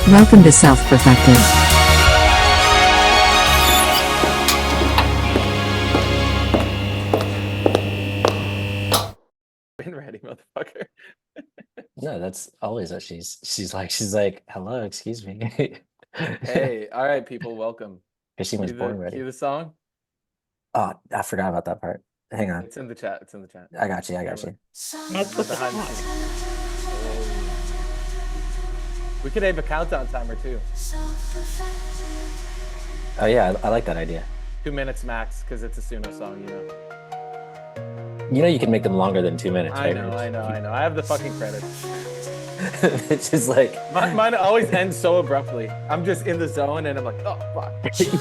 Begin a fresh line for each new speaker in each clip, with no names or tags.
Welcome to Self-Perfected.
Been ready, motherfucker.
No, that's always what she's like, hello, excuse me.
Hey, all right, people, welcome.
Because she was
Cue
born
the
ready.
cue the song.
Oh, I forgot about that part. Hang on.
It's in the chat. It's in the chat.
I got you. I got
Camera.
you.
What
The
the
behind the
fuck?
scenes. We could have a countdown timer too.
Oh yeah, I like that idea.
2 minutes max, because it's a Suno song, you know.
You know you can make them longer than 2 minutes,
I
right?
know. I have the fucking credits.
It's just like
Mine always ends so abruptly. I'm just in the zone and I'm like, oh fuck.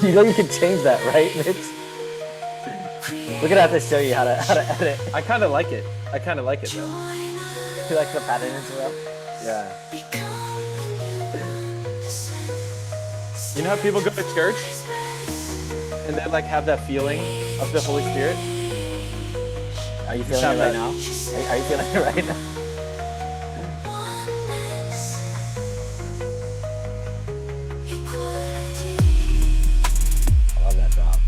you know you can change that, right, Mitch? We're gonna have to show you how to edit.
I kind of like it. I kind of like it though.
You like the pattern interrupt?
Yeah. You know how people go to church and they like have that feeling of the Holy Spirit?
Are you feeling it right now? Are you feeling it right now? I love that drop.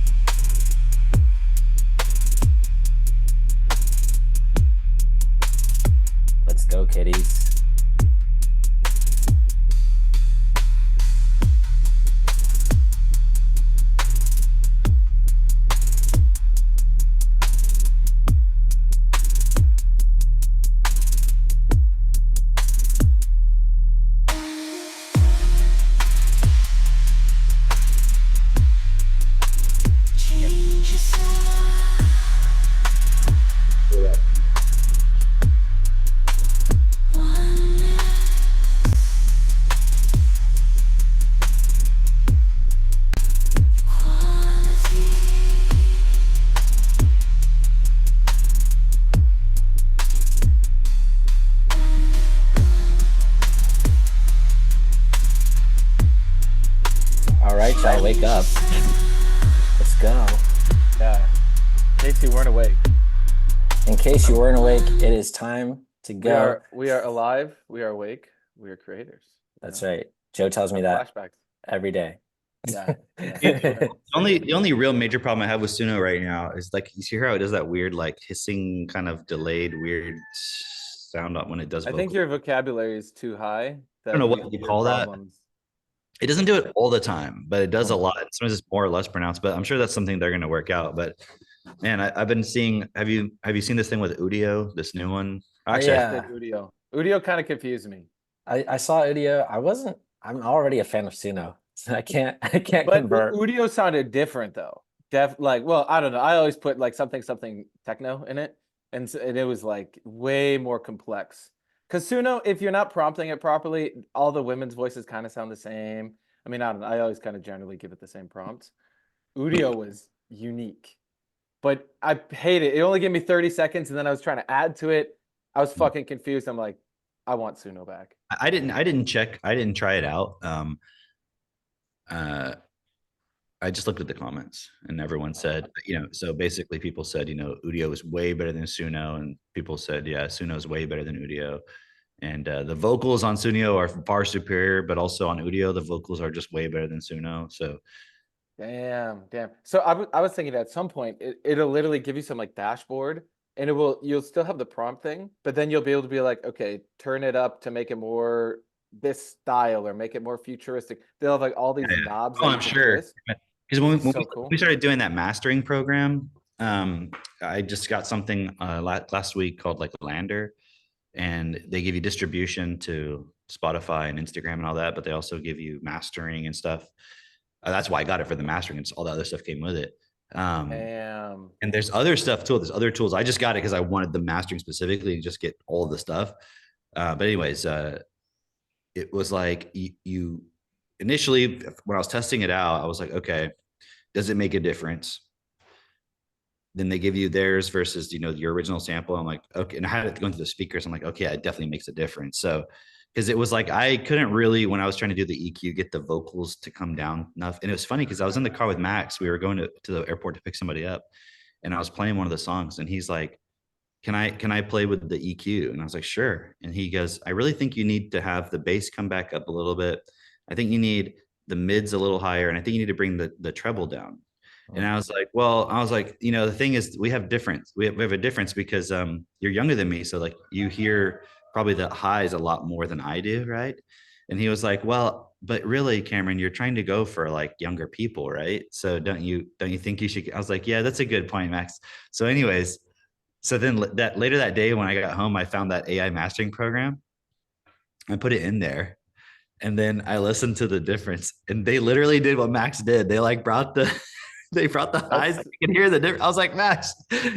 Let's go, kitties. All right, y'all, wake up. Let's go.
Yeah. In case you weren't awake.
In case you weren't awake, it is time to go.
We are alive. We are awake. We are creators.
That's right. Joe tells me that
Flashbacks.
every day.
Yeah.
The only real major problem I have with Suno right now is like you see how it does that weird like hissing kind of delayed weird sound up when it does
I
vocals.
think your vocabulary is too high.
I don't know what you call that. It doesn't do it all the time, but it does a lot. Sometimes it's more or less pronounced, but I'm sure that's something they're going to work out. But man, I've been seeing. Have you seen this thing with Udio, this new one? Actually,
Yeah.
Udio. Udio kind of confused me.
I saw Udio. I'm already a fan of Suno. So I can't
But
convert.
Udio sounded different though. Well, I don't know. I always put like something techno in it, and it was like way more complex. Because Suno, if you're not prompting it properly, all the women's voices kind of sound the same. I mean, I don't know. I always kind of generally give it the same prompts. Udio was unique, but I hate it. It only gave me 30 seconds, and then I was trying to add to it. I was fucking confused. I'm like, I want Suno back.
I didn't try it out. I just looked at the comments and everyone said, so basically people said, Udio is way better than Suno. And people said, yeah, Suno is way better than Udio. And the vocals on Suno are far superior, but also on Udio, the vocals are just way better than Suno. So
damn. So I was thinking at some point it'll literally give you some like dashboard and you'll still have the prompt thing, but then you'll be able to be like, okay, turn it up to make it more this style or make it more futuristic. They'll have like all these knobs.
Oh, I'm sure. Because when we started doing that mastering program, I just got something last week called like Lander, and they give you distribution to Spotify and Instagram and all that, but they also give you mastering and stuff. That's why I got it for the mastering, and all the other stuff came with it. And there's other stuff too. There's other tools. I just got it because I wanted the mastering specifically and just get all of the stuff. But anyways, it was like you initially when I was testing it out, I was like, okay, does it make a difference? Then they give you theirs versus your original sample. I'm like, okay, and I had it going through the speakers. I'm like, okay, it definitely makes a difference. So because it was like I couldn't really, when I was trying to do the EQ, get the vocals to come down enough. And it was funny because I was in the car with Max. We were going to the airport to pick somebody up, and I was playing one of the songs, and he's like, can I play with the EQ? And I was like, sure. And he goes, I really think you need to have the bass come back up a little bit. I think you need the mids a little higher, and I think you need to bring the treble down. And I
Mm.
was like, well, I was like, you know, the thing is, we have difference. We have a difference because you're younger than me, so like you hear probably the highs a lot more than I do, right? And he was like, well, but really, Cameron, you're trying to go for like younger people, right? So don't you think you should? I was like, yeah, that's a good point, Max. So, anyways, so then that later that day when I got home, I found that AI mastering program. I put it in there, and then I listened to the difference, and they literally did what Max did. They like brought the they brought the highs.
That's
You can hear the difference. I was like, Max,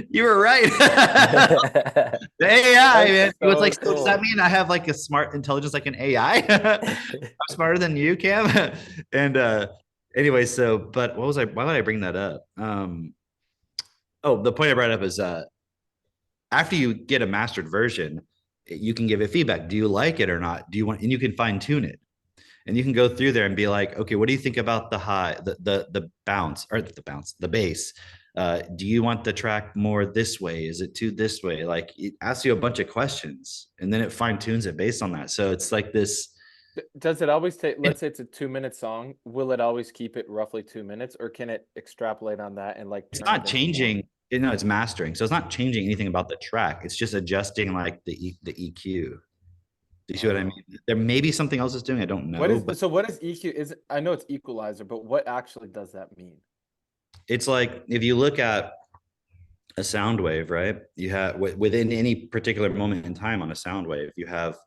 you were right. The AI,
that's
man. He was
so
like, so does that
cool.
mean I have like a smart intelligence like an AI? I'm smarter than you, Cam. And anyway, so but what was I why would I bring that up? Oh, the point I brought up is after you get a mastered version, you can give it feedback. Do you like it or not? Do you want, and you can fine tune it, and you can go through there and be like, okay, what do you think about the high, the bounce, or the bass? Do you want the track more this way? Is it too this way? Like it asks you a bunch of questions, and then it fine tunes it based on that. So it's like this.
Does it always take, let's say it's a 2-minute song, will it always keep it roughly 2 minutes, or can it extrapolate on that and like
It's
turn it
not
into more?
changing. You know, it's mastering, so it's not changing anything about the track. It's just adjusting like the EQ. Do you see what I mean?
Oh.
There may be something else it's doing. I don't
What
know, but
is, so what is EQ? Is, I know it's equalizer, but what actually does that mean?
it's like if you look at a sound wave, right? You have within any particular moment in time on a sound wave, you have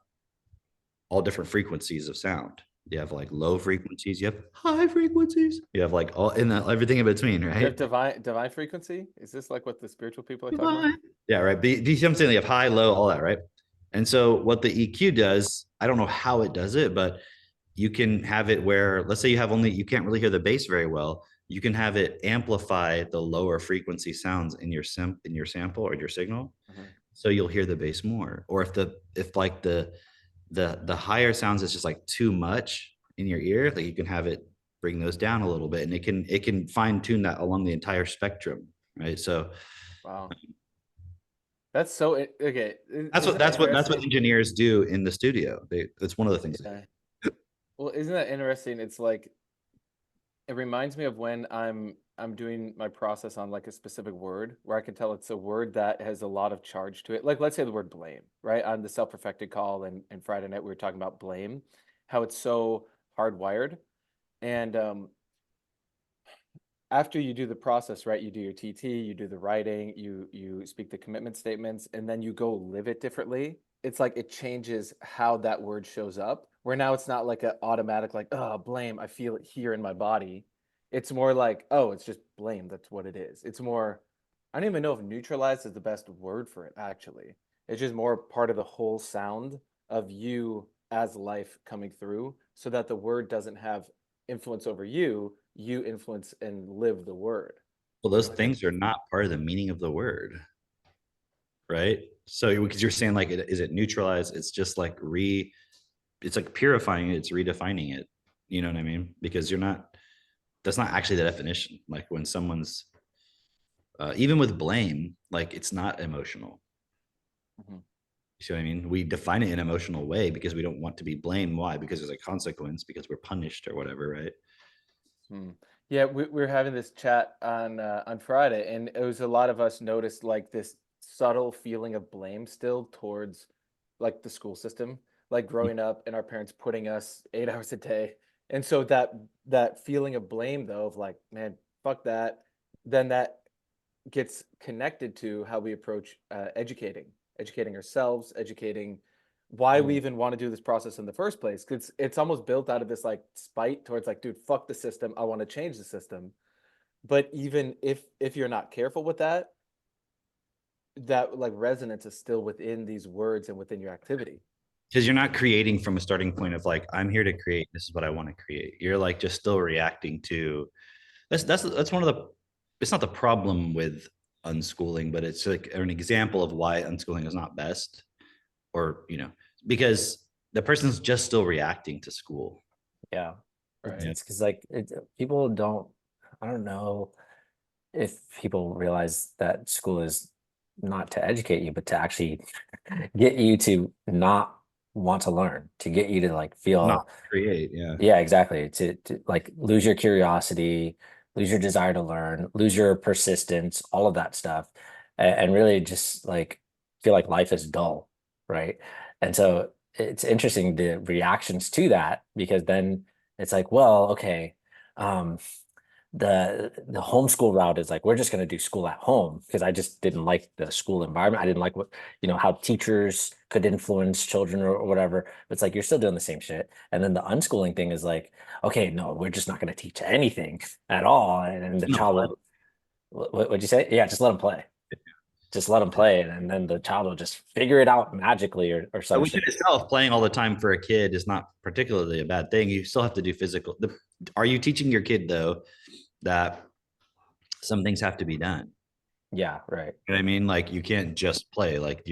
all different frequencies of sound. You have like low frequencies, you have high frequencies, you have like all in everything in between,
You have
right?
divine frequency? Is this like what the spiritual people are talking about?
Yeah, right. Do you see what I'm saying? You have high, low, all that, right? And so what the EQ does, I don't know how it does it, but you can have it where, let's say you have only, you can't really hear the bass very well. You can have it amplify the lower frequency sounds in your in your sample or your signal,
Mhm.
so you'll hear the bass more. Or if like the higher sounds is just like too much in your ear, like you can have it bring those down a little bit, and it can fine tune that along the entire spectrum, right? So
Wow. That's so, okay.
that's what
Isn't that
that's what
interesting?
engineers do in the studio. That's one of the things they do.
Yeah. Well, isn't that interesting? It's like, it reminds me of when I'm doing my process on like a specific word where I can tell it's a word that has a lot of charge to it. Like let's say the word blame, right? On the self-perfected call and Friday night we were talking about blame, how it's so hardwired. And after you do the process, right? You do your TT, you do the writing, you speak the commitment statements, and then you go live it differently. It's like it changes how that word shows up. Where now it's not like an automatic, like, oh, blame, I feel it here in my body. It's more like, oh, it's just blame. That's what it is. It's more, I don't even know if neutralize is the best word for it, actually. It's just more part of the whole sound of you as life coming through so that the word doesn't have influence over you, you influence and live the word.
Well,
You
those
know, like
things are not part of the meaning of the word, right? So because you're saying like, is it neutralized? It's just like it's like purifying it. It's redefining it. You know what I mean? Because you're not. That's not actually the definition. Like when someone's even with blame, like it's not emotional.
Mhm.
You see what I mean? We define it in an emotional way because we don't want to be blamed. Why? Because there's a consequence. Because we're punished or whatever, right?
Hmm. Yeah, we were having this chat on Friday, and it was a lot of us noticed like this subtle feeling of blame still towards like the school system, like growing up and our parents putting us 8 hours a day. And so that feeling of blame though, of like, man, fuck that, then that gets connected to how we approach educating ourselves, educating why we
Mm.
even want to do this process in the first place. Because it's almost built out of this like spite towards like, dude, fuck the system. I want to change the system. But even if you're not careful with that, that like resonance is still within these words and within your activity.
Because you're not creating from a starting point of like, I'm here to create. This is what I want to create. You're like just still reacting to. That's one of the. It's not the problem with unschooling, but it's like an example of why unschooling is not best, or because the person's just still reacting to school.
Yeah.
Right.
It's because like people don't, I don't know if people realize that school is not to educate you, but to actually get you to not want to learn, to get you to like
Not
feel,
create, yeah.
yeah, exactly. To like lose your curiosity, lose your desire to learn, lose your persistence, all of that stuff, and really just like feel like life is dull, right? And so it's interesting the reactions to that because then it's like, well, okay, um, the homeschool route is like we're just going to do school at home because I just didn't like the school environment. I didn't like what how teachers could influence children or whatever. But it's like you're still doing the same shit. And then the unschooling thing is like, okay, no, we're just not going to teach anything at all. And the
No,
child will, what would you say? Yeah, just let them play. Just let them play, and then the child will just figure it out magically or some
which in
shit.
itself, playing all the time for a kid is not particularly a bad thing. You still have to do physical. Are you teaching your kid though that some things have to be done?
Yeah, right.
You know what I mean? Like you can't just play. Like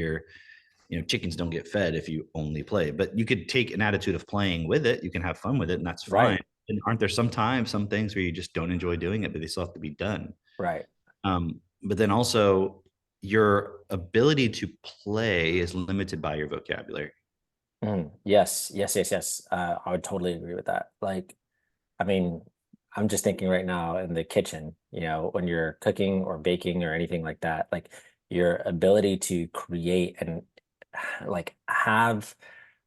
chickens don't get fed if you only play. But you could take an attitude of playing with it. You can have fun with it, and that's fine.
Right.
And aren't there sometimes some things where you just don't enjoy doing it, but they still have to be done?
Right.
But then also your ability to play is limited by your vocabulary.
Yes, yes, yes, yes. I would totally agree with that. Like, I mean, I'm just thinking right now in the kitchen, when you're cooking or baking or anything like that, like your ability to create and like have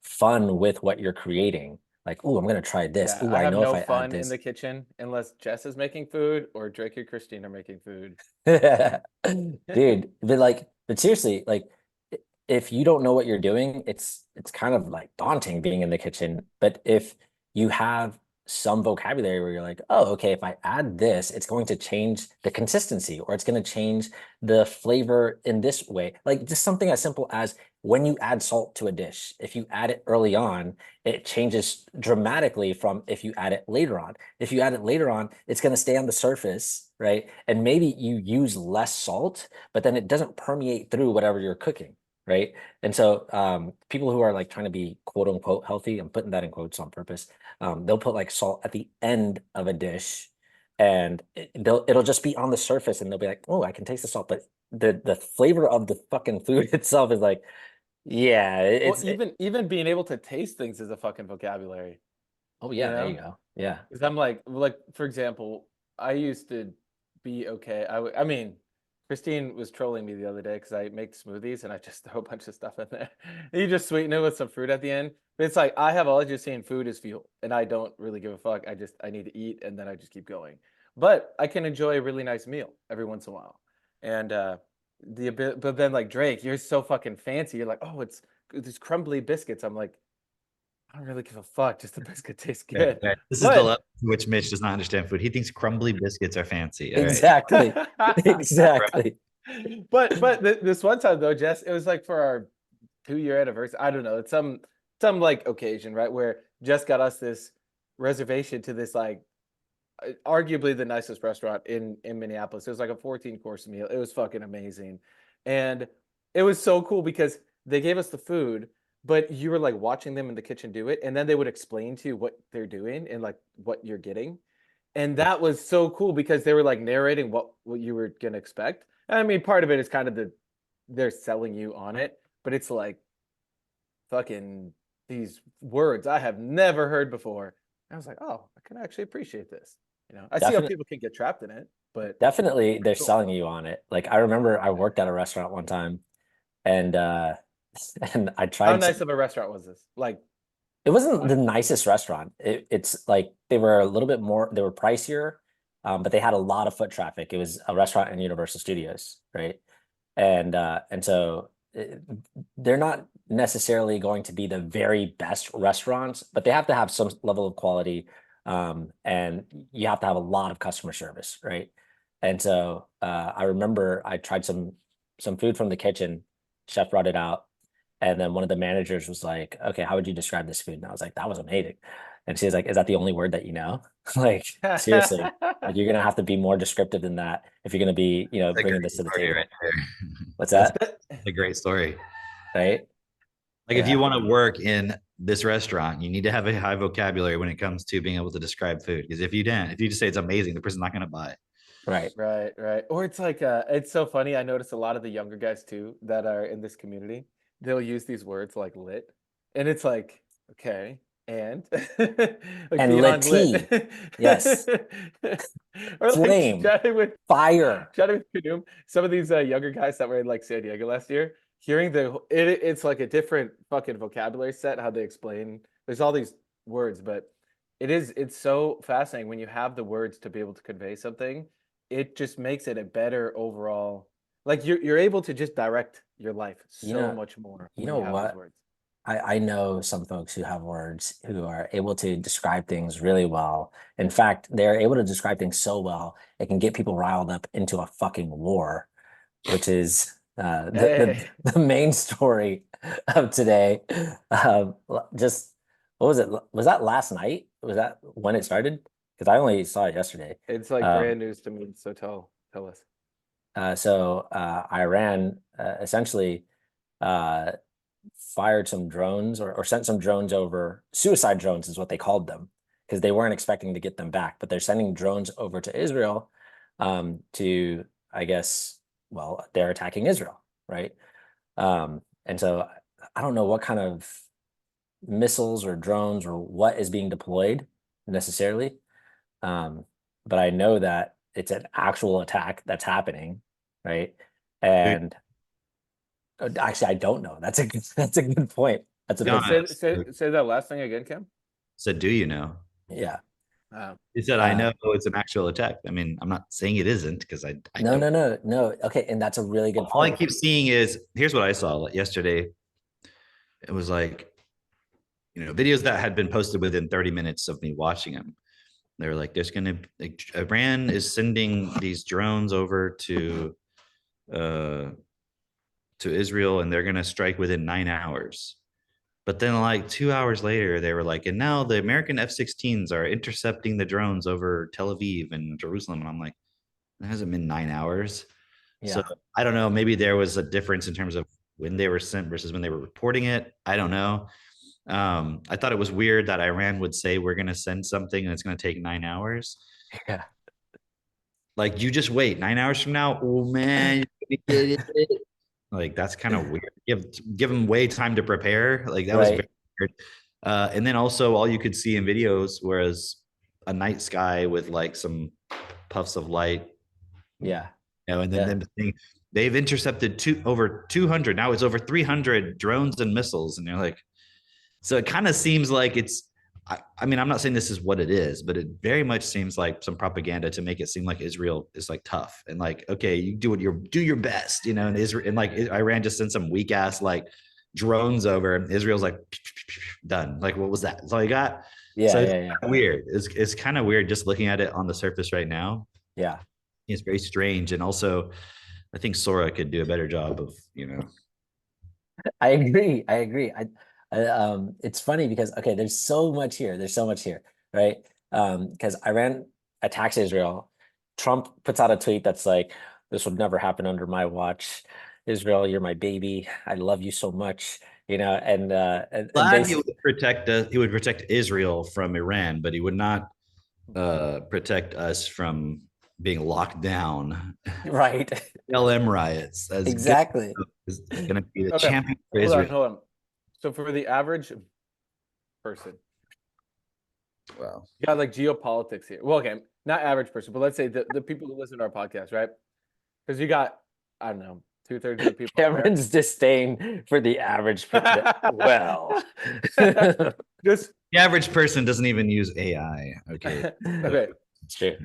fun with what you're creating. Like, oh, I'm gonna try this.
Yeah,
Oh,
I
I
have
know if
no
I add
fun in
this.
the kitchen unless Jess is making food or Drake or Christine are making food.
Dude, but seriously, like if you don't know what you're doing, it's kind of like daunting being in the kitchen. But if you have some vocabulary where you're like, oh, okay, if I add this, it's going to change the consistency or it's going to change the flavor in this way. Like just something as simple as when you add salt to a dish, if you add it early on, it changes dramatically from if you add it later on. If you add it later on, it's going to stay on the surface, right? And maybe you use less salt, but then it doesn't permeate through whatever you're cooking, right? And so people who are like trying to be quote unquote healthy, I'm putting that in quotes on purpose, they'll put like salt at the end of a dish and it'll just be on the surface and they'll be like, oh, I can taste the salt, but the flavor of the fucking food itself is like, yeah,
Well, even being able to taste things is a fucking vocabulary,
oh
you
yeah, there you
know?
go. Yeah.
Because I'm like for example, I used to be okay. I mean, Christine was trolling me the other day because I make smoothies and I just throw a bunch of stuff in there. You just sweeten it with some fruit at the end. But it's like I have always just seen food as fuel, and I don't really give a fuck. I need to eat, and then I just keep going. But I can enjoy a really nice meal every once in a while, and but then like Drake, you're so fucking fancy. You're like, oh, it's these crumbly biscuits. I'm like, I don't really give a fuck. Just the biscuit tastes
Okay,
good.
okay. This is the
But
level to which Mitch does not understand food. He thinks crumbly biscuits are fancy. All right.
Exactly.
Right.
Exactly.
this one time though, Jess, it was like for our 2 year anniversary. I don't know. It's some like occasion, right? Where Jess got us this reservation to this like arguably the nicest restaurant in Minneapolis. It was like a 14-course meal. It was fucking amazing. And it was so cool because they gave us the food, but you were like watching them in the kitchen do it, and then they would explain to you what they're doing and like what you're getting. And that was so cool because they were like narrating what you were gonna expect. I mean, part of it is kind of they're selling you on it, but it's like fucking these words I have never heard before. I was like, oh, I can actually appreciate this. I see how
Definitely.
people can get trapped in it, but
Definitely they're
cool.
selling you on it. Like I remember I worked at a restaurant one time and and I
How
tried
nice
some,
of a restaurant was this? Like,
it wasn't the nicest restaurant. It's like they were a little bit more, they were pricier, but they had a lot of foot traffic. It was a restaurant in Universal Studios, right? And so they're not necessarily going to be the very best restaurants, but they have to have some level of quality, and you have to have a lot of customer service, right? And so I remember I tried some food from the kitchen. Chef brought it out, and then one of the managers was like, "Okay, how would you describe this food?" And I was like, "That was amazing." And she was like, "Is that the only word that you know?" Like seriously, like you're gonna have to be more descriptive than that if you're gonna be,
That's a
bringing
great
this to the
story right
table.
there.
What's
That's
that?
a great story.
Right?
Like if you
Yeah,
want to work in this restaurant, you need to have a high vocabulary when it comes to being able to describe food. Because if you just say it's amazing, the person's not going to buy it.
right.
Right, right. Or it's like it's so funny. I notice a lot of the younger guys too that are in this community, they'll use these words like lit. And it's like, okay, and like
And
beyond lit.
yes,
Or like
flame,
chatting
fire.
with Kadum, some of these younger guys that were in like San Diego last year, hearing it's like a different fucking vocabulary set, how they explain. There's all these words, but it's so fascinating when you have the words to be able to convey something. It just makes it a better overall. Like you're able to just direct your life so much more
You
when
know
you have those
what?
words.
I know some folks who have words who are able to describe things really well. In fact, they're able to describe things so well, it can get people riled up into a fucking war, which is
Hey,
the main story of today. Just what was it? Was that last night? Was that when it started? Because I only saw it yesterday.
it's like
Um,
brand news to me. So tell us.
Iran essentially uh, fired some drones or sent some drones over. Suicide drones is what they called them because they weren't expecting to get them back, but they're sending drones over to Israel to, I guess, well, they're attacking Israel, right? And so I don't know what kind of missiles or drones or what is being deployed necessarily. Um, but I know that it's an actual attack that's happening, right? And actually, I don't know. That's a good point. That's a
Wait,
big
John
say that last thing again, Kim.
said, "Do you know?"
yeah.
He said, "I
Uh,
know it's an actual attack." I mean, I'm not saying it isn't because I
no,
don't.
no, no, no. Okay, and that's a really good
All I
point.
keep seeing is here's what I saw yesterday. It was like videos that had been posted within 30 minutes of me watching them. They were like, "There's gonna like, Iran is sending these drones over uh to Israel, and they're gonna strike within 9 hours." But then, like 2 hours later, they were like, "And now the American F-16s are intercepting the drones over Tel Aviv and Jerusalem." And I'm like, "It hasn't been 9 hours." So
Yeah.
I don't know. Maybe there was a difference in terms of when they were sent versus when they were reporting it. I don't know. I thought it was weird that Iran would say we're going to send something and it's going to take 9 hours.
Yeah.
Like you just wait 9 hours from now. Oh man, you're gonna get it. Like that's kind of weird. Give them way time to prepare. Like that was very
Right.
weird. And then also all you could see in videos was a night sky with like some puffs of light.
Yeah.
And then
Yeah.
them saying they've intercepted over 200. Now it's over 300 drones and missiles, and they're like, so it kind of seems like it's. I mean, I'm not saying this is what it is, but it very much seems like some propaganda to make it seem like Israel is like tough and like, okay, you do your best, and Israel and like Iran just sent some weak ass like drones over, and Israel's like done. Like, what was that? That's all you got.
Yeah.
So it's
Yeah. Yeah.
weird. It's kind of weird just looking at it on the surface right now.
Yeah.
It's very strange, and also I think Sora could do a better job of
I agree. I agree. It's funny because okay, there's so much here. There's so much here, right? Because Iran attacks Israel. Trump puts out a tweet that's like, "This would never happen under my watch. Israel, you're my baby. I love you so much." And
glad he
basically,
would protect us. He would protect Israel from Iran, but he would not protect us from being locked down.
right?
LM riots as good
Exactly.
is going to be the
Okay,
champion for
hold on,
Israel.
hold on. So for the average person,
Wow.
you got like geopolitics here. Well, okay, not average person, but let's say the people who listen to our podcast, right? Because you got, I don't know, 2/3 of the people out
Cameron's disdain for the average.
there.
Well,
Just
The average person doesn't even use AI. Okay.
okay.
it's true.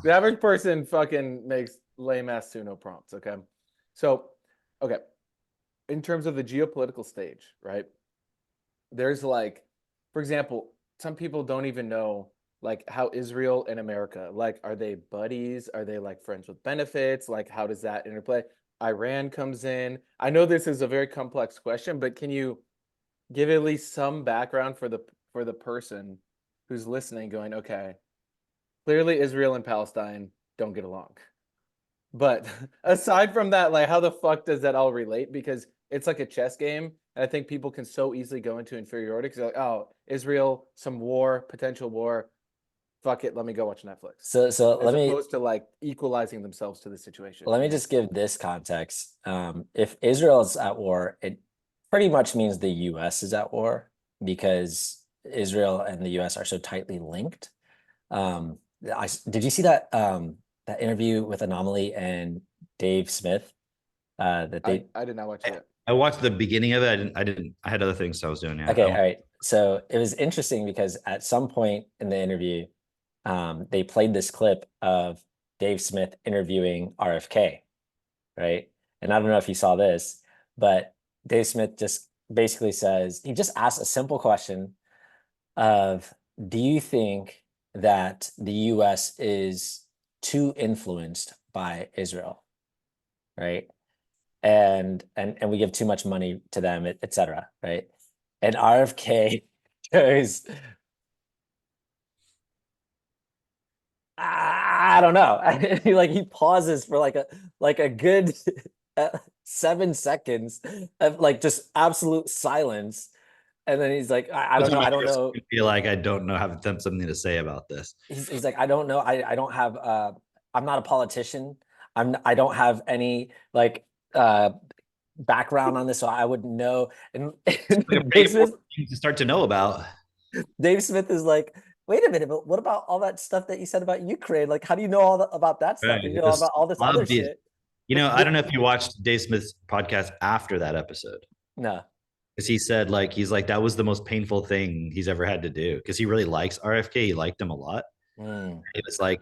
The average person fucking makes lame ass Suno prompts. Okay. So, okay. In terms of the geopolitical stage, right? There's like, for example, some people don't even know like how Israel and America, like, are they buddies? Are they like friends with benefits? Like, how does that interplay? Iran comes in. I know this is a very complex question, but can you give at least some background for the person who's listening, going, okay, clearly Israel and Palestine don't get along. But aside from that, like how the fuck does that all relate? Because it's like a chess game. And I think people can so easily go into inferiority because they're like, oh, Israel, some war, potential war. Fuck it, let me go watch Netflix.
So
As opposed to like equalizing themselves to the situation.
let me just give this context. If Israel is at war, it pretty much means the US is at war because Israel and the US are so tightly linked. Did you see that interview with Anomaly and Dave Smith? That they
I did not watch it.
I watched the beginning of it. I had other things I was doing. Yeah.
Okay, all right. So it was interesting because at some point in the interview, they played this clip of Dave Smith interviewing RFK, right? And I don't know if you saw this, but Dave Smith just basically says, he just asked a simple question of, do you think that the US is too influenced by Israel, right? And we give too much money to them, et cetera, right? And RFK goes, I don't know. He pauses for like a good 7 seconds of like just absolute silence, and then he's like, I don't know, I don't know.
I feel like I don't know, have something to say about this.
He's like, I don't know, I don't have I'm not a politician. I don't have any like background on this, so I wouldn't know. And Dave Smith,
to start to know about.
Dave Smith is like, wait a minute, but what about all that stuff that you said about Ukraine? Like, how do you know about that stuff?
Right.
You know about all this other shit.
You know, I don't know if you watched Dave Smith's podcast after that episode.
No.
Because he said, like, he's like, that was the most painful thing he's ever had to do. Because he really likes RFK. He liked him a lot. It was like,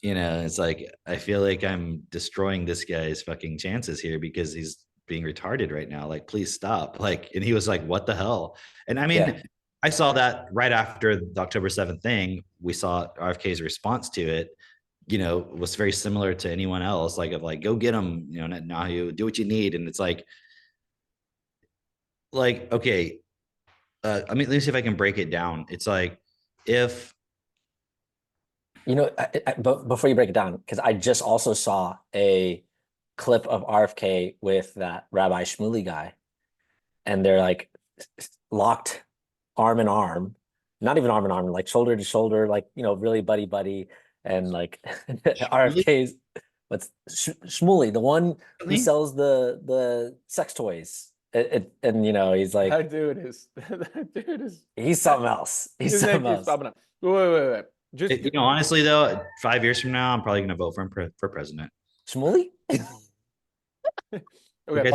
you know, it's like, I feel like I'm destroying this guy's fucking chances here because he's being retarded right now. Like, please stop. Like, and he was like, what the hell? And I mean, yeah. I saw that right after the October 7th thing. We saw RFK's response to it, you know, was very similar to anyone else, like, of like, go get him, you know, Netanyahu, do what you need. And it's like, okay, I mean, let me see if I can break it down. It's like, if,
you know, but before you break it down, because I just also saw a clip of RFK with that Rabbi Shmuley guy, and they're like locked arm in arm, not even arm in arm, like shoulder to shoulder, like, you know, really buddy, and like RFK's what's Shmuley, the one who sells the sex toys. And you know, he's like,
that dude is
he's something else. He's something else.
Wait. Just,
you know, honestly though, 5 years from now, I'm probably gonna vote for him for president.
Shmuley?
Okay,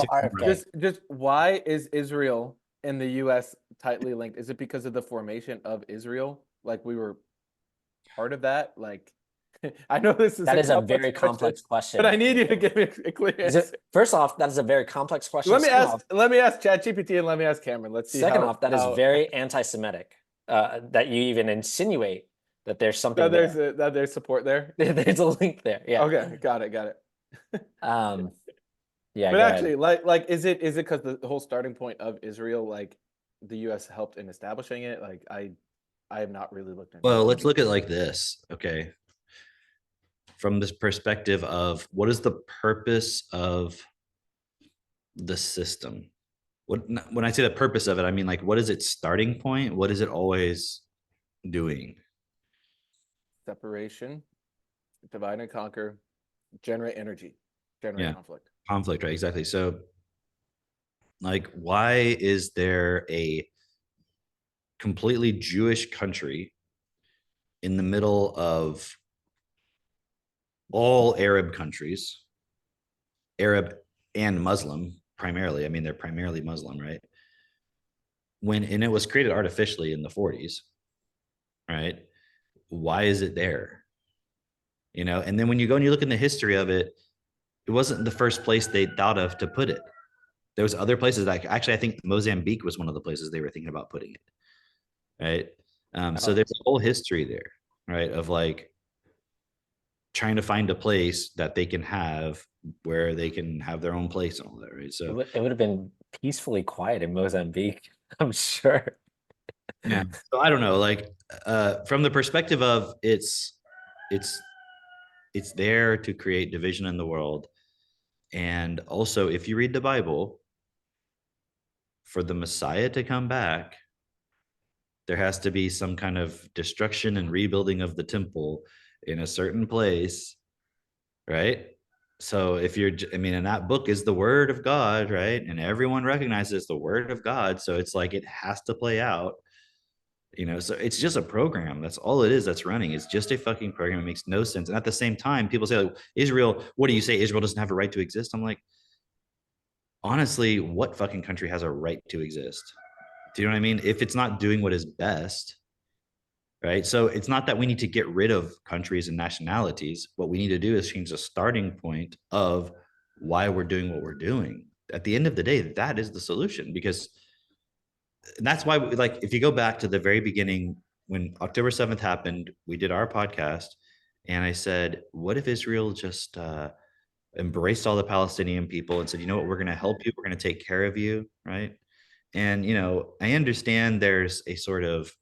just why is Israel and the US tightly linked? Is it because of the formation of Israel? Like, we were part of that? Like, I know this is
a very complex question,
but I need you to give me a clear answer.
First off, that is a very complex question.
Let me ask ChatGPT and let me ask Cameron. Let's see.
Second off, that is very anti-Semitic. That you even insinuate that there's something
that there's support there.
There's a link there. Yeah.
Okay, got it.
Yeah.
But actually, like, is it because the whole starting point of Israel, like, the U.S. helped in establishing it? Like, I have not really looked into.
Well, let's look at it like this, okay? From this perspective of what is the purpose of the system? When I say the purpose of it, I mean, like, what is its starting point? What is it always doing?
Separation, divide and conquer, generate energy, generate
conflict, right? Exactly. So, like, why is there a completely Jewish country in the middle of all Arab countries, Arab and Muslim primarily? I mean, they're primarily Muslim, right? And it was created artificially in the 40s, right? Why is it there? You know, and then when you go and you look in the history of it, it wasn't the first place they thought of to put it. There was other places, like, actually, I think Mozambique was one of the places they were thinking about putting it, right? So there's a whole history there, right, of like trying to find a place that they can have where they can have their own place and all that, right? So
it would have been peacefully quiet in Mozambique, I'm sure.
Yeah. So I don't know, like, from the perspective of it's there to create division in the world. And also, if you read the Bible, for the Messiah to come back, there has to be some kind of destruction and rebuilding of the temple in a certain place, right? So if you're, I mean, and that book is the word of God, right? And everyone recognizes the word of God. So it's like it has to play out, so it's just a program. That's all it is that's running. It's just a fucking program. It makes no sense. And at the same time, people say, like, Israel, what do you say? Israel doesn't have a right to exist. I'm like, honestly, what fucking country has a right to exist? Do you know what I mean? If it's not doing what is best, right? So it's not that we need to get rid of countries and nationalities. What we need to do is change the starting point of why we're doing what we're doing. At the end of the day, that is the solution, because that's why, like, if you go back to the very beginning, when October 7th happened, we did our podcast, and I said, what if Israel just embraced all the Palestinian people and said, you know what, we're going to help you, we're going to take care of you, right? And I understand there's a sort of,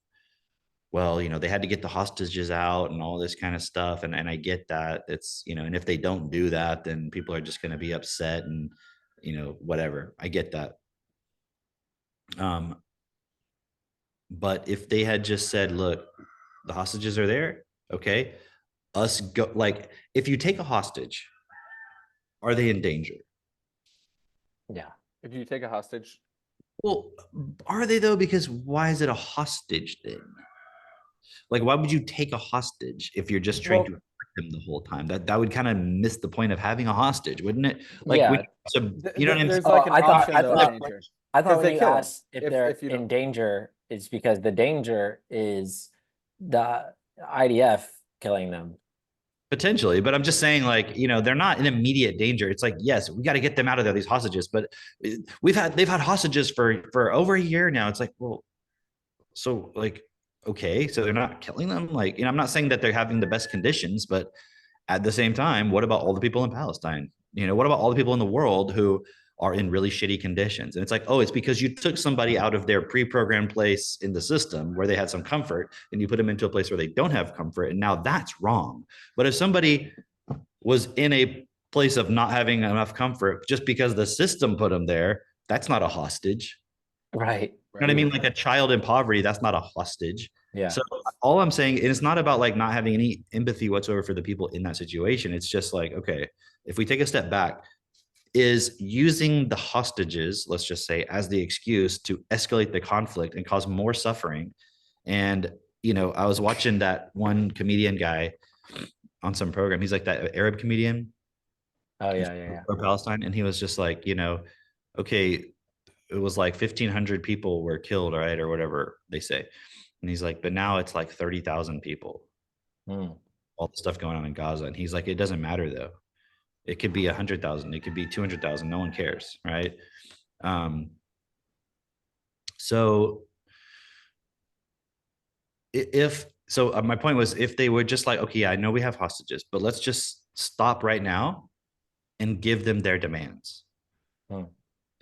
well, they had to get the hostages out and all this kind of stuff, and I get that. It's, and if they don't do that, then people are just going to be upset, and whatever. I get that. But if they had just said, look, the hostages are there, okay, us go, like, if you take a hostage, are they in danger?
Yeah.
If you take a hostage,
Well, are they though? Because why is it a hostage then? Like, why would you take a hostage if you're just trying to hurt them the whole time? That would kind of miss the point of having a hostage, wouldn't it? Like,
Yeah.
you know what I'm saying?
there's like an option
I
though,
thought,
danger.
I thought
'Cause
when
they
you
kill 'em
asked if they're
if you
in
don't.
danger, it's because the danger is the IDF killing them.
Potentially, but I'm just saying, like, they're not in immediate danger. It's like, yes, we got to get them out of there, these hostages, but they've had hostages for over a year now. It's like, well, so, like, okay, so they're not killing them. Like, I'm not saying that they're having the best conditions, but at the same time, what about all the people in Palestine? What about all the people in the world who are in really shitty conditions? And it's like, oh, it's because you took somebody out of their pre-programmed place in the system where they had some comfort, and you put them into a place where they don't have comfort, and now that's wrong. But if somebody was in a place of not having enough comfort just because the system put them there, that's not a hostage.
Right.
You know what I mean? Like a child in poverty, that's not a hostage.
Yeah.
So all I'm saying, it's not about like not having any empathy whatsoever for the people in that situation. It's just like, okay, if we take a step back, is using the hostages, let's just say, as the excuse to escalate the conflict and cause more suffering. And, I was watching that one comedian guy on some program. He's like that Arab comedian.
Oh, yeah.
For Palestine. And he was just like, okay, it was like 1,500 people were killed, right? Or whatever they say. And he's like, but now it's like 30,000 people. All the stuff going on in Gaza. And he's like, it doesn't matter though. It could be 100,000. It could be 200,000. No one cares, right? So my point was, if they were just like, okay, yeah, I know we have hostages, but let's just stop right now and give them their demands. Well,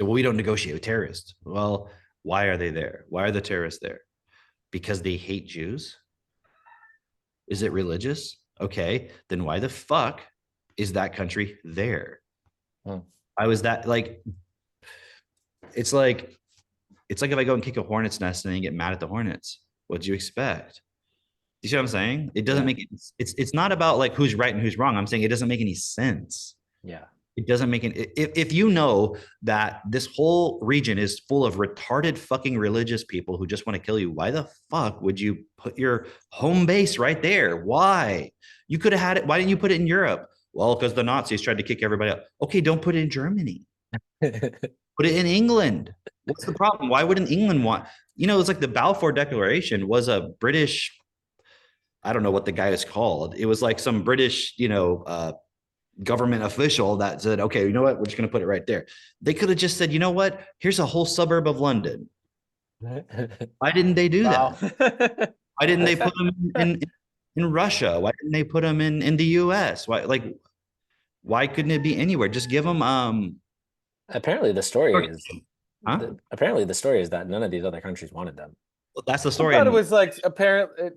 we don't negotiate with terrorists. Well, why are they there? Why are the terrorists there? Because they hate Jews? Is it religious? Okay, then why the fuck is that country there? I was that, like, it's like if I go and kick a hornet's nest and then get mad at the hornets. What do you expect? You see what I'm saying? It doesn't make it's not about like who's right and who's wrong. I'm saying it doesn't make any sense.
Yeah.
It doesn't make any, if you know that this whole region is full of retarded fucking religious people who just want to kill you, why the fuck would you put your home base right there? Why? You could have had it. Why didn't you put it in Europe? Well, because the Nazis tried to kick everybody out. Okay, don't put it in Germany. Put it in England. What's the problem? Why wouldn't England want? It's like the Balfour Declaration was a British, I don't know what the guy is called. It was like some British, government official that said, okay, you know what? We're just going to put it right there. They could have just said, you know what? Here's a whole suburb of London. Why didn't they do that? Why didn't they put them in Russia? Why didn't they put them in the US? Why couldn't it be anywhere? Just give them,
apparently the story is that none of these other countries wanted them.
Well, that's the story.
I thought it was like apparently,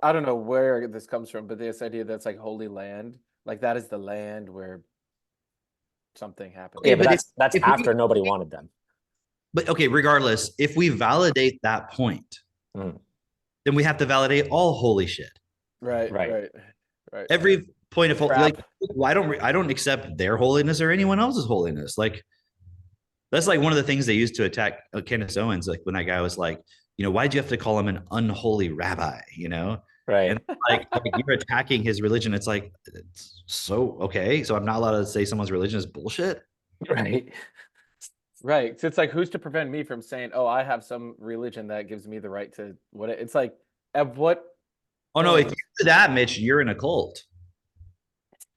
I don't know where this comes from, but this idea that's like holy land, like that is the land where something happened.
Yeah, but that's after nobody wanted them.
But okay, regardless, if we validate that point, then we have to validate all holy shit.
Right.
Every point of
Crap.
like, why don't I don't accept their holiness or anyone else's holiness? Like, that's like one of the things they used to attack Candace Owens. Like when that guy was like, why'd you have to call him an unholy rabbi?
Right.
And like you're attacking his religion. It's like, so okay, so I'm not allowed to say someone's religion is bullshit.
Right.
Right. So it's like, who's to prevent me from saying, oh, I have some religion that gives me the right to what it's like, at what
Oh no, if
point?
you do that, Mitch, you're in a cult.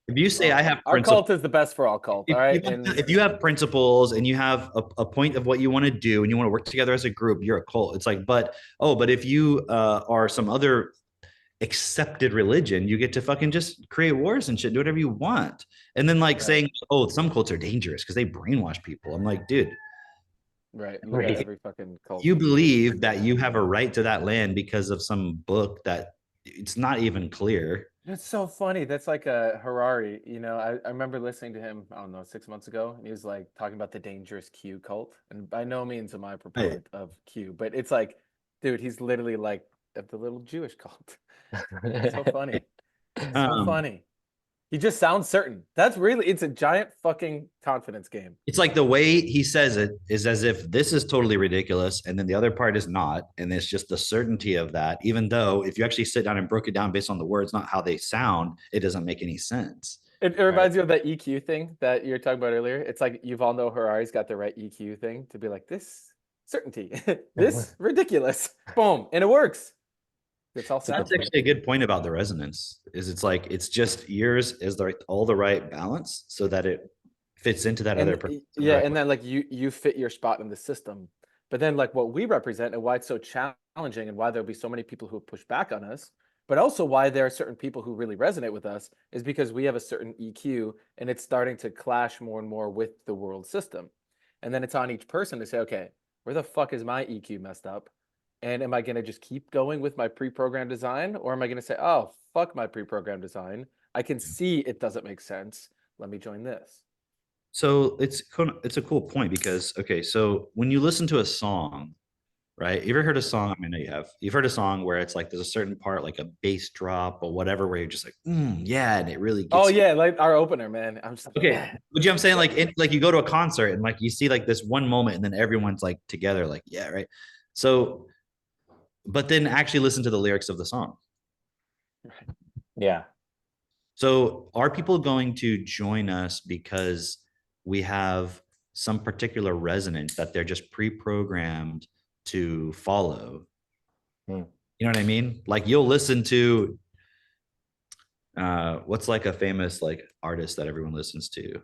If you say I have
Our
principles,
cult is the best for all cult. All right. And
if you have principles and you have a point of what you want to do and you want to work together as a group, you're a cult. It's like, but if you are some other accepted religion, you get to fucking just create wars and shit, do whatever you want. And then like saying, oh, some cults are dangerous because they brainwash people. I'm like, dude,
right. Look at every fucking cult.
you believe that you have a right to that land because of some book that it's not even clear.
It's so funny. That's like a Harari. I remember listening to him, I don't know, 6 months ago, and he was like talking about the dangerous Q cult. And by no means am I a proponent of Q, but it's like, dude, he's literally like the little Jewish cult. So funny. So funny. He just sounds certain. It's a giant fucking confidence game.
It's like the way he says it is as if this is totally ridiculous, and then the other part is not, and it's just the certainty of that. Even though if you actually sit down and broke it down based on the words, not how they sound, it doesn't make any sense.
It reminds you of that EQ thing that you were talking about earlier. It's like you've all know Harari's got the right EQ thing to be like this certainty, this ridiculous, boom, and it works. It's all
so that's actually a good point about the resonance. It's like it's just yours is all the right balance so that it fits into that other person.
Yeah, and then like you fit your spot in the system. But then like what we represent and why it's so challenging and why there'll be so many people who push back on us, but also why there are certain people who really resonate with us is because we have a certain EQ and it's starting to clash more and more with the world system. And then it's on each person to say, okay, where the fuck is my EQ messed up? And am I going to just keep going with my pre-programmed design? Or am I going to say, oh, fuck my pre-programmed design. I can see it doesn't make sense. Let me join this.
So it's a cool point because okay, so when you listen to a song, right? You ever heard a song? I know you have. You've heard a song where it's like there's a certain part, like a bass drop or whatever, where you're just like, yeah, and it really gets.
Oh yeah, like our opener, man. I'm just like,
okay.
yeah.
But you know what I'm saying? Like you go to a concert and like you see like this one moment and then everyone's like together, like, yeah, right. So, but then actually listen to the lyrics of the song.
Yeah.
So are people going to join us because we have some particular resonance that they're just pre-programmed to follow? You know what I mean? Like you'll listen to what's like a famous like artist that everyone listens to?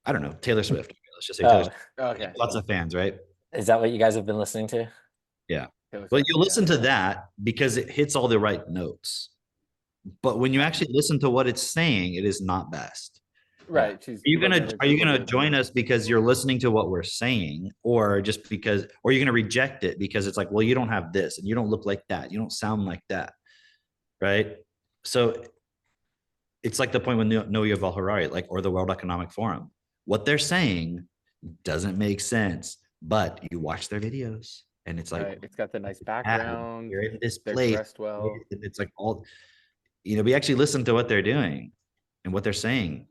I don't know, Taylor Swift. Let's just say Taylor Swift.
Okay.
Lots of fans, right?
Is that what you guys have been listening to?
Yeah.
Taylor
But
Swift,
you listen to that because it hits all the right notes. But when you actually listen to what it's saying, it is not best.
Right.
Are you gonna join us because you're listening to what we're saying, or just because, or you're gonna reject it because it's like, well, you don't have this and you don't look like that, you don't sound like that, right? So it's like the point with Know Yuval Harari, like, or the World Economic Forum. What they're saying doesn't make sense, but you watch their videos and it's like,
right. It's got the nice background.
You're in this
They're
place.
dressed well.
It's like all, we actually listen to what they're doing and what they're saying,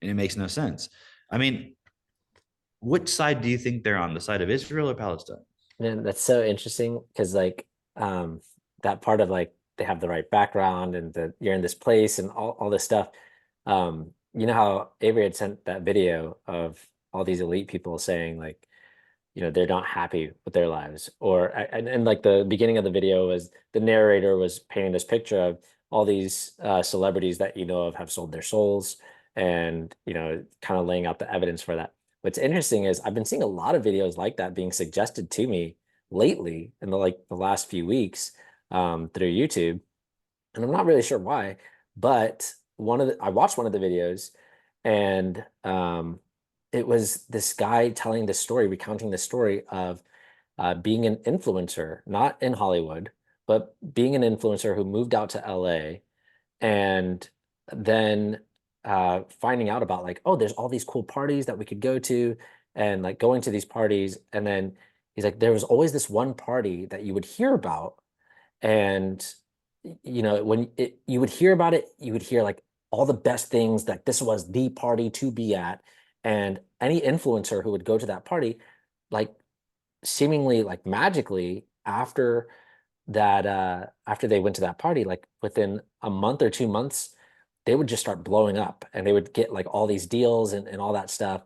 and it makes no sense. I mean, which side do you think they're on? The side of Israel or Palestine?
Man, that's so interesting because like that part of like they have the right background and that you're in this place and all this stuff. You know how Avery had sent that video of all these elite people saying like, they're not happy with their lives, or and like the beginning of the video was the narrator was painting this picture of all these celebrities that of have sold their souls, and kind of laying out the evidence for that. What's interesting is I've been seeing a lot of videos like that being suggested to me lately in the last few weeks through YouTube, and I'm not really sure why, but I watched one of the videos, and it was this guy telling this story, recounting the story of being an influencer, not in Hollywood, but being an influencer who moved out to LA, and then finding out about like, oh, there's all these cool parties that we could go to, and like going to these parties. And then he's like, there was always this one party that you would hear about, and you know, you would hear about it, you would hear like all the best things, that this was the party to be at. And any influencer who would go to that party, like seemingly like magically after that, after they went to that party, like within a month or 2 months, they would just start blowing up and they would get like all these deals and all that stuff.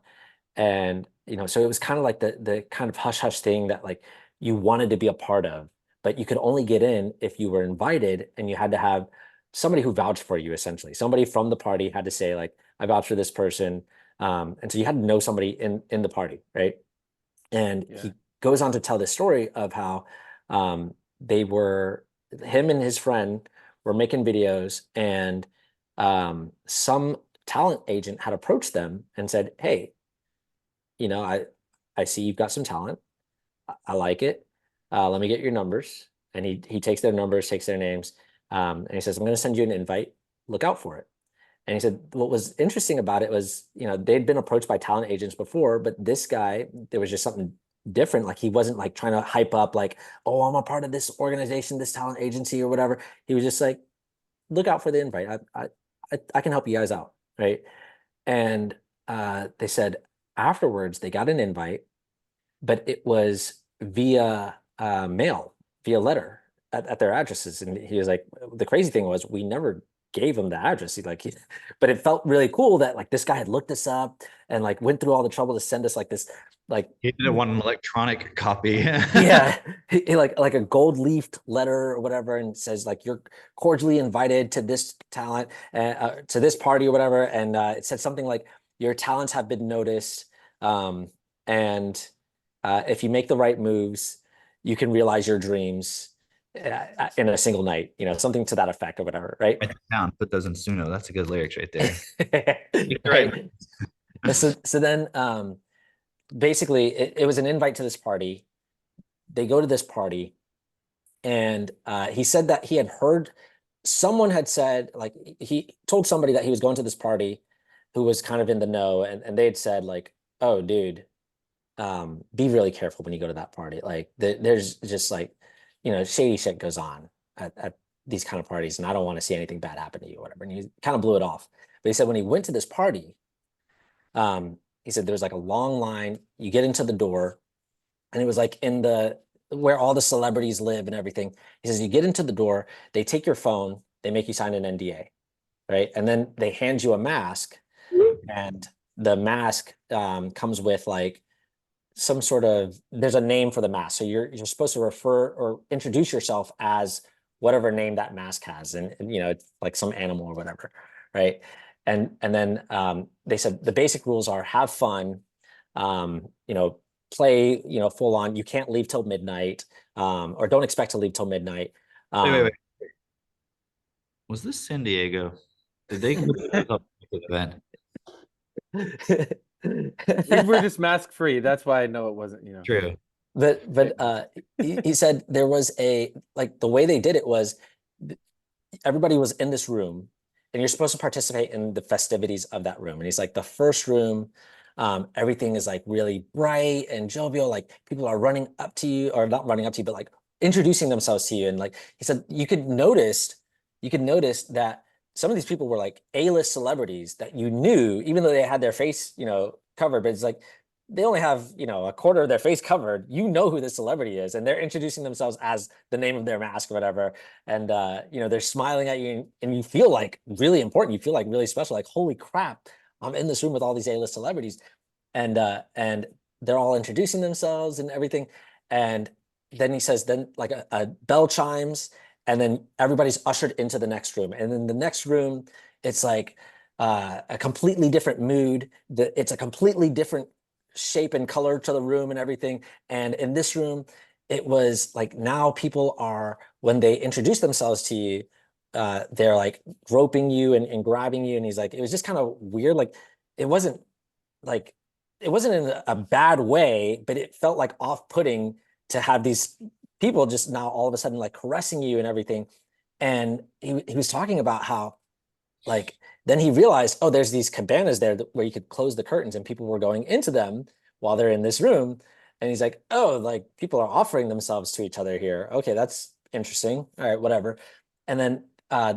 And, you know, so it was kind of like the kind of hush hush thing that like you wanted to be a part of, but you could only get in if you were invited, and you had to have somebody who vouched for you, essentially. Somebody from the party had to say, like, I vouch for this person. And so you had to know somebody in the party, right? And
Yeah.
he goes on to tell this story of how they were, him and his friend were making videos, and some talent agent had approached them and said, hey, you know, I see you've got some talent. I like it. Let me get your numbers. And he takes their numbers, takes their names, and he says, I'm going to send you an invite. Look out for it. And he said, what was interesting about it was, you know, they'd been approached by talent agents before, but this guy, there was just something different. Like he wasn't like trying to hype up, like, oh, I'm a part of this organization, this talent agency or whatever. He was just like, look out for the invite. I can help you guys out, right? And they said afterwards they got an invite, but it was via mail, via letter at their addresses. And he was like, the crazy thing was we never gave him the address. But it felt really cool that like this guy had looked us up and like went through all the trouble to send us like this, like
He did one electronic copy.
yeah, like a gold leafed letter or whatever, and says like you're cordially invited to this talent, to this party or whatever, and it said something like your talents have been noticed, and if you make the right moves, you can realize your dreams in a single night, you know, something to that effect or whatever, right?
Write that down, put those in Suno. That's a good lyrics right there.
Right.
Right.
So then basically it was an invite to this party. They go to this party, and he said that he had heard someone had said, like, he told somebody that he was going to this party who was kind of in the know, and they had said like, oh dude, be really careful when you go to that party. Like there's just like, you know, shady shit goes on at these kind of parties, and I don't want to see anything bad happen to you or whatever. And he kind of blew it off. But he said when he went to this party, he said there was like a long line. You get into the door, and it was like in the where all the celebrities live and everything. He says you get into the door, they take your phone, they make you sign an NDA, right? And then they hand you a mask, and the mask comes with like some sort of, there's a name for the mask. So you're supposed to refer or introduce yourself as whatever name that mask has, and you know, it's like some animal or whatever, right? And then they said the basic rules are have fun, you know, play, you know, full on. You can't leave till midnight, or don't expect to leave till midnight.
Wait. Was this San Diego? Did they go to the event?
We were just mask free. That's why I know it wasn't, you know.
True.
But he said there was a, like the way they did it was everybody was in this room, and you're supposed to participate in the festivities of that room. And he's like, the first room, everything is like really bright and jovial. Like people are running up to you, or not running up to you, but like introducing themselves to you. And like he said, you could notice that some of these people were like A-list celebrities that you knew, even though they had their face, you know, covered. But it's like they only have, you know, a quarter of their face covered. You know who the celebrity is, and they're introducing themselves as the name of their mask or whatever. And you know, they're smiling at you, and you feel like really important. You feel like really special. Like, holy crap, I'm in this room with all these A-list celebrities, and they're all introducing themselves and everything. And then he says, then like a bell chimes, and then everybody's ushered into the next room. And in the next room, it's like a completely different mood. It's a completely different shape and color to the room and everything. And in this room, it was like now people are, when they introduce themselves to you, they're like groping you and grabbing you. And he's like, it was just kind of weird. It wasn't like, it wasn't in a bad way, but it felt like off-putting to have these people just now all of a sudden like caressing you and everything. And he was talking about how like then he realized, oh, there's these cabanas there where you could close the curtains, and people were going into them while they're in this room. And he's like, oh, like people are offering themselves to each other here. Okay, that's interesting. All right, whatever. And then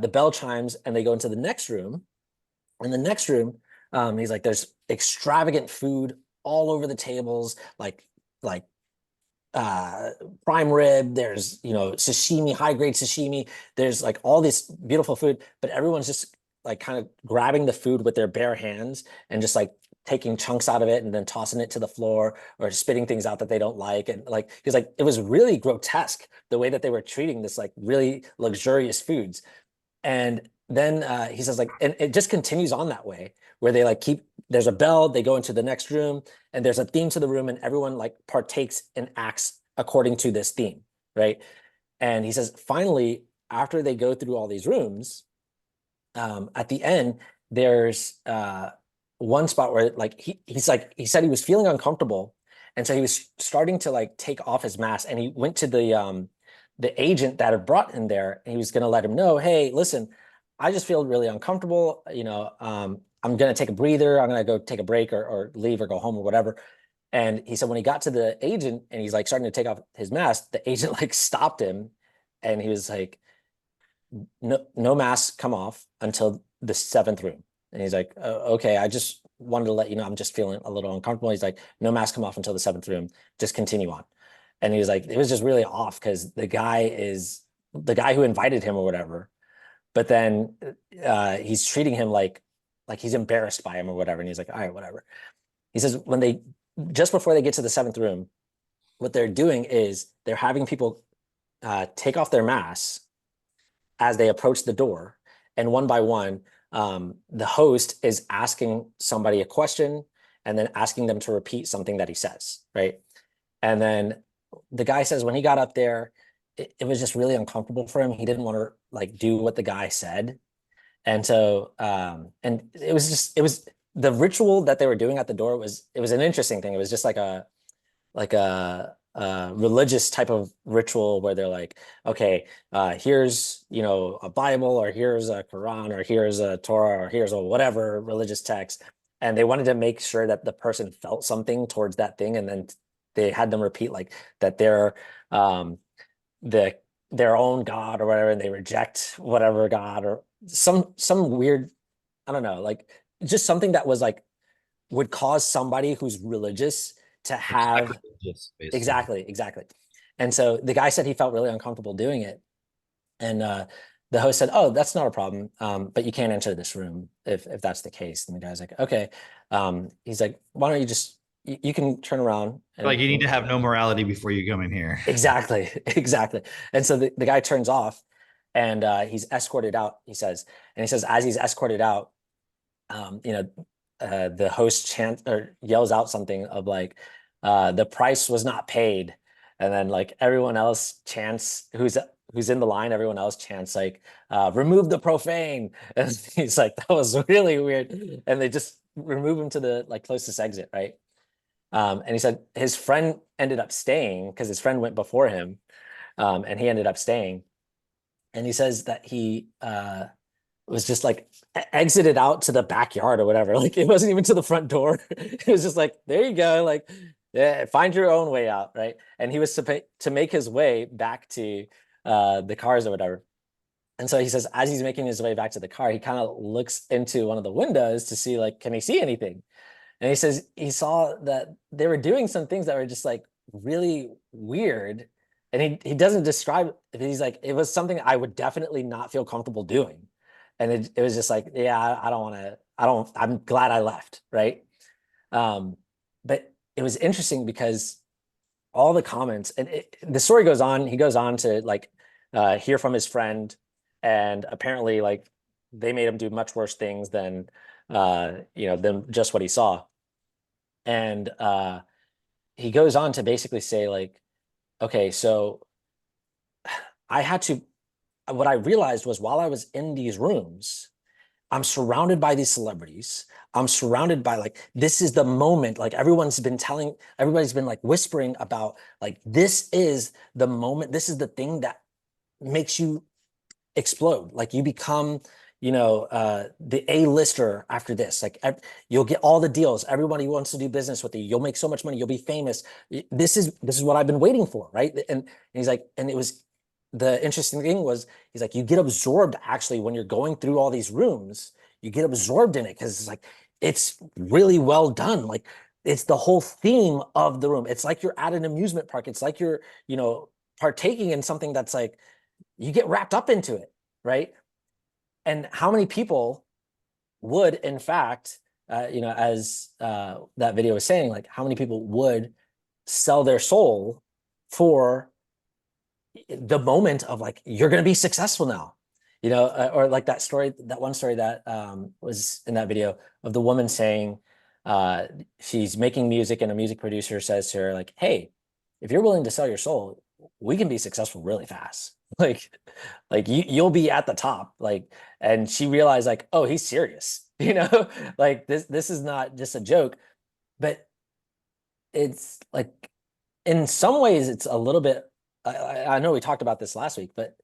the bell chimes and they go into the next room. In the next room, he's like, there's extravagant food all over the tables, like prime rib, there's sashimi, high grade sashimi, there's like all this beautiful food, but everyone's just like kind of grabbing the food with their bare hands and just like taking chunks out of it and then tossing it to the floor or spitting things out that they don't like. And like he's like, it was really grotesque the way that they were treating this like really luxurious foods. And then he says like, and it just continues on that way where they like there's a bell, they go into the next room and there's a theme to the room and everyone like partakes and acts according to this theme, right? And he says, finally, after they go through all these rooms, at the end, there's one spot where like he said he was feeling uncomfortable. And so he was starting to like take off his mask and he went to the agent that had brought him there and he was going to let him know, hey, listen, I just feel really uncomfortable. I'm going to take a breather. I'm going to go take a break or leave or go home or whatever. And he said when he got to the agent and he's like starting to take off his mask, the agent like stopped him and he was like, no mask come off until the 7th room. And he's like, okay, I just wanted to let you know, I'm just feeling a little uncomfortable. He's like, no mask come off until the 7th room, just continue on. And he was like, it was just really off because the guy who invited him or whatever, but then he's treating him like he's embarrassed by him or whatever. And he's like, all right, whatever. He says just before they get to the 7th room, what they're doing is they're having people take off their masks as they approach the door. And one by one, the host is asking somebody a question and then asking them to repeat something that he says, right? And then the guy says when he got up there, it was just really uncomfortable for him. He didn't want to like do what the guy said. And so, and it was the ritual that they were doing at the door it was an interesting thing. It was just like a religious type of ritual where they're like, okay, here's, a Bible or here's a Quran or here's a Torah or here's a whatever religious text. And they wanted to make sure that the person felt something towards that thing. And then they had them repeat like that they're their own God or whatever, and they reject whatever God or some weird, I don't know, like just something that was like would cause somebody who's religious to have exactly. And so the guy said he felt really uncomfortable doing it. And the host said, oh, that's not a problem. But you can't enter this room if that's the case. And the guy's like, okay. He's like, why don't you can turn around.
Like you need to have no morality before you come in here.
Exactly. And so the guy turns off and he's escorted out, he says. And he says, as he's escorted out, the host yells out something of like, the price was not paid. And then like everyone else chants, who's in the line, everyone else chants like, remove the profane. And he's like, that was really weird. And they just remove him to the like closest exit, right? And he said his friend ended up staying because his friend went before him, and he ended up staying. And he says that he was just like exited out to the backyard or whatever. Like it wasn't even to the front door. It was just like, there you go. Like, yeah, find your own way out, right? And he was to make his way back to the cars or whatever. And so he says, as he's making his way back to the car, he kind of looks into one of the windows to see like, can he see anything? And he says he saw that they were doing some things that were just like really weird. And he doesn't describe it. He's like, it was something I would definitely not feel comfortable doing. And it was just like, yeah, I'm glad I left. Right. But it was interesting because all the comments and the story goes on, he goes on to like hear from his friend. And apparently like they made him do much worse things than just what he saw. And he goes on to basically say like, okay, so what I realized was while I was in these rooms, I'm surrounded by these celebrities. I'm surrounded by like, this is the moment, like everybody's been like whispering about like, this is the moment, this is the thing that makes you explode. Like you become the A-lister after this, like you'll get all the deals. Everybody wants to do business with you. You'll make so much money. You'll be famous. This is what I've been waiting for. Right. And he's like, and it was the interesting thing was, he's like, you get absorbed actually when you're going through all these rooms, you get absorbed in it because it's like, it's really well done. Like, it's the whole theme of the room. It's like you're at an amusement park. It's like you're, partaking in something that's like, you get wrapped up into it, right? And how many people would, in fact, as that video was saying, like, how many people would sell their soul for the moment of like, you're going to be successful now, or like that one story that was in that video of the woman saying she's making music and a music producer says to her like, hey, if you're willing to sell your soul, we can be successful really fast. like you'll be at the top. Like, and she realized like, oh, he's serious, like this is not just a joke. But it's like, in some ways it's a little bit, I know we talked about this last week, but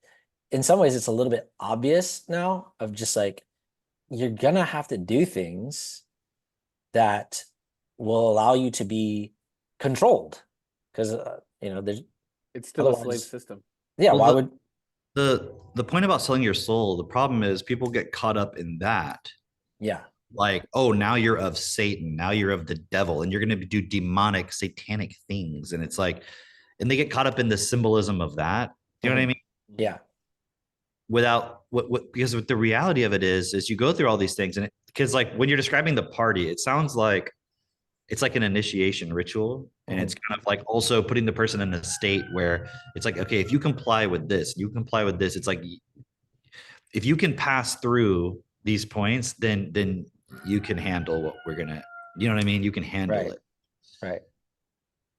in some ways it's a little bit obvious now of just like, you're gonna have to do things that will allow you to be controlled, because there's,
it's still a slave
otherwise,
system.
yeah,
Well,
why would
the point about selling your soul, the problem is people get caught up in that.
yeah
Like, oh, now you're of Satan, now you're of the devil, and you're going to do demonic, satanic things. And it's like, and they get caught up in the symbolism of that. Do you know what I mean?
yeah
Without because what the reality of it is you go through all these things, and because like when you're describing the party, it sounds like it's like an initiation ritual, and it's kind of like also putting the person in a state where it's like, okay, if you comply with this, it's like, if you can pass through these points, then you can handle what we're gonna, you know what I mean? You can handle
right
it.
right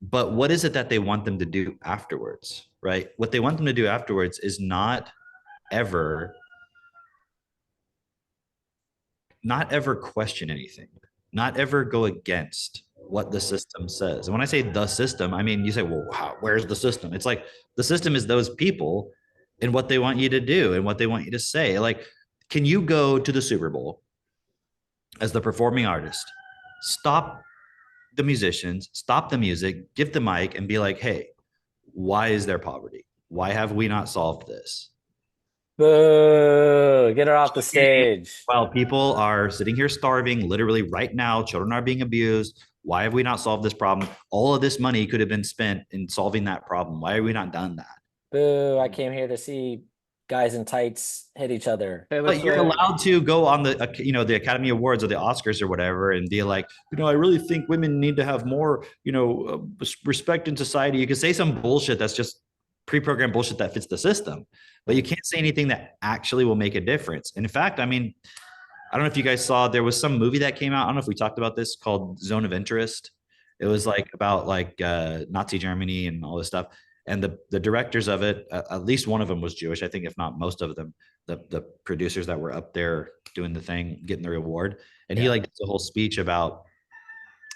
But what is it that they want them to do afterwards, right? What they want them to do afterwards is not ever question anything, not ever go against what the system says. And when I say the system, I mean, you say, well, where's the system? It's like, the system is those people and what they want you to do and what they want you to say. Like, can you go to the Super Bowl as the performing artist, stop the musicians, stop the music, give the mic and be like, hey, why is there poverty? Why have we not solved this?
Boo, get her off the stage.
While people are sitting here starving, literally right now, children are being abused. Why have we not solved this problem? All of this money could have been spent in solving that problem. Why have we not done that?
Boo, I came here to see guys in tights hit each other.
But you're allowed to go on the the Academy Awards or the Oscars or whatever and be like, I really think women need to have more respect in society. You can say some bullshit that's just pre-programmed bullshit that fits the system, but you can't say anything that actually will make a difference. And in fact, I mean, I don't know if you guys saw, there was some movie that came out, I don't know if we talked about this, called Zone of Interest. It was like about like Nazi Germany and all this stuff. And the directors of it, at least one of them was Jewish, I think, if not most of them, the producers that were up there doing the thing, getting the reward. And he like does a whole speech about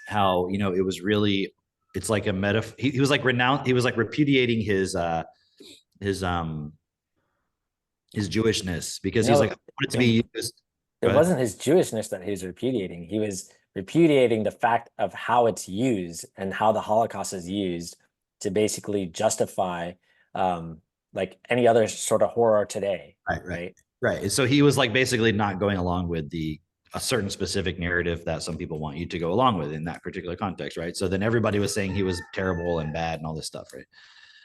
how, it was really, it's like a metaphor. He was like he was like repudiating his Jewishness, because he's like, I want it to be used.
It wasn't his Jewishness that he was repudiating. He was repudiating the fact of how it's used and how the Holocaust is used to basically justify like any other sort of horror today.
Right. And so he was like basically not going along with a certain specific narrative that some people want you to go along with in that particular context, right? So then everybody was saying he was terrible and bad and all this stuff, right?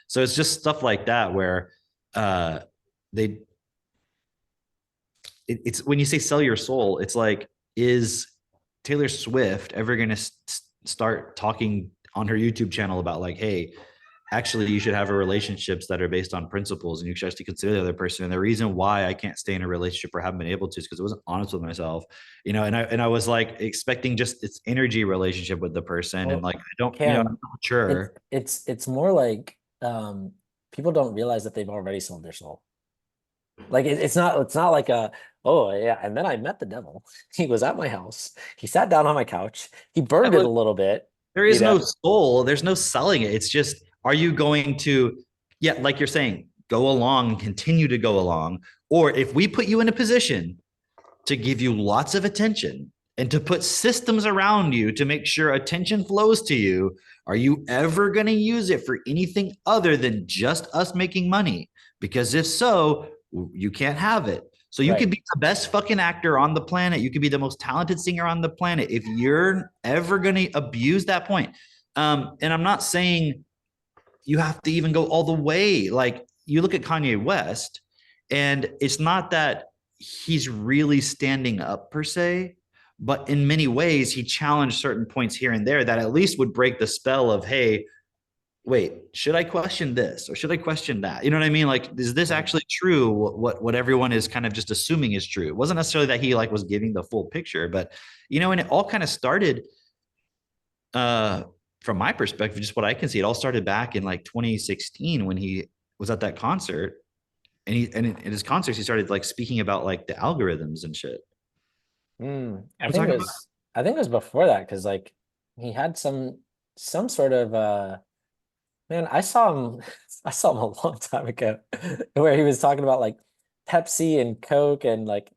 So it's just stuff like that where it's when you say sell your soul, it's like, is Taylor Swift ever going to start talking on her YouTube channel about like, hey, actually you should have relationships that are based on principles and you should actually consider the other person. And the reason why I can't stay in a relationship or haven't been able to is because I wasn't honest with myself, and I was like expecting just its energy relationship with the person. Well, and like, I don't, I'm not sure.
It's more like people don't realize that they've already sold their soul. Like it's not like oh yeah, and then I met the devil. He was at my house. He sat down on my couch. He burned it a little bit.
There is no soul. There's no selling it. It's just, are you going to, like you're saying, go along, continue to go along? Or if we put you in a position to give you lots of attention and to put systems around you to make sure attention flows to you, are you ever going to use it for anything other than just us making money? Because if so, you can't have it. So you
Right.
could be the best fucking actor on the planet. You could be the most talented singer on the planet. If you're ever going to abuse that point, and I'm not saying you have to even go all the way. Like you look at Kanye West, and it's not that he's really standing up per se, but in many ways he challenged certain points here and there that at least would break the spell of, hey, wait, should I question this or should I question that? You know what I mean? Like, is this actually true? What everyone is kind of just assuming is true. It wasn't necessarily that he like was giving the full picture, but and it all kind of started uh from my perspective, just what I can see, it all started back in like 2016 when he was at that concert, and in his concerts he started like speaking about like the algorithms and shit.
I
I'm
think it
talking about.
was I think it was before that because like he had some sort of man, I saw him I saw him a long time ago where he was talking about like Pepsi and Coke and like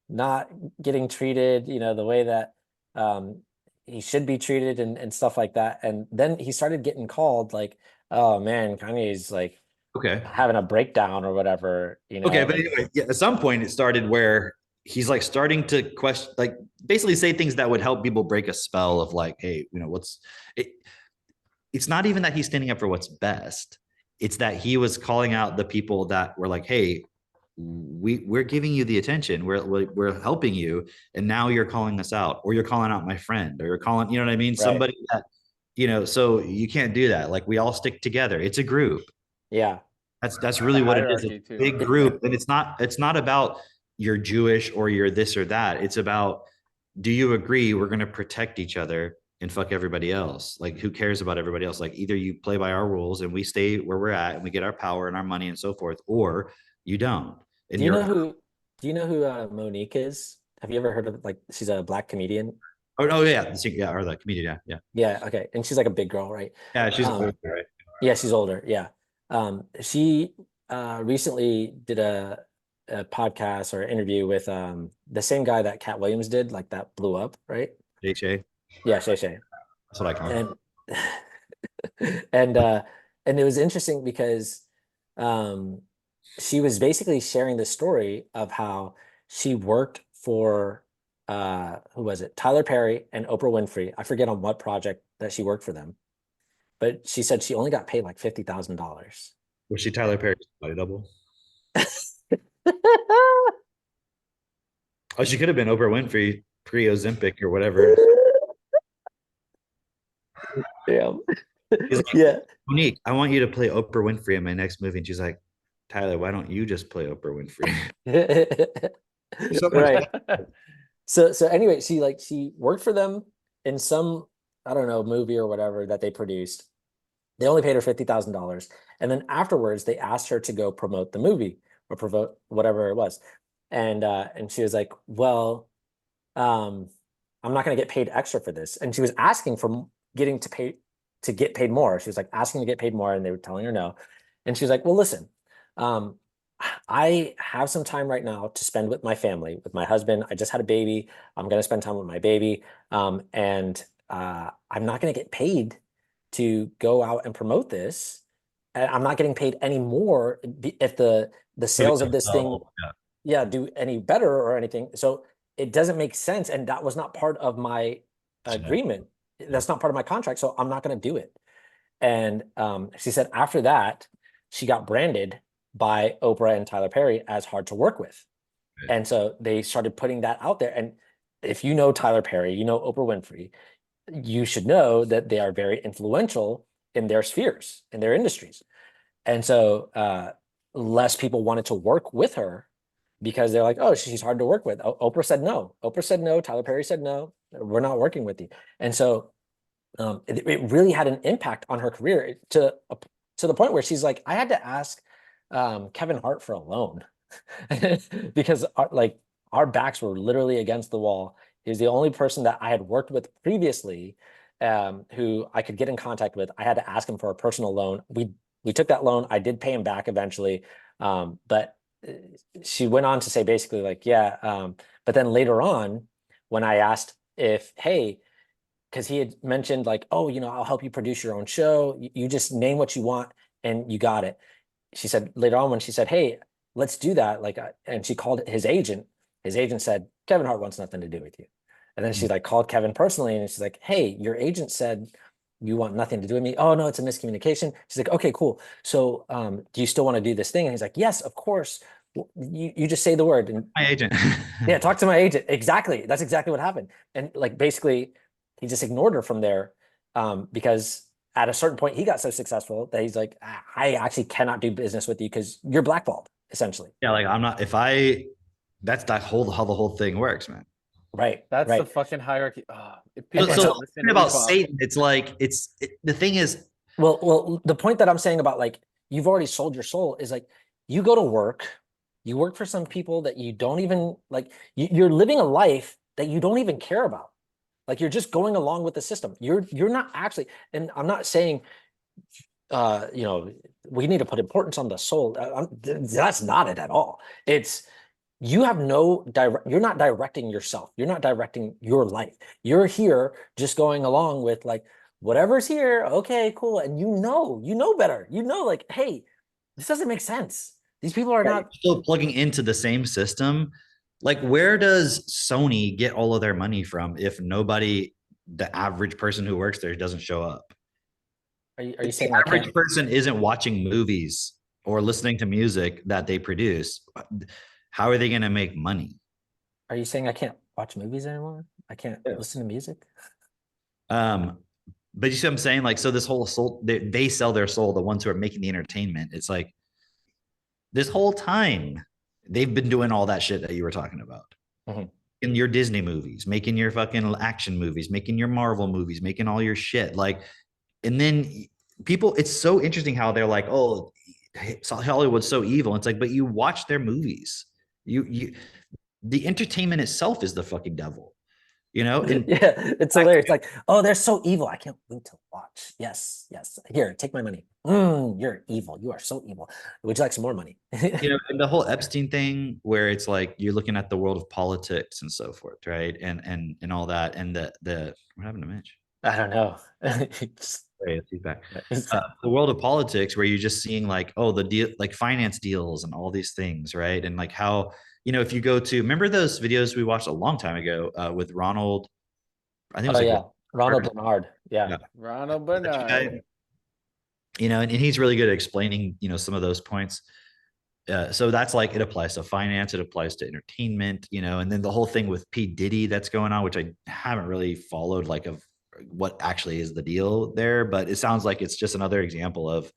not getting treated, the way that um he should be treated and stuff like that. And then he started getting called like, oh man, Kanye's like
Okay.
having a breakdown or whatever,
Okay, but
like
anyway, yeah, at some point it started where he's like starting to question, like basically say things that would help people break a spell of like, hey, what's it? It's not even that he's standing up for what's best. It's that he was calling out the people that were like, hey, we're giving you the attention, we're helping you, and now you're calling us out, or you're calling out my friend, or you're calling, you know what I mean,
right.
somebody that, so you can't do that. Like we all stick together. It's a group.
Yeah.
That's
The
really what it is. It's
hierarchy
a
too.
big group, and it's not about you're Jewish or you're this or that. It's about, do you agree we're going to protect each other and fuck everybody else? Like who cares about everybody else? Like either you play by our rules and we stay where we're at and we get our power and our money and so forth, or you don't. And
Do you know
you're
who do you know who Monique is? Have you ever heard of like she's a black comedian?
oh yeah, yeah, or the comedian, yeah.
Yeah, okay. And she's like a big girl, right?
Yeah, she's
Um,
older, right?
yeah, she's older. Yeah. She recently did a podcast or interview with the same guy that Cat Williams did, like that blew up, right?
HA.
Yeah, Shay Shay.
That's what I call him.
And and and it was interesting because um she was basically sharing the story of how she worked for who was it? Tyler Perry and Oprah Winfrey. I forget on what project that she worked for them, but she said she only got paid like $50,000.
Was she Tyler Perry's body double? Oh, she could have been Oprah Winfrey pre-Ozempic or whatever.
Damn.
He's like,
Yeah.
Monique, I want you to play Oprah Winfrey in my next movie. And she's like, Tyler, why don't you just play Oprah Winfrey? So much.
Right. So anyway, she worked for them in some, I don't know, movie or whatever that they produced. They only paid her $50,000. And then afterwards they asked her to go promote the movie or promote whatever it was. And she was like, well, um, I'm not gonna get paid extra for this. And she was asking for getting to get paid more. She was like asking to get paid more, and they were telling her no. And she was like, well, listen, um, I have some time right now to spend with my family, with my husband. I just had a baby. I'm going to spend time with my baby. And I'm not going to get paid to go out and promote this. And I'm not getting paid any more if the sales of this thing,
Yeah.
yeah, do any better or anything. So it doesn't make sense. And that was not part of my agreement. That's not part of my contract. So I'm not going to do it. And she said after that, she got branded by Oprah and Tyler Perry as hard to work with.
Right.
And so they started putting that out there. And if you know Tyler Perry, you know Oprah Winfrey, you should know that they are very influential in their spheres, in their industries. And so less people wanted to work with her because they're like, oh, she's hard to work with. Oprah said no. Oprah said no. Tyler Perry said no. We're not working with you. And so it really had an impact on her career to the point where she's like, I had to ask Kevin Hart for a loan because our backs were literally against the wall. He was the only person that I had worked with previously who I could get in contact with. I had to ask him for a personal loan. We took that loan. I did pay him back eventually, but she went on to say basically like, yeah. But then later on, when I asked if, hey, because he had mentioned like, oh, I'll help you produce your own show. You just name what you want and you got it. she said later on when she said, hey, let's do that, like, and she called his agent said, Kevin Hart wants nothing to do with you. And then she like called Kevin personally, and she's like, hey, your agent said you want nothing to do with me. Oh no, it's a miscommunication. She's like, okay, cool. So do you still want to do this thing? And he's like, yes, of course. You just say the word. And
My agent.
yeah, talk to my agent. Exactly. That's exactly what happened. And like basically he just ignored her from there, because at a certain point he got so successful that he's like, I actually cannot do business with you because you're blackballed, essentially.
Yeah, like I'm not. That's how the whole thing works, man.
Right.
That's
right.
the fucking hierarchy. If
So,
people
so
don't listen to
about
Equal-
Satan, it's like the thing is,
Well, the point that I'm saying about like you've already sold your soul is like you go to work, you work for some people that you don't even like. You're living a life that you don't even care about. Like you're just going along with the system. You're not actually, and I'm not saying, you know, we need to put importance on the soul. That's not it at all. It's you have no direct. You're not directing yourself. You're not directing your life. You're here just going along with like whatever's here. Okay, cool. And you know better. You know, like, hey, this doesn't make sense. These people are not
still plugging into the same system. Like, where does Sony get all of their money from if nobody, the average person who works there, doesn't show up?
Are you
If the
saying I
average
can't?
person isn't watching movies or listening to music that they produce, how are they going to make money?
Are you saying I can't watch movies anymore? I can't
Yeah.
listen to music?
Um, but you see what I'm saying? Like, so this whole soul, they sell their soul, the ones who are making the entertainment. It's like this whole time they've been doing all that shit that you were talking about.
Mhm.
In your Disney movies, making your fucking action movies, making your Marvel movies, making all your shit. Like, and then people, it's so interesting how they're like, oh, Hollywood's so evil. It's like, but you watch their movies. The entertainment itself is the fucking devil, you know? And
Yeah, it's hilarious. Like, oh, they're so evil. I can't wait to watch. Yes, yes. Here, take my money. You're evil. You are so evil. Would you like some more money?
you know, and the whole Epstein thing where it's like you're looking at the world of politics and so forth, right? And all that. And the what happened to Mitch?
I don't know.
Sorry, feedback. The world of politics where you're just seeing like, oh, the deal, like finance deals and all these things, right? And like how, you know, if you go to, remember those videos we watched a long time ago with Ronald, I think it was
Oh
like
yeah, Ronald Bernard. Yeah.
yeah,
Ronald
that
Bernard.
guy, you know, and he's really good at explaining, you know, some of those points. So that's like it applies to finance, it applies to entertainment, you know, and then the whole thing with P Diddy that's going on, which I haven't really followed, like of what actually is the deal there, but it sounds like it's just another example of,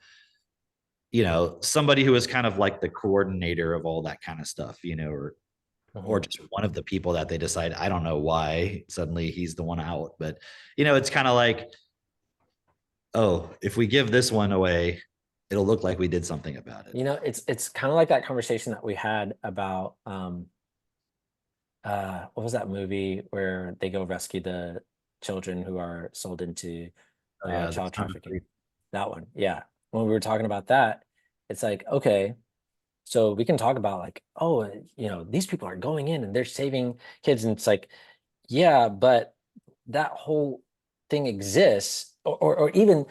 you know, somebody who is kind of like the coordinator of all that kind of stuff, you know, or just one of the people that they decide. I don't know why suddenly he's the one out, but you know, it's kind of like, oh, if we give this one away, it'll look like we did something about it.
You know, it's kind of like that conversation that we had about what was that movie where they go rescue the children who are sold into
Oh, yeah,
child trafficking? That one. Yeah. When we were talking about that, it's like, okay, so we can talk about like, oh, you know, these people are going in and they're saving kids. And it's like, yeah, but that whole thing exists, or even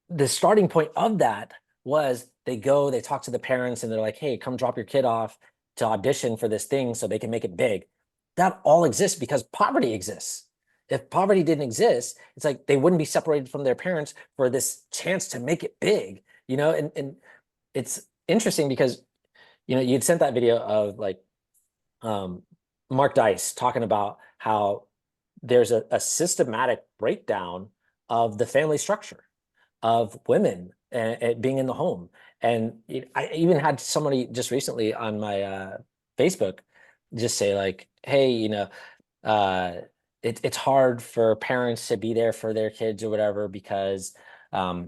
the starting point of that was they go, they talk to the parents and they're like, hey, come drop your kid off to audition for this thing so they can make it big. That all exists because poverty exists. If poverty didn't exist, it's like they wouldn't be separated from their parents for this chance to make it big, you know? And it's interesting because, you know, you'd sent that video of like Mark Dice talking about how there's a systematic breakdown of the family structure of women and being in the home. And I even had somebody just recently on my Facebook just say like, hey, you know, uh, it's hard for parents to be there for their kids or whatever because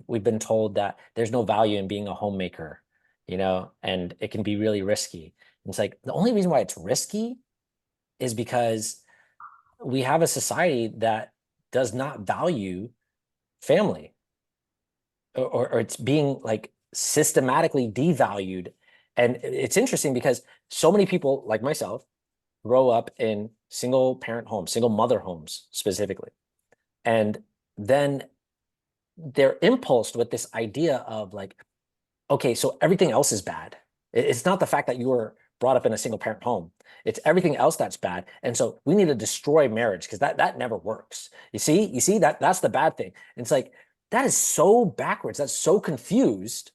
we've been told that there's no value in being a homemaker, you know, and it can be really risky. And it's like the only reason why it's risky is because we have a society that does not value family, or it's being like systematically devalued. And it's interesting because so many people like myself grow up in single parent homes, single mother homes specifically. And then they're impulsed with this idea of like, okay, so everything else is bad. It's not the fact that you were brought up in a single parent home. It's everything else that's bad. And so we need to destroy marriage because that never works. You see that's the bad thing. And it's like that is so backwards. That's so confused.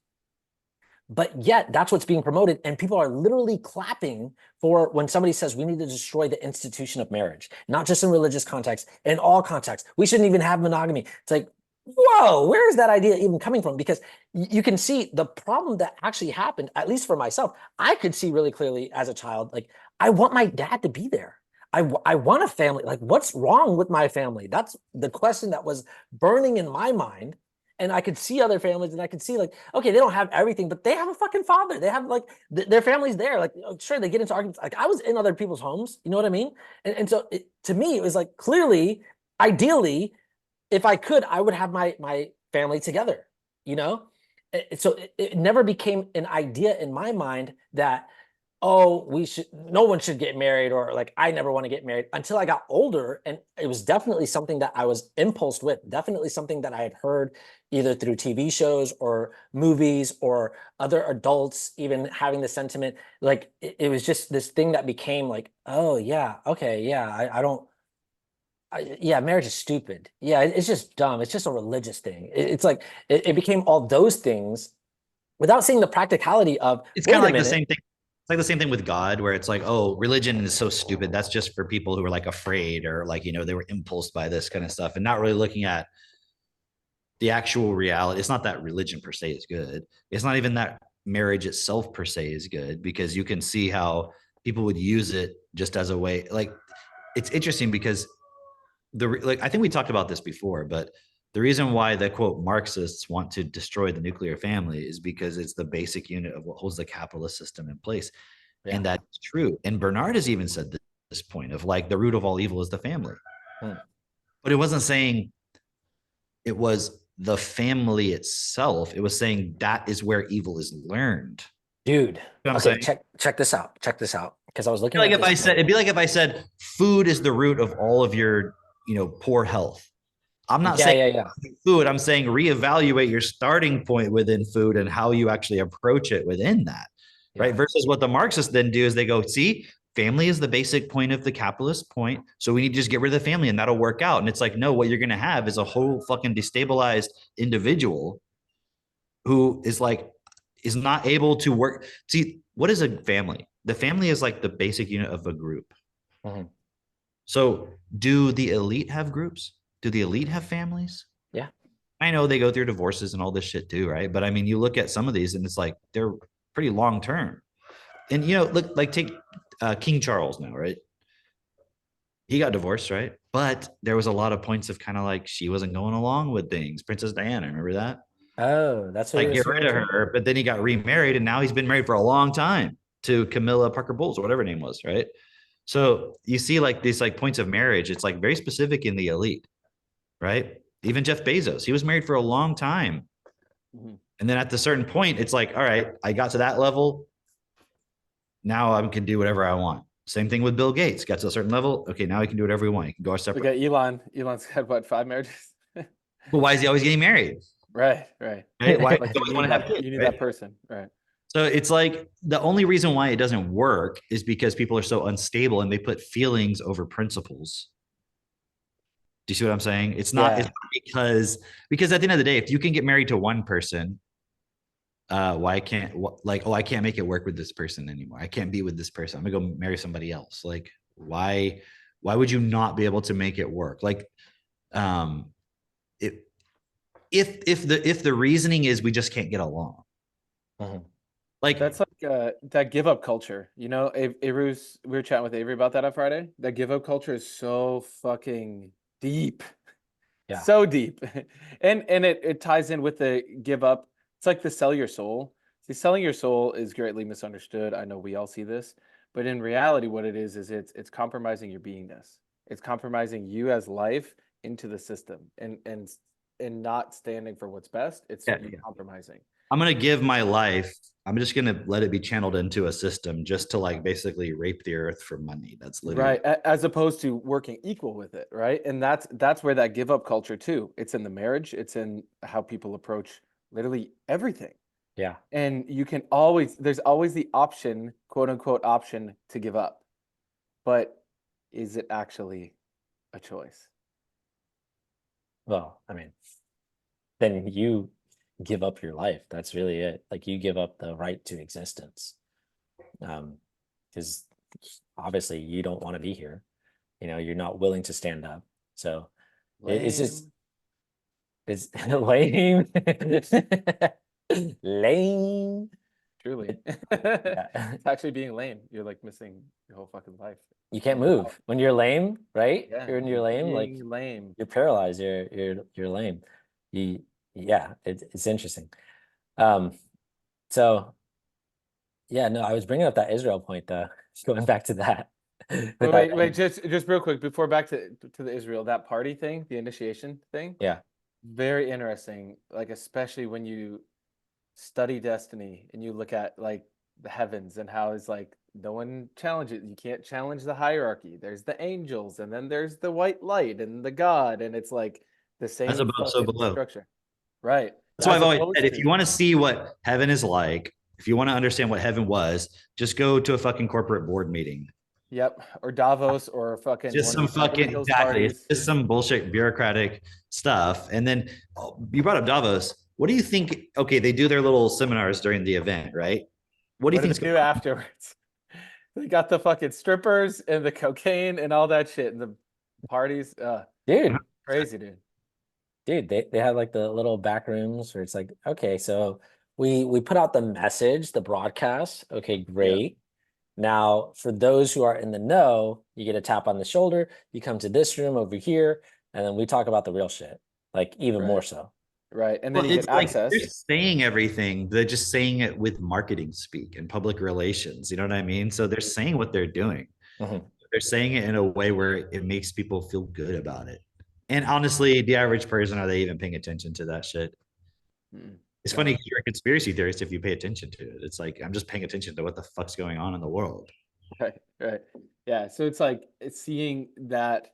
But yet that's what's being promoted. And people are literally clapping for when somebody says we need to destroy the institution of marriage, not just in religious context, in all contexts. We shouldn't even have monogamy. It's like, whoa, where is that idea even coming from? Because you can see the problem that actually happened, at least for myself. I could see really clearly as a child, like, I want my dad to be there. I want a family. Like, what's wrong with my family? That's the question that was burning in my mind. And I could see other families and I could see like, okay, they don't have everything, but they have a fucking father. They have like their family's there. Like, sure, they get into arguments. Like I was in other people's homes, you know what I mean? And so to me, it was like clearly, ideally, if I could, I would have my family together, you know? So it never became an idea in my mind that, oh, no one should get married, or like, I never want to get married until I got older. And it was definitely something that I was impulsed with, definitely something that I had heard either through TV shows or movies or other adults, even having the sentiment. Like, it was just this thing that became like, oh, yeah, okay, yeah, I don't, yeah, marriage is stupid. Yeah, it's just dumb. It's just a religious thing. It's like, it became all those things without seeing the practicality of,
It's
wait
kind of
a
like the
minute.
same thing. It's like the same thing with God, where it's like, oh, religion is so stupid. That's just for people who are like afraid or like, they were impulsed by this kind of stuff and not really looking at the actual reality. It's not that religion per se is good. It's not even that marriage itself per se is good, because you can see how people would use it just as a way. Like, it's interesting because I think we talked about this before, but the reason why the quote Marxists want to destroy the nuclear family is because it's the basic unit of what holds the capitalist system in place.
Yeah.
And that's true. And Bernard has even said this point of like the root of all evil is the family.
Hmm.
But it wasn't saying it was the family itself. It was saying that is where evil is learned.
Dude,
You know what I'm
okay,
saying?
check this out. Check this out. Because I was looking
Like
at
if
this
I said,
quote.
it'd be like if I said food is the root of all of your, poor health. I'm not
Yeah,
saying
yeah, yeah.
food. I'm saying reevaluate your starting point within food and how you actually approach it within that, right?
Yeah.
Versus what the Marxists then do is they go, see, family is the basic point of the capitalist point. So we need to just get rid of the family and that'll work out. And it's like, no, what you're going to have is a whole fucking destabilized individual who is not able to work. See, what is a family? The family is like the basic unit of a group.
Mhm.
So do the elite have groups? Do the elite have families?
Yeah.
I know they go through divorces and all this shit too, right? But I mean, you look at some of these and it's like they're pretty long term. And look, like take King Charles now, right? He got divorced, right? But there was a lot of points of kind of like she wasn't going along with things. Princess Diana, remember that?
Oh, that's what it
Like
was
get rid of
surrounded.
her, but then he got remarried, and now he's been married for a long time to Camilla Parker Bowles or whatever her name was, right? So you see, like these like points of marriage, it's like very specific in the elite, right? Even Jeff Bezos, he was married for a long time.
Mhm.
And then at the certain point, it's like, all right, I got to that level. Now I can do whatever I want. Same thing with Bill Gates. Got to a certain level. Okay, now he can do whatever he wants. He can go our
Look
separate.
at Elon. Elon's had what, 5 marriages?
But why is he always getting married?
Right, right.
Right? Why do
Like
you always want to have kids?
you need
Right?
that person, right?
So it's like the only reason why it doesn't work is because people are so unstable and they put feelings over principles. Do you see what I'm saying? It's
Yeah.
not because at the end of the day, if you can get married to one person, why can't like, oh, I can't make it work with this person anymore. I can't be with this person. I'm gonna go marry somebody else. Like, why would you not be able to make it work? Like, it if the reasoning is we just can't get along,
Mhm.
like
That's like that give up culture. Avery's, we were chatting with Avery about that on Friday. That give up culture is so fucking deep.
Yeah.
So deep. And it ties in with the give up. It's like the sell your soul. See, selling your soul is greatly misunderstood. I know we all see this, but in reality, what it is it's compromising your beingness. It's compromising you as life into the system and not standing for what's best. It's
yeah,
you
yeah.
compromising.
I'm gonna give my life. I'm just gonna let it be channeled into a system just to like basically rape the earth for money. That's literally
Right, as opposed to working equal with it, right? And that's where that give up culture too. It's in the marriage, it's in how people approach literally everything.
Yeah.
And you can there's always the option, quote unquote option, to give up. But is it actually a choice?
Well, I mean, then you give up your life. That's really it. Like you give up the right to existence. Because obviously you don't want to be here. You know, you're not willing to stand up. So it's just, it's lame. Lame.
Truly.
Yeah.
It's actually being lame. You're like missing your whole fucking life.
You can't move when you're lame, right?
Yeah,
When you're lame, like
being lame.
you're paralyzed. You're lame. Yeah, it's interesting. Um, so yeah, no, I was bringing up that Israel point though. Going back to that.
Wait, just real quick before back to the Israel, that party thing, the initiation thing.
Yeah.
Very interesting. Like especially when you study destiny and you look at like the heavens and how it's like no one challenges, you can't challenge the hierarchy. There's the angels and then there's the white light and the God, and it's like the
As
same
above, so
fucking
below.
structure. Right.
That's why
As
I've always
opposed
said, if
to,
you want to see what heaven is like, if you want to understand what heaven was, just go to a fucking corporate board meeting.
yep, or Davos or fucking
Just
one of
some
these Beverly
fucking
Hills
exactly. It's
parties.
just some bullshit bureaucratic stuff. And then you brought up Davos. What do you think? Okay, they do their little seminars during the event, right? What do you
What do
think's
they
going
do
on?
afterwards? They got the fucking strippers and the cocaine and all that shit and the parties.
Dude,
Crazy, dude.
they had like the little back rooms where it's like, okay, so we put out the message, the broadcast. Okay,
Yeah,
great. Now, for those who are in the know, you get a tap on the shoulder, you come to this room over here, and then we talk about the real shit, like even more
right,
so.
right. And then
Well,
you
it's
get
like they're
access.
saying everything. They're just saying it with marketing speak and public relations. You know what I mean? So they're saying what they're doing.
Mhm.
They're saying it in a way where it makes people feel good about it. And honestly, the average person, are they even paying attention to that shit?
Mm,
It's
no.
funny, you're a conspiracy theorist if you pay attention to it. It's like I'm just paying attention to what the fuck's going on in the world.
Right, right. Yeah, so it's like it's seeing that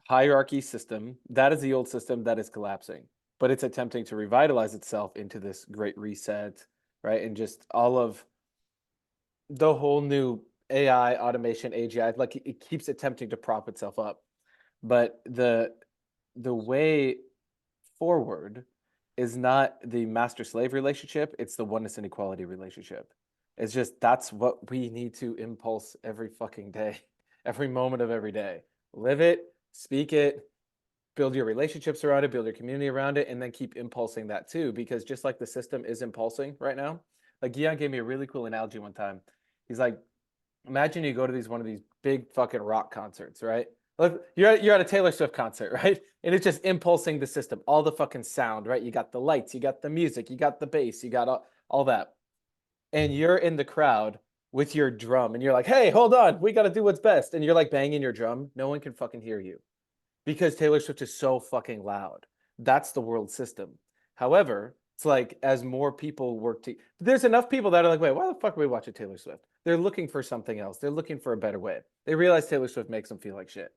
hierarchy system, that is the old system that is collapsing, but it's attempting to revitalize itself into this great reset, right? And just all of the whole new AI, automation, AGI, like it keeps attempting to prop itself up. But the way forward is not the master slave relationship, it's the oneness and equality relationship. It's just that's what we need to impulse every fucking day, every moment of every day. Live it, speak it, build your relationships around it, build your community around it, and then keep impulsing that too. Because just like the system is impulsing right now, like Gian gave me a really cool analogy one time. He's like, imagine you go to one of these big fucking rock concerts, right? Look, you're at a Taylor Swift concert, right? And it's just impulsing the system, all the fucking sound, right? You got the lights, you got the music, you got the bass, you got all that. And you're in the crowd with your drum and you're like, hey, hold on, we got to do what's best. And you're like banging your drum. No one can fucking hear you because Taylor Swift is so fucking loud. That's the world system. However, it's like as more people work to, there's enough people that are like, wait, why the fuck are we watching Taylor Swift? They're looking for something else. They're looking for a better way. They realize Taylor Swift makes them feel like shit.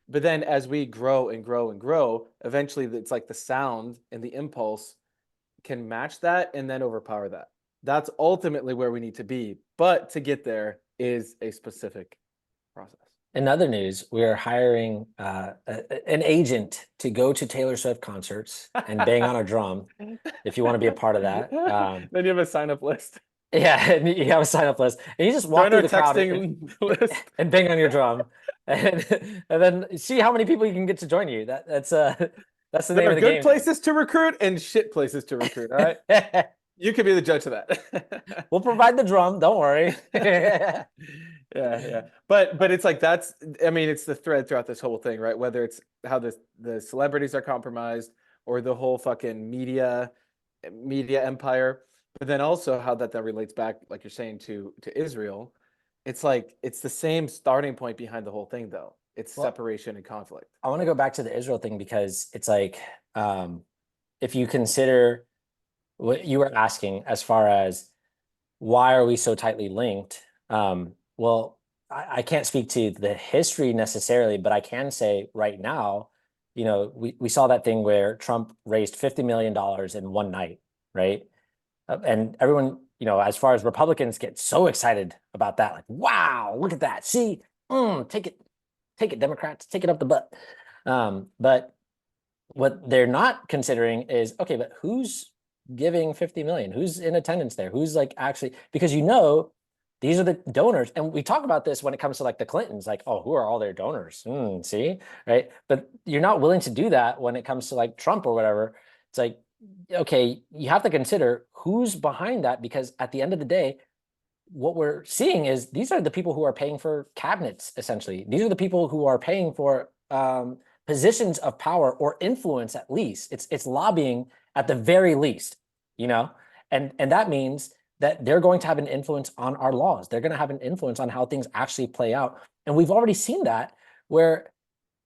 But then as we grow and grow and grow, eventually it's like the sound and the impulse can match that and then overpower that. That's ultimately where we need to be. But to get there is a specific process.
In other news, we are hiring an agent to go to Taylor Swift concerts and bang on a drum. If you want to be a part of that,
Then you have a sign up list.
yeah, and you have a sign up list, and you just walk
Join
through
our
the crowd
texting list.
and bang on your drum, and then see how many people you can get to join you. That's the
There
name
are
of the
good
game.
places to recruit and shit places to recruit. All right. You could be the judge of that.
We'll provide the drum. Don't worry.
Yeah, yeah. But it's like that's I mean, it's the thread throughout this whole thing, right? Whether it's how the celebrities are compromised or the whole fucking media empire, but then also how that relates back, like you're saying, to Israel. It's like it's the same starting point behind the whole thing, though. It's
Well,
separation and conflict.
I want to go back to the Israel thing because it's like, if you consider what you were asking as far as why are we so tightly linked? Well, I can't speak to the history necessarily, but I can say right now, you know, we saw that thing where Trump raised $50 million in one night, right? And everyone, as far as Republicans get so excited about that, like, wow, look at that. See, take it, Democrats, take it up the butt. But what they're not considering is, okay, but who's giving 50 million? Who's in attendance there? Who's like actually, because these are the donors. And we talk about this when it comes to like the Clintons, like, oh, who are all their donors? See, right? But you're not willing to do that when it comes to like Trump or whatever. It's like, okay, you have to consider who's behind that, because at the end of the day, what we're seeing is these are the people who are paying for cabinets, essentially. These are the people who are paying for positions of power or influence, at least. It's lobbying at the very least, and that means that they're going to have an influence on our laws. They're going to have an influence on how things actually play out. And we've already seen that where,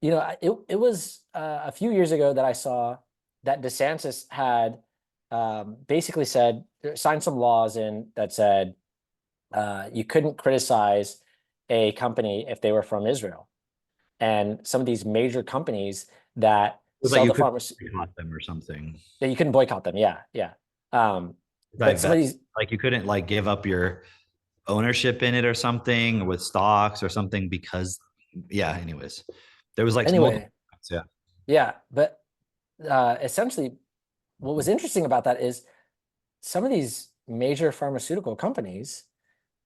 it was a few years ago that I saw that DeSantis had basically signed some laws in that said, you couldn't criticize a company if they were from Israel. And some of these major companies that
It was
sell
like you
the
could
farmers,
boycott them or something.
that you couldn't boycott them. Yeah, yeah. But
Like
some of
that,
these,
like you couldn't like give up your ownership in it or something with stocks or something because, yeah. Anyways, there was like multiple.
anyway,
Yeah.
yeah. But essentially, what was interesting about that is some of these major pharmaceutical companies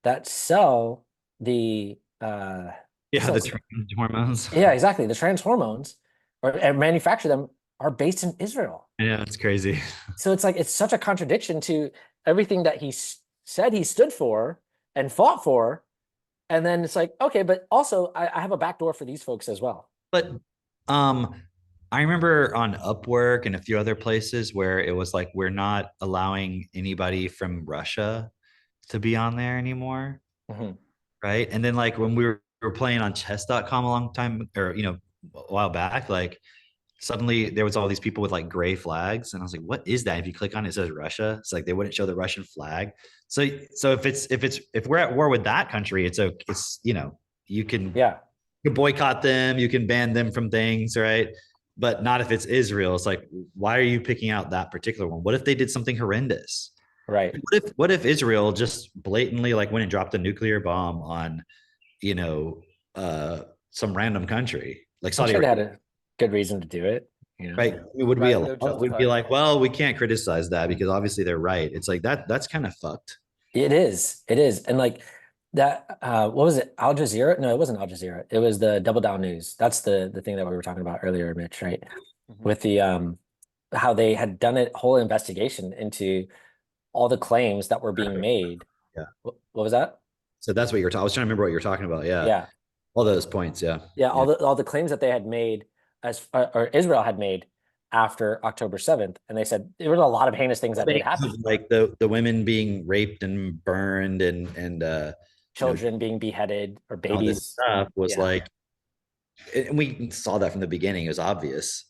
that sell the
Yeah, the
sells,
trans hormones.
yeah, exactly, the trans hormones or and manufacture them are based in Israel.
Yeah, it's crazy.
So it's like it's such a contradiction to everything that he said he stood for and fought for. And then it's like, okay, but also I have a backdoor for these folks as well.
But um I remember on Upwork and a few other places where it was like we're not allowing anybody from Russia to be on there anymore.
Mhm.
Right. And then like when we were playing on chess.com a long time or a while back, like suddenly there was all these people with like gray flags and I was like, what is that? If you click on it, it says Russia. It's like they wouldn't show the Russian flag. So if we're at war with that country, it's you can
Yeah,
boycott them, you can ban them from things, right? But not if it's Israel. It's like, why are you picking out that particular one? What if they did something horrendous?
right.
What if Israel just blatantly like went and dropped a nuclear bomb on, you know, some random country like
I'm
Saudi
sure they had
Arabia?
a good reason to do it,
Right. It would be
Right,
a
they're
we'd be
justified.
like, well, we can't criticize that because obviously they're right. It's like that's kind of fucked.
It is. It is. And like that, what was it? Al Jazeera? No, it wasn't Al Jazeera. It was the Double Down News. That's the thing that we were talking about earlier, Mitch, right?
Mhm.
With the how they had done a whole investigation into all the claims that were being made.
Yeah.
What was that?
So that's what you're talking. I was trying to remember what you're talking about. Yeah.
Yeah.
All those points. Yeah.
Yeah,
Yeah.
all the claims that they had made or Israel had made after October 7th, and they said there were a lot of heinous things that did happen.
Like the women being raped and burned and
Children being beheaded or
all this
babies.
stuff was
Yeah.
like, and we saw that from the beginning. It was obvious,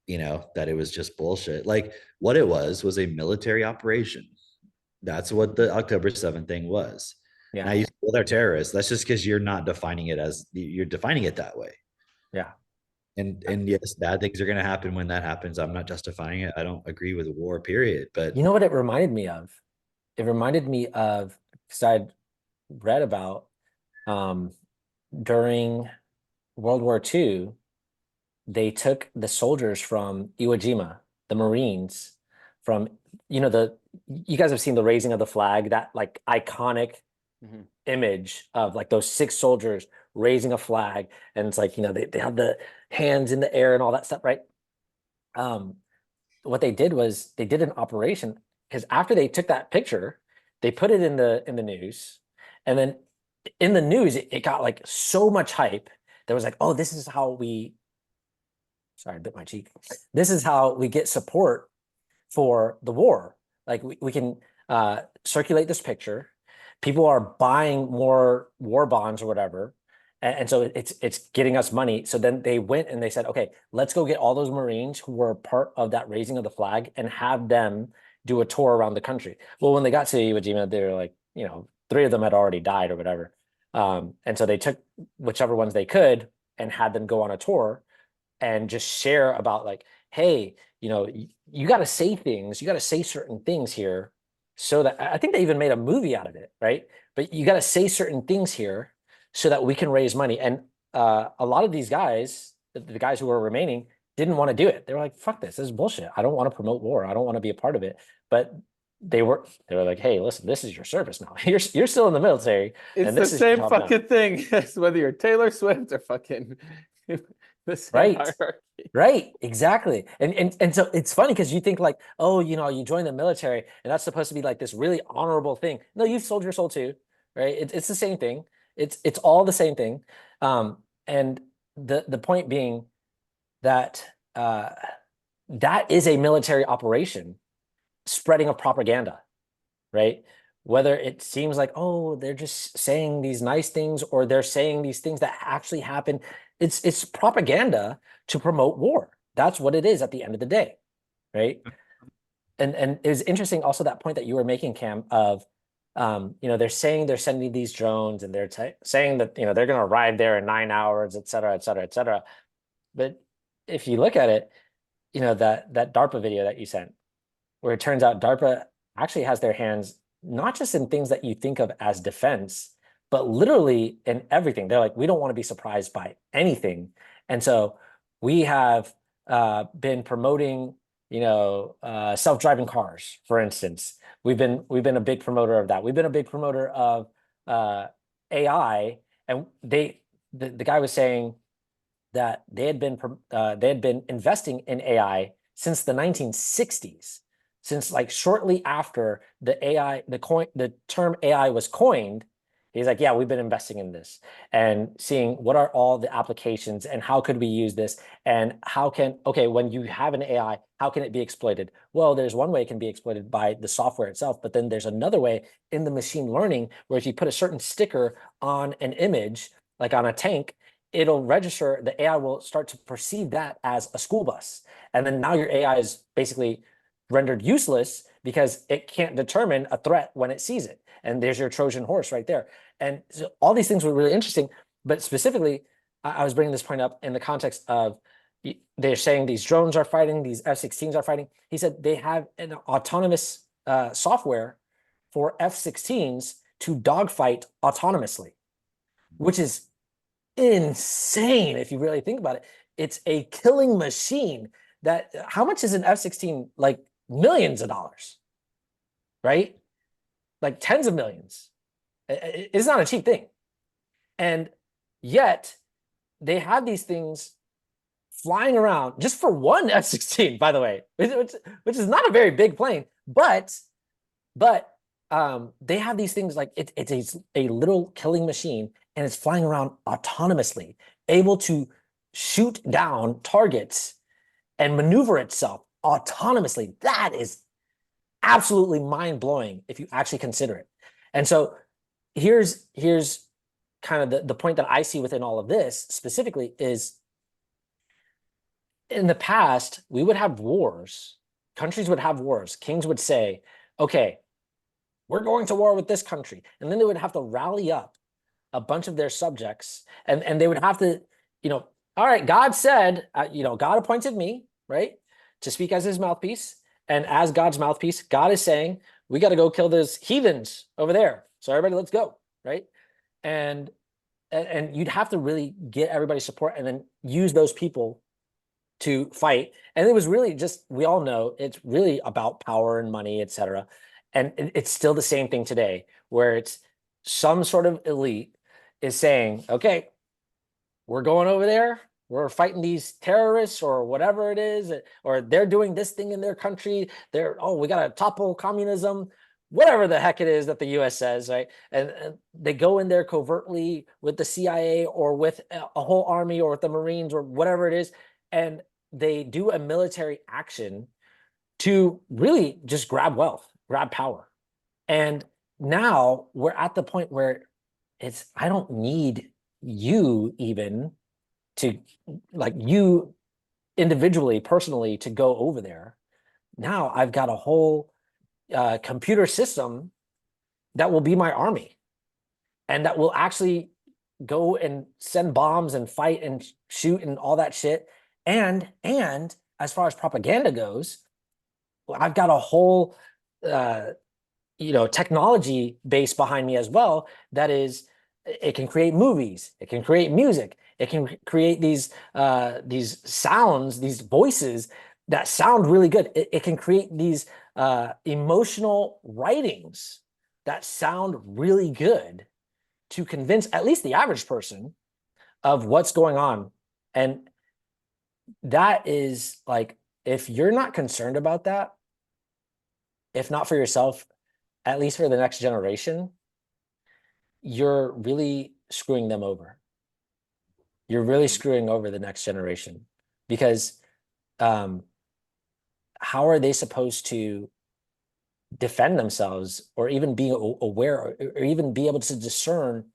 that it was just bullshit. Like what it was a military operation. That's what the October 7th thing was. Now
Yeah.
you well, they're terrorists. That's just because you're not defining it as you're defining it that way.
Yeah.
And yes, bad things are gonna happen when that happens. I'm not justifying it. I don't agree with war, period. But
You know what it reminded me of? It reminded me of because I'd read about um, during World War II, they took the soldiers from Iwo Jima, the Marines, from you guys have seen the raising of the flag, that like iconic
Mhm.
image of like those six soldiers raising a flag, and it's like they have the hands in the air and all that stuff, right? Um, what they did was they did an operation because after they took that picture, they put it in the news, and then in the news it got like so much hype. There was like, oh, this is how we. Sorry, I bit my cheek. This is how we get support for the war. Like we can circulate this picture. People are buying more war bonds or whatever. And so it's getting us money. So then they went and they said, okay, let's go get all those Marines who were part of that raising of the flag and have them do a tour around the country. Well, when they got to Iwo Jima, they were like, three of them had already died or whatever. And so they took whichever ones they could and had them go on a tour and just share about like, hey, you got to say things, you got to say certain things here so that I think they even made a movie out of it, right? But you got to say certain things here so that we can raise money. And a lot of these guys, the guys who were remaining, didn't want to do it. They were like, "Fuck this! This is bullshit. I don't want to promote war. I don't want to be a part of it." But they were like, "Hey, listen, this is your service now. You're still in the military,
It's
and
the
this is your
same
job now."
fucking thing as whether you're Taylor Swift or fucking the same
Right.
hierarchy.
Right, exactly. And so it's funny because you think like, oh, you join the military and that's supposed to be like this really honorable thing. No, you've sold your soul too, right? It's the same thing. It's all the same thing. And the point being that that is a military operation, spreading of propaganda, right? Whether it seems like, oh, they're just saying these nice things or they're saying these things that actually happen. It's propaganda to promote war. That's what it is at the end of the day, right? And it was interesting also that point that you were making, Cam, of they're saying they're sending these drones and they're saying that they're going to arrive there in 9 hours, et cetera, et cetera, et cetera. But if you look at it, that DARPA video that you sent, where it turns out DARPA actually has their hands not just in things that you think of as defense, but literally in everything. They're like, we don't want to be surprised by anything. And so we have been promoting, self-driving cars, for instance. We've been a big promoter of that. We've been a big promoter of AI, and the guy was saying that they had been investing in AI since the 1960s, since like shortly after the term AI was coined. He's like, yeah, we've been investing in this and seeing what are all the applications and how could we use this and when you have an AI, how can it be exploited? Well, there's one way it can be exploited by the software itself, but then there's another way in the machine learning where if you put a certain sticker on an image, like on a tank, it'll register, the AI will start to perceive that as a school bus. And then now your AI is basically rendered useless because it can't determine a threat when it sees it. And there's your Trojan horse right there. And so all these things were really interesting. But specifically, I was bringing this point up in the context of they're saying these drones are fighting, these F-16s are fighting. He said they have an autonomous software for F-16s to dogfight autonomously, which is insane if you really think about it. It's a killing machine. That how much is an F-16? Like millions of dollars, right? Like tens of millions. It's not a cheap thing. And yet they have these things flying around just for one F-16, by the way, which is not a very big plane, but they have these things like it's a little killing machine and it's flying around autonomously, able to shoot down targets and maneuver itself autonomously. That is absolutely mind-blowing if you actually consider it. And so here's kind of the point that I see within all of this specifically is in the past, we would have wars, countries would have wars, kings would say, okay, we're going to war with this country. And then they would have to rally up a bunch of their subjects and they would have to, all right, God said, God appointed me, right, to speak as his mouthpiece. And as God's mouthpiece, God is saying, we got to go kill those heathens over there. So everybody, let's go, right? And you'd have to really get everybody's support and then use those people to fight. And it was really just, we all know it's really about power and money, etc. And it's still the same thing today, where it's some sort of elite is saying, okay, we're going over there, we're fighting these terrorists or whatever it is, or they're doing this thing in their country. We got to topple communism, whatever the heck it is that the US says, right? And they go in there covertly with the CIA or with a whole army or with the Marines or whatever it is. And they do a military action to really just grab wealth, grab power. And now we're at the point where I don't need you even to, like, you individually, personally, to go over there. Now I've got a whole computer system that will be my army and that will actually go and send bombs and fight and shoot and all that shit. And as far as propaganda goes, I've got a whole technology base behind me as well. That is, it can create movies, it can create music, it can create these sounds, these voices that sound really good. It can create these emotional writings that sound really good to convince at least the average person of what's going on. And that is like, if you're not concerned about that, if not for yourself, at least for the next generation, you're really screwing them over. You're really screwing over the next generation, because how are they supposed to defend themselves, or even be aware, or even be able to discern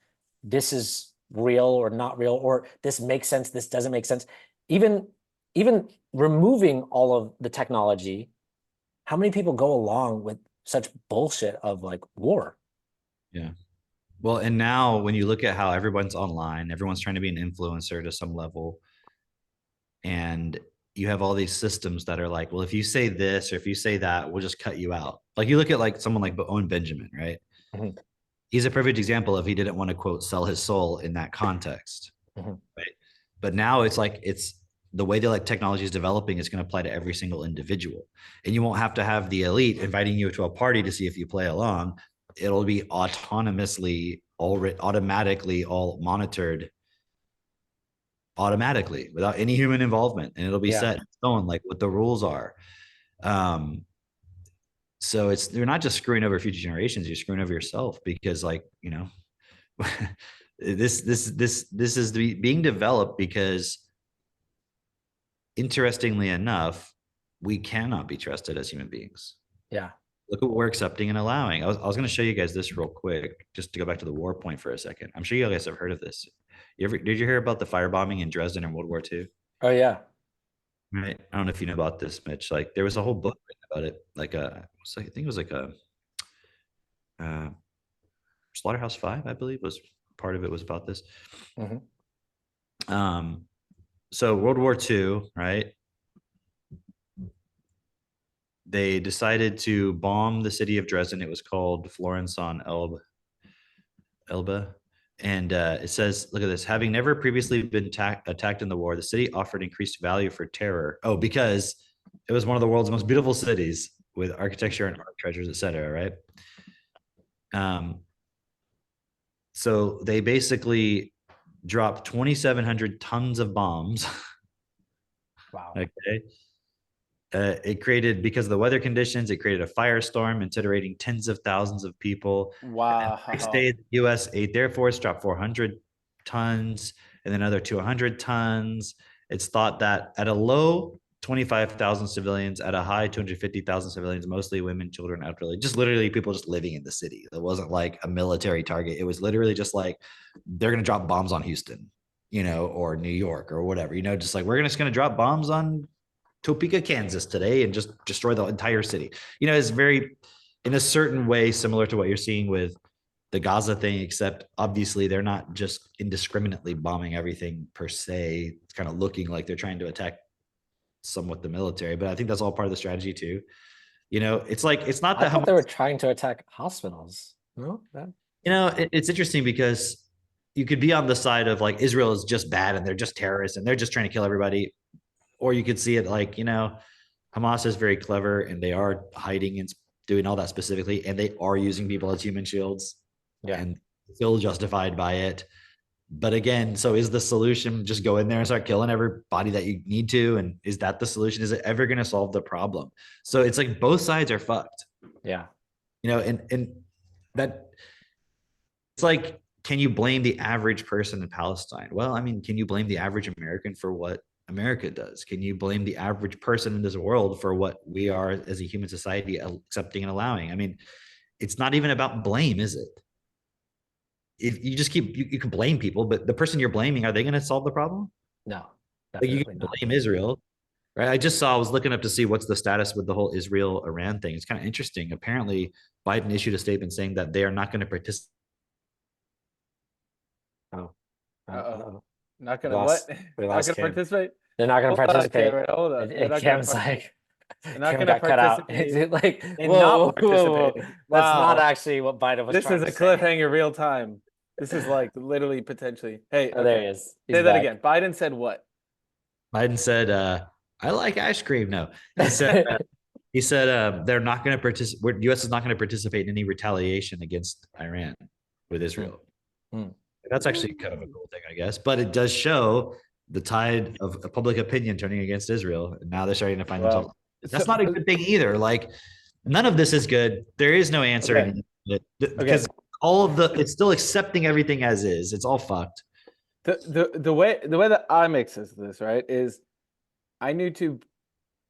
this is real or not real, or this makes sense, this doesn't make sense? Even removing all of the technology, how many people go along with such bullshit of like war?
Yeah. Well, and now when you look at how everyone's online, everyone's trying to be an influencer to some level. And you have all these systems that are like, well, if you say this or if you say that, we'll just cut you out. Like you look at like someone like Owen Benjamin, right?
Mhm.
He's a perfect example of he didn't want to quote sell his soul in that context.
Mhm.
Right. But now it's like it's the way that like technology is developing is going to apply to every single individual. And you won't have to have the elite inviting you to a party to see if you play along. It'll be autonomously automatically all monitored automatically without any human involvement, and it'll be
Yeah.
set in stone like what the rules are. um so it's, you're not just screwing over future generations, you're screwing over yourself, because like this is being developed because, interestingly enough, we cannot be trusted as human beings.
Yeah.
Look at what we're accepting and allowing. I was going to show you guys this real quick, just to go back to the war point for a second. I'm sure you guys have heard of this. Did you hear about the firebombing in Dresden in World War II?
Oh yeah.
Right. I don't know if you know about this, Mitch. Like there was a whole book written about it. Like I think it was like a uh, Slaughterhouse-Five, I believe, was part of it was about this.
Mhm.
Um, so World War II, right? They decided to bomb the city of Dresden. It was called Florence on Elbe. And it says, look at this. Having never previously been attacked in the war, the city offered increased value for terror. Oh, because it was one of the world's most beautiful cities with architecture and art treasures, etc. Right? So they basically dropped 2,700 tons of bombs.
Wow.
Okay. It created, because of the weather conditions, it created a firestorm, incinerating tens of thousands of people.
Wow.
The next day, the U.S. 8th Air Force dropped 400 tons, and then another 200 tons. It's thought that at a low, 25,000 civilians, at a high, 250,000 civilians, mostly women, children, elderly, just literally people just living in the city. It wasn't like a military target. It was literally just like, they're going to drop bombs on Houston, or New York or whatever, just like, we're just going to drop bombs on Topeka, Kansas today and just destroy the entire city. It's very, in a certain way, similar to what you're seeing with the Gaza thing, except obviously they're not just indiscriminately bombing everything per se. It's kind of looking like they're trying to attack somewhat the military, but I think that's all part of the strategy too. It's like, it's not
I
that
thought they were trying to attack hospitals. No,
it's interesting because you could be on the side of like Israel is just bad and they're just terrorists and they're just trying to kill everybody. Or you could see it like, Hamas is very clever and they are hiding and doing all that specifically, and they are using people as human shields,
yeah.
and still justified by it. But again, so is the solution just go in there and start killing everybody that you need to? And is that the solution? Is it ever going to solve the problem? So it's like both sides are fucked,
Yeah.
and that it's like, can you blame the average person in Palestine? Well, I mean, can you blame the average American for what America does? Can you blame the average person in this world for what we are as a human society accepting and allowing? I mean, it's not even about blame, is it? If you just keep, you can blame people, but the person you're blaming, are they going to solve the problem?
No,
Like you
definitely
can
not.
blame Israel, right? I was looking up to see what's the status with the whole Israel Iran thing. It's kind of interesting. Apparently, Biden issued a statement saying that they are not going to participate.
Oh,
Uh-oh. Not
we
gonna what?
lost, we
Not
lost
gonna
Cam.
participate?
They're not going to
Hold on,
participate.
Cameron. Hold on. They're not gonna
Cam's
participate.
like,
I'm not
Cameron
gonna
got cut out.
participate
Is it like,
in
whoa,
not
whoa, whoa, whoa.
participating.
That's not
Wow.
actually what Biden was
This
trying
is
to
a
say.
cliffhanger real time. This is like literally potentially. Hey,
Oh, there he
okay.
is. He's
Say that
back.
again. Biden said what?
Biden said, "I like ice cream." No, he said. He said they're not going to participate. U.S. is not going to participate in any retaliation against Iran with Israel.
Hmm.
That's actually kind of a cool thing, I guess. But it does show the tide of public opinion turning against Israel, and now they're starting to find themselves.
Well,
That's not a good thing either. Like none of this is good. There is no answer
okay.
in it because
Okay.
all of the it's still accepting everything as is. It's all fucked.
The way that I make sense of this, right, is I need to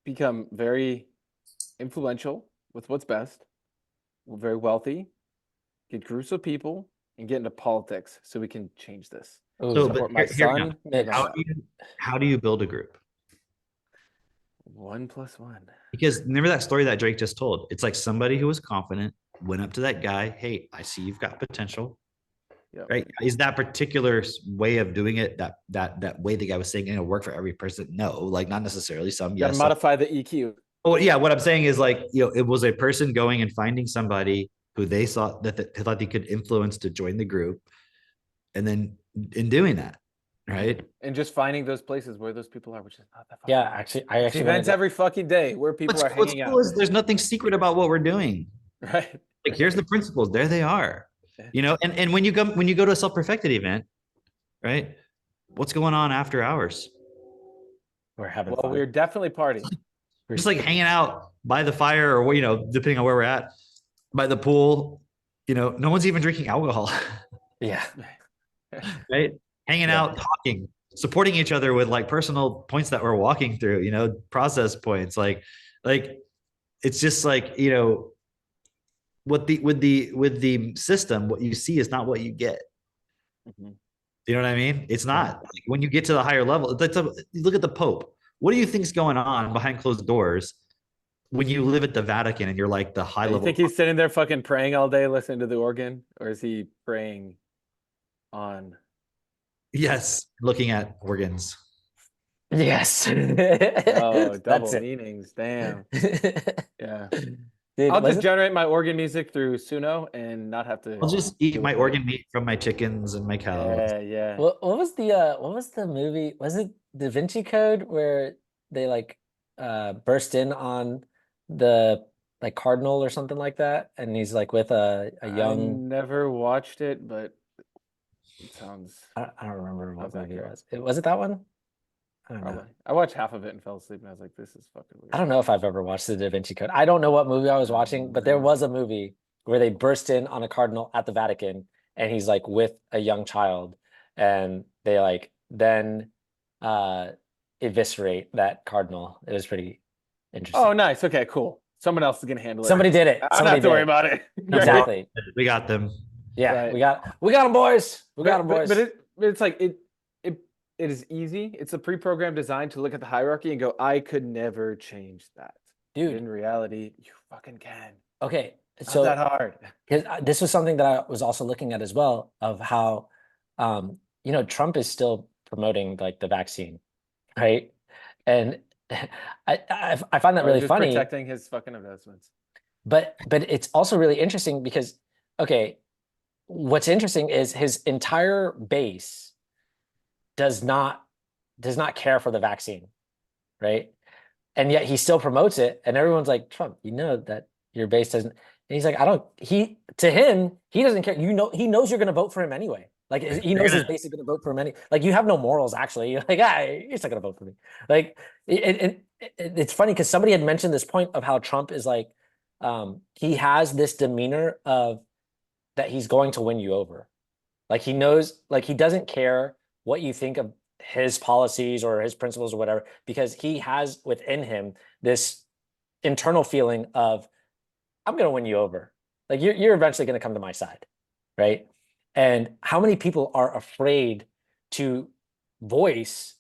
become very influential with what's best. We're very wealthy, get groups of people, and get into politics so we can change this.
So,
Ooh,
but
Support my
here we go.
son and all
How
that.
do you build a group?
1+1.
Because remember that story that Drake just told? It's like somebody who was confident went up to that guy. Hey, I see you've got potential.
Yep.
Right? Is that particular way of doing it that way the guy was saying it'll work for every person? No, like not necessarily. Some
You gotta
yes.
modify the EQ.
Oh yeah, what I'm saying is like it was a person going and finding somebody who they thought that they thought they could influence to join the group, and then in doing that, right?
And just finding those places where those people are, which is not that far.
yeah, actually, I
It's
actually
events
wanted
every fucking day where people are
What's
hanging
cool
out.
is there's nothing secret about what we're doing.
Right.
Like here's the principles. There they are. And when you go to a self-perfected event, right? What's going on after hours?
we're having
Well,
fun.
we're definitely partying.
Just like hanging out by the fire or depending on where we're at, by the pool. No one's even drinking alcohol.
Yeah.
Right? Hanging
Yeah.
out, talking, supporting each other with like personal points that we're walking through, process points. Like it's just like, what with the system, what you see is not what you get.
Mhm.
You know what I mean? It's not. Like, when you get to the higher level, you look at the Pope. What do you think's going on behind closed doors when you live at the Vatican and you're like the high
You
level?
think he's sitting there fucking praying all day, listening to the organ, or is he praying on?
Yes, looking at organs.
Yes.
Oh,
That's
double
it.
meanings. Damn. Yeah.
Dude,
I'll
was
just
it?
generate my organ music through Suno and not have to
I'll just eat
deal
my
with it.
organ meat from my chickens and my cows.
Yeah.
What was the movie? Was it Da Vinci Code where they like burst in on the like cardinal or something like that, and he's like with a
I
young.
never watched it, but it sounds
I don't remember what
sounds
movie it
accurate.
was. Was it that one? I don't know.
Probably. I watched half of it and fell asleep, and I was like, "This is fucking weird."
I don't know if I've ever watched the Da Vinci Code. I don't know what movie I was watching, but there was a movie where they burst in on a cardinal at the Vatican, and he's like with a young child, and they like then uh eviscerate that cardinal. It was pretty interesting.
Oh, nice. Okay, cool. Someone else is gonna handle it.
Somebody did it.
I don't
Somebody
have to
did
worry
it.
about it. Right?
Exactly.
We got them.
Yeah,
Right.
we got them, boys. We got them, boys.
But it's like it is easy. It's a pre-programmed design to look at the hierarchy and go, I could never change that.
Dude.
In reality, you fucking can.
Okay,
It's
so
not that hard.
because this was something that I was also looking at as well of how, Trump is still promoting like the vaccine, right? And I find that
Or
really
just
funny,
protecting his fucking investments.
but it's also really interesting because, okay, what's interesting is his entire base does not care for the vaccine, right? And yet he still promotes it, and everyone's like, Trump, you know that your base doesn't. And he's like, to him, he doesn't care. He knows you're going to vote for him anyway. Like he knows his base is going to vote for him like you have no morals actually. You're like, you're still going to vote for me. Like it's funny because somebody had mentioned this point of how Trump is like, he has this demeanor of that he's going to win you over. Like he knows, like he doesn't care what you think of his policies or his principles or whatever, because he has within him this internal feeling of, I'm going to win you over. Like you're eventually going to come to my side, right? And how many people are afraid to voice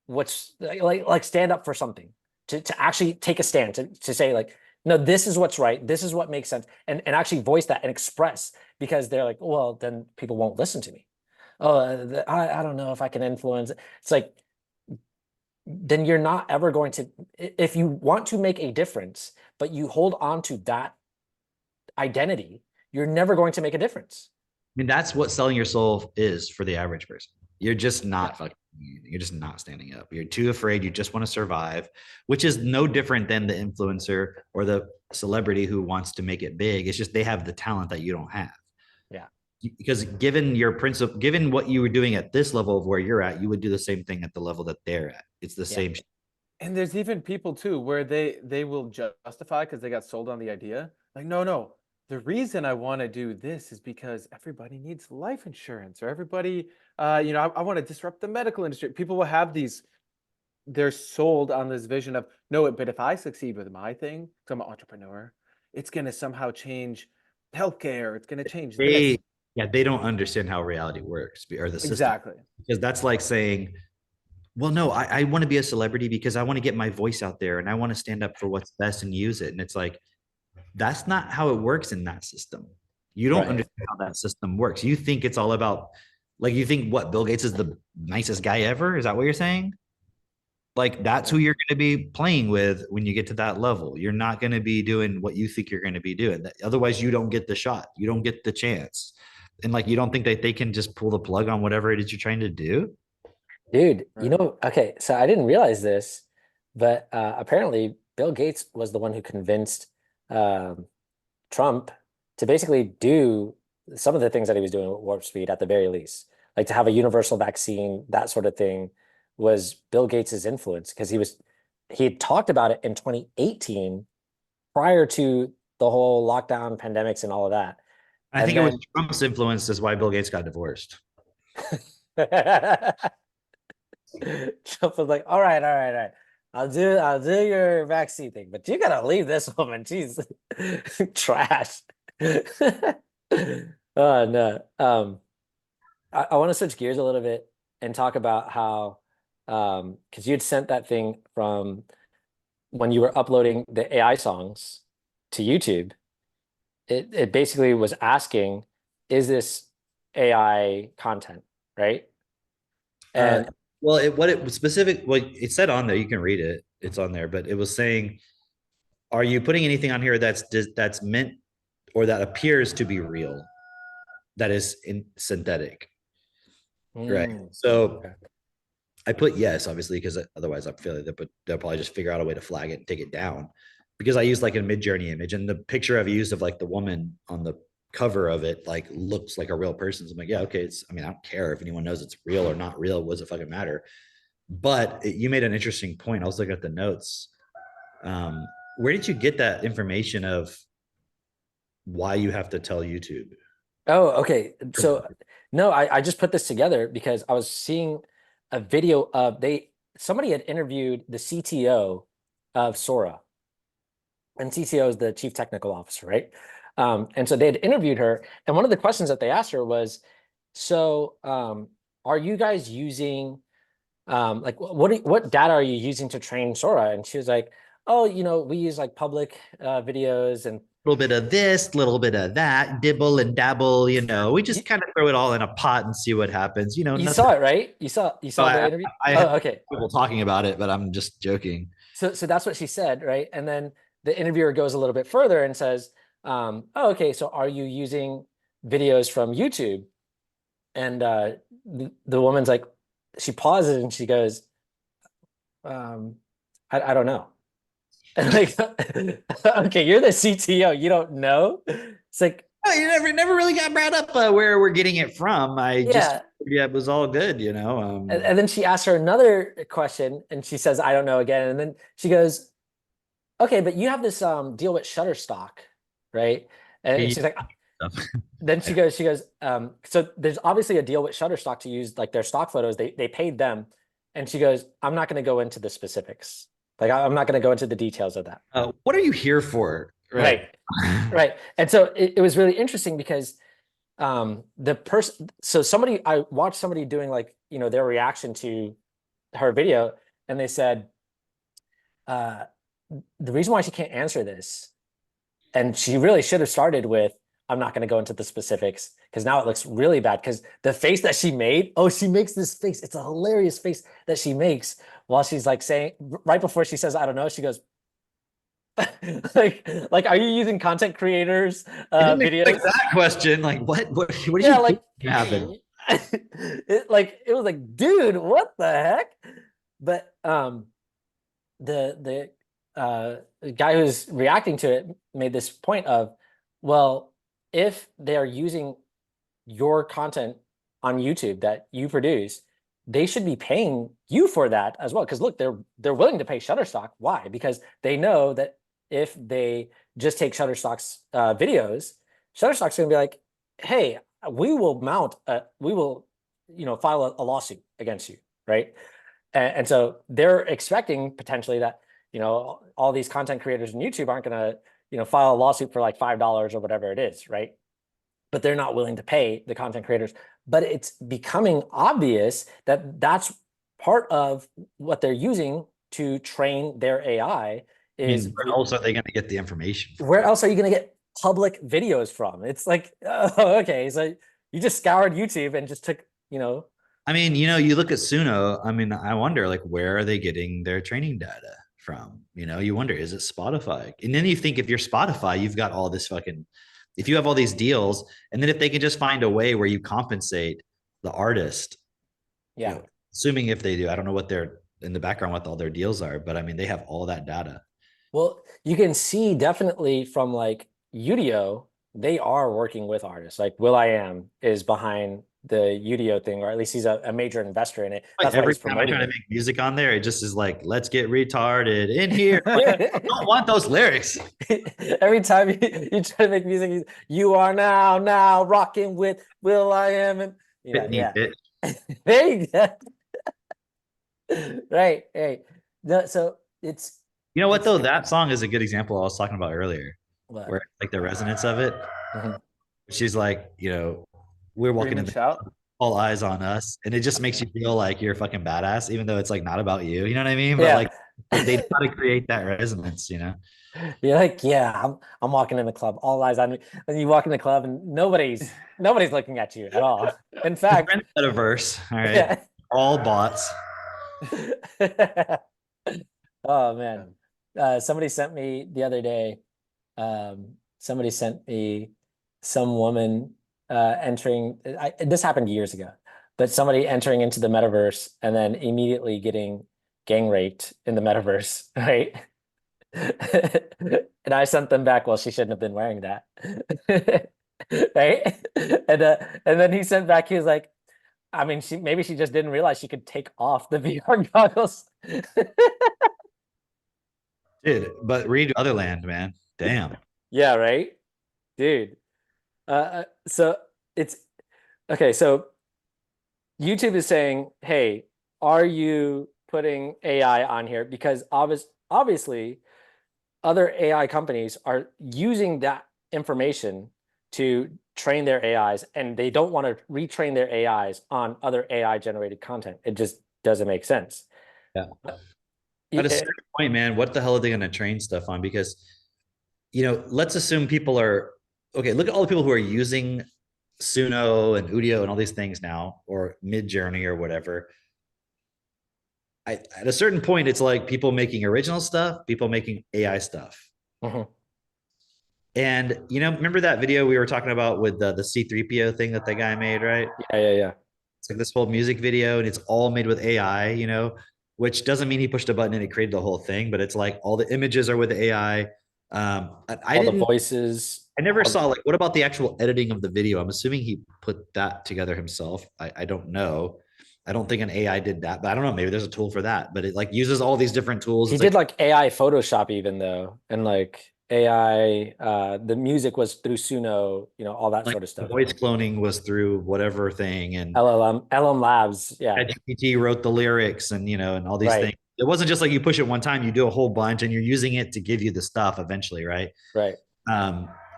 what's like stand up for something, to actually take a stand, to say like, no, this is what's right, this is what makes sense, and actually voice that and express, because they're like, well, then people won't listen to me. Oh, I don't know if I can influence. It's like then you're not ever going to, if you want to make a difference, but you hold on to that identity, you're never going to make a difference.
I mean, that's what selling your soul is for the average person. You're just not
Yeah.
fucking, you're just not standing up. You're too afraid. You just want to survive, which is no different than the influencer or the celebrity who wants to make it big. It's just they have the talent that you don't have.
Yeah.
Because given your principle, given what you were doing at this level of where you're at, you would do the same thing at the level that they're at. It's the
Yeah.
same.
And there's even people too where they will justify because they got sold on the idea. Like, no. The reason I want to do this is because everybody needs life insurance, or everybody, I want to disrupt the medical industry. People will have these, they're sold on this vision of, no, but if I succeed with my thing, because I'm an entrepreneur, it's going to somehow change healthcare. It's going to change this.
They don't understand how reality works or the system.
Exactly.
Because that's like saying, well, no, I want to be a celebrity because I want to get my voice out there and I want to stand up for what's best and use it. And it's like, that's not how it works in that system. You don't
Right.
understand how that system works. You think it's all about, like, you think what, Bill Gates is the nicest guy ever? Is that what you're saying? Like, that's who you're going to be playing with when you get to that level. You're not going to be doing what you think you're going to be doing. Otherwise, you don't get the shot. You don't get the chance. And like, you don't think that they can just pull the plug on whatever it is you're trying to do?
Dude,
Right.
okay, so I didn't realize this, but apparently Bill Gates was the one who convinced um, Trump to basically do some of the things that he was doing with Warp Speed at the very least. Like to have a universal vaccine, that sort of thing was Bill Gates's influence because he had talked about it in 2018 prior to the whole lockdown pandemics and all of that.
I
And
think it was
then
Trump's influence is why Bill Gates got divorced.
Trump was like, all right. I'll do your vaccine thing, but you gotta leave this woman. She's trash. Oh no. I want to switch gears a little bit and talk about how because you had sent that thing from when you were uploading the AI songs to YouTube, it basically was asking, is this AI content, right?
Uh,
And
well, what it was specific, well, it said on there, you can read it. It's on there, but it was saying, are you putting anything on here that's meant or that appears to be real, that is synthetic, right? So
okay.
I put yes, obviously, because otherwise I'm feeling that, but they'll probably just figure out a way to flag it and take it down. Because I used like a Mid-Journey image, and the picture I've used of like the woman on the cover of it like looks like a real person. So I'm like, yeah, okay. I mean, I don't care if anyone knows it's real or not real. What does it fucking matter? But you made an interesting point. I was looking at the notes. Where did you get that information of why you have to tell YouTube?
Oh, okay. So no, I just put this together because I was seeing a video of somebody had interviewed the CTO of Sora. And CTO is the chief technical officer, right? And so they had interviewed her, and one of the questions that they asked her was, so are you guys using like what data are you using to train Sora? And she was like, oh, we use like public videos and
A little bit of this, a little bit of that, dibble and dabble, we
you,
just kind of throw it all in a pot and see what happens.
you
Nothing.
saw it, right? You saw the interview?
I have
Oh, okay.
people talking about it, but I'm just joking.
So that's what she said, right? And then the interviewer goes a little bit further and says, oh, okay, so are you using videos from YouTube? And the woman's like, she pauses and she goes, I don't know. And like, okay, you're the CTO, you don't know? It's like,
Oh, you never really got brought up where we're getting it from. I just
yeah.
it was all good.
And then she asks her another question and she says, I don't know again. And then she goes, okay, but you have this deal with Shutterstock, right? And she's like, then she goes, so there's obviously a deal with Shutterstock to use like their stock photos. They paid them. And she goes, I'm not going to go into the specifics. Like I'm not going to go into the details of that.
What are you here for?
Right. Right. And so it was really interesting because the person, so I watched somebody doing like, their reaction to her video, and they said, the reason why she can't answer this, and she really should have started with, I'm not going to go into the specifics because now it looks really bad because the face that she made, oh, she makes this face. It's a hilarious face that she makes while she's like saying, right before she says, I don't know, she goes, like, are you using content creators
I didn't
videos?
expect that question. Like, what do
Yeah,
you
like
think happened?
it was like, dude, what the heck? But the guy who's reacting to it made this point of, well, if they're using your content on YouTube that you produce, they should be paying you for that as well. Because look, they're willing to pay Shutterstock. Why? Because they know that if they just take Shutterstock's videos, Shutterstock's going to be like, hey, we will file a lawsuit against you, right? And so they're expecting potentially that, all these content creators on YouTube aren't going to, file a lawsuit for like $5 or whatever it is, right? But they're not willing to pay the content creators. But it's becoming obvious that that's part of what they're using to train their AI. Is
where else are they going to get the information from?
Where else are you going to get public videos from? It's like, oh, okay, so you just scoured YouTube and just took,
I mean, you look at Suno. I mean, I wonder, like, where are they getting their training data from? You wonder, is it Spotify? And then you think, if you're Spotify, you've got all this fucking, if you have all these deals, and then if they can just find a way where you compensate the artist,
yeah.
Assuming if they do, I don't know what they're in the background, what all their deals are, but I mean, they have all that data.
Well, you can see definitely from like Udio, they are working with artists. Like will.i.am is behind the Udio thing, or at least he's a major investor in it.
Like
That's why
every
he's
time I
promoting
try to
it.
make music on there, it just is like, let's get retarded in here. Like, I don't want those lyrics.
Every time you try to make music, you are now rocking with will.i.am, and yeah. There you go. Right. No, so it's
What though? That song is a good example I was talking about earlier, where like the resonance of it.
Mhm.
She's like, we're walking in the
shout.
all eyes on us, and it just makes you feel like you're a fucking badass, even though it's like not about you. You know what I mean? But
Yeah.
like they know how to create that resonance.
You're like, yeah, I'm walking in the club, all eyes on me. And you walk in the club and nobody's looking at you at all. In fact,
metaverse, all right,
yeah.
all bots.
Oh man. Somebody sent me the other day, somebody sent me some woman entering, this happened years ago, but somebody entering into the metaverse and then immediately getting gang raped in the metaverse, right? And I sent them back, well, she shouldn't have been wearing that. Right? And then he sent back, he was like, I mean, maybe she just didn't realize she could take off the VR goggles.
Dude, but read Otherland, man. Damn.
Yeah, right? Dude. So it's okay, so YouTube is saying, hey, are you putting AI on here? Because obviously other AI companies are using that information to train their AIs, and they don't want to retrain their AIs on other AI generated content. It just doesn't make sense.
Yeah. At a certain point, man, what the hell are they going to train stuff on? Because, let's assume people are, okay, look at all the people who are using Suno and Udio and all these things now, or Midjourney or whatever. At a certain point, it's like people making original stuff, people making AI stuff.
Mhm.
And, remember that video we were talking about with the C3PO thing that the guy made, right?
Yeah.
It's like this whole music video, and it's all made with AI, which doesn't mean he pushed a button and it created the whole thing, but it's like all the images are with AI.
All the voices.
I never saw, like, what about the actual editing of the video? I'm assuming he put that together himself. I don't know. I don't think an AI did that, but I don't know. Maybe there's a tool for that, but it like uses all these different tools.
He did like AI Photoshop even though, and like AI, the music was through Suno, all that sort of stuff.
Voice cloning was through whatever thing, and
LM Labs, yeah.
GPT wrote the lyrics, and and all these things. It wasn't just like you push it one time, you do a whole bunch, and you're using it to give you the stuff eventually, right?
Right.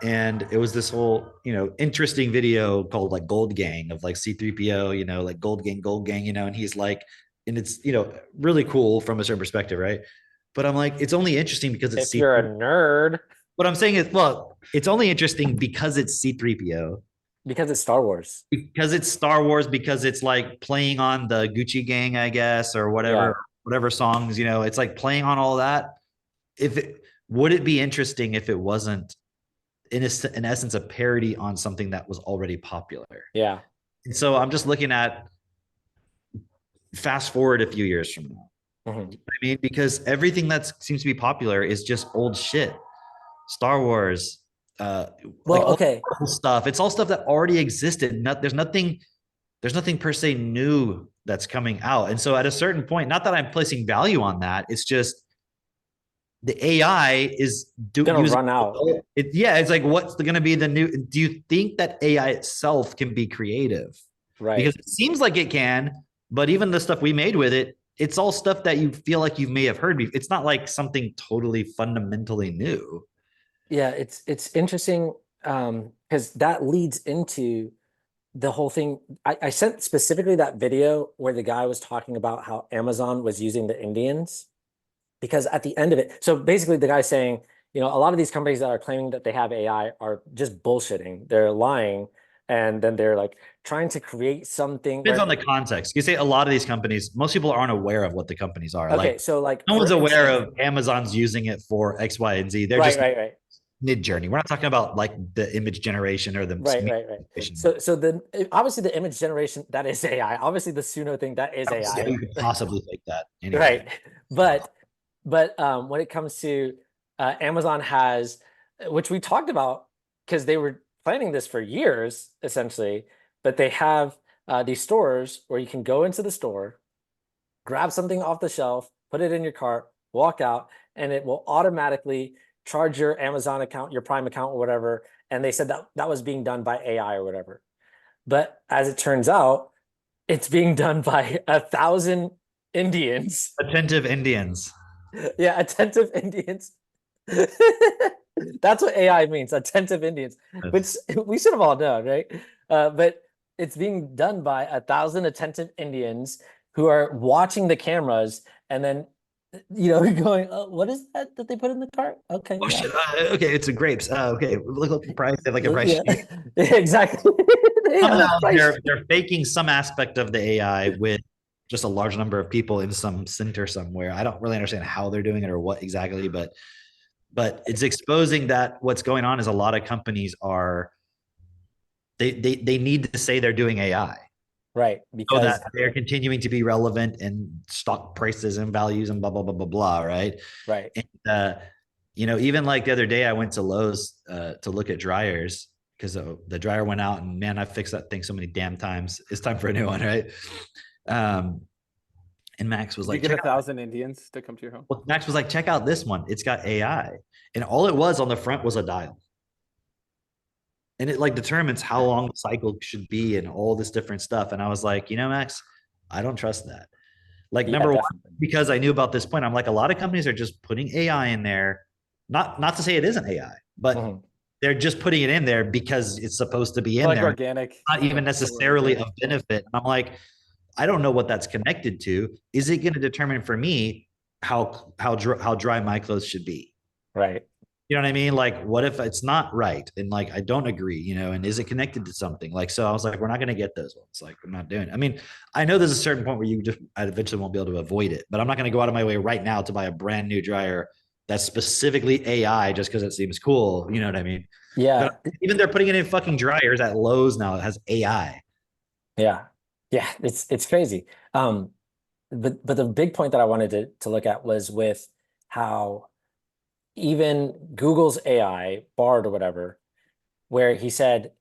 And it was this whole, interesting video called like Gold Gang of like C3PO, like Gold Gang, and he's like, and it's, really cool from a certain perspective, right? But I'm like, it's only interesting because it's
if you're a nerd.
What I'm saying is, well, it's only interesting because it's C3PO.
Because it's Star Wars.
Because it's Star Wars, because it's like playing on the Gucci Gang, I guess, or whatever songs, it's like playing on all that. Would it be interesting if it wasn't in essence a parody on something that was already popular?
Yeah.
And so I'm just looking at fast forward a few years from now.
Mm-hmm.
I mean, because everything that seems to be popular is just old shit. Star Wars,
okay,
stuff. It's all stuff that already existed. There's nothing per se new that's coming out. And so at a certain point, not that I'm placing value on that, it's just the AI is
gonna run out.
It's like, what's going to be the new? Do you think that AI itself can be creative?
Right.
Because it seems like it can, but even the stuff we made with it, it's all stuff that you feel like you may have heard before. It's not like something totally fundamentally new.
Yeah, it's interesting because that leads into the whole thing. I sent specifically that video where the guy was talking about how Amazon was using the Indians, because at the end of it, so basically the guy's saying, a lot of these companies that are claiming that they have AI are just bullshitting. They're lying. And then they're like trying to create something.
Depends on the context. You say a lot of these companies, most people aren't aware of what the companies are.
Okay, so
no one's aware of Amazon's using it for X, Y, and Z. They're just mid-journey. We're not talking about like the image generation or the
right. So then obviously the image generation, that is AI. Obviously the Suno thing, that is AI.
You could possibly fake that. Anyway.
Right. But when it comes to Amazon has, which we talked about because they were planning this for years, essentially, but they have these stores where you can go into the store, grab something off the shelf, put it in your cart, walk out, and it will automatically charge your Amazon account, your Prime account, or whatever. And they said that was being done by AI or whatever. But as it turns out, it's being done by 1,000 Indians.
Attentive Indians.
Yeah, attentive Indians. That's what AI means, attentive Indians, which we should have all known, right? But it's being done by 1,000 attentive Indians who are watching the cameras and then, going, oh, what is that they put in the cart? Okay.
Oh, shit. Okay, it's a grapes. Okay, look at the price. They have like a price sheet.
Exactly.
They're faking some aspect of the AI with just a large number of people in some center somewhere. I don't really understand how they're doing it or what exactly, but it's exposing that what's going on is a lot of companies are they need to say they're doing AI.
Right. Because
so that they're continuing to be relevant in stock prices and values and blah, blah, blah, blah, blah. Right.
Right.
And, even like the other day, I went to Lowe's to look at dryers because the dryer went out and man, I fixed that thing so many damn times. It's time for a new one. Right. And Max was like,
you get 1,000 Indians to come to your home.
Well, Max was like, check out this one. It's got AI. And all it was on the front was a dial. And it like determines how long the cycle should be and all this different stuff. And I was like, Max, I don't trust that. Like, number one, because I knew about this point, I'm like, a lot of companies are just putting AI in there. Not to say it isn't AI, but they're just putting it in there because it's supposed to be in there.
Organic.
Not even necessarily of benefit. And I'm like, I don't know what that's connected to. Is it going to determine for me how dry my clothes should be?
Right.
You know what I mean? Like, what if it's not right? And like, I don't agree, and is it connected to something? Like, so I was like, we're not going to get those ones. Like, I'm not doing it. I mean, I know there's a certain point where I eventually won't be able to avoid it, but I'm not going to go out of my way right now to buy a brand new dryer that's specifically AI just because it seems cool. You know what I mean?
Yeah.
But even they're putting it in fucking dryers at Lowe's now. It has AI.
Yeah. Yeah. It's crazy. But the big point that I wanted to look at was with how even Google's AI, Bard or whatever, where he said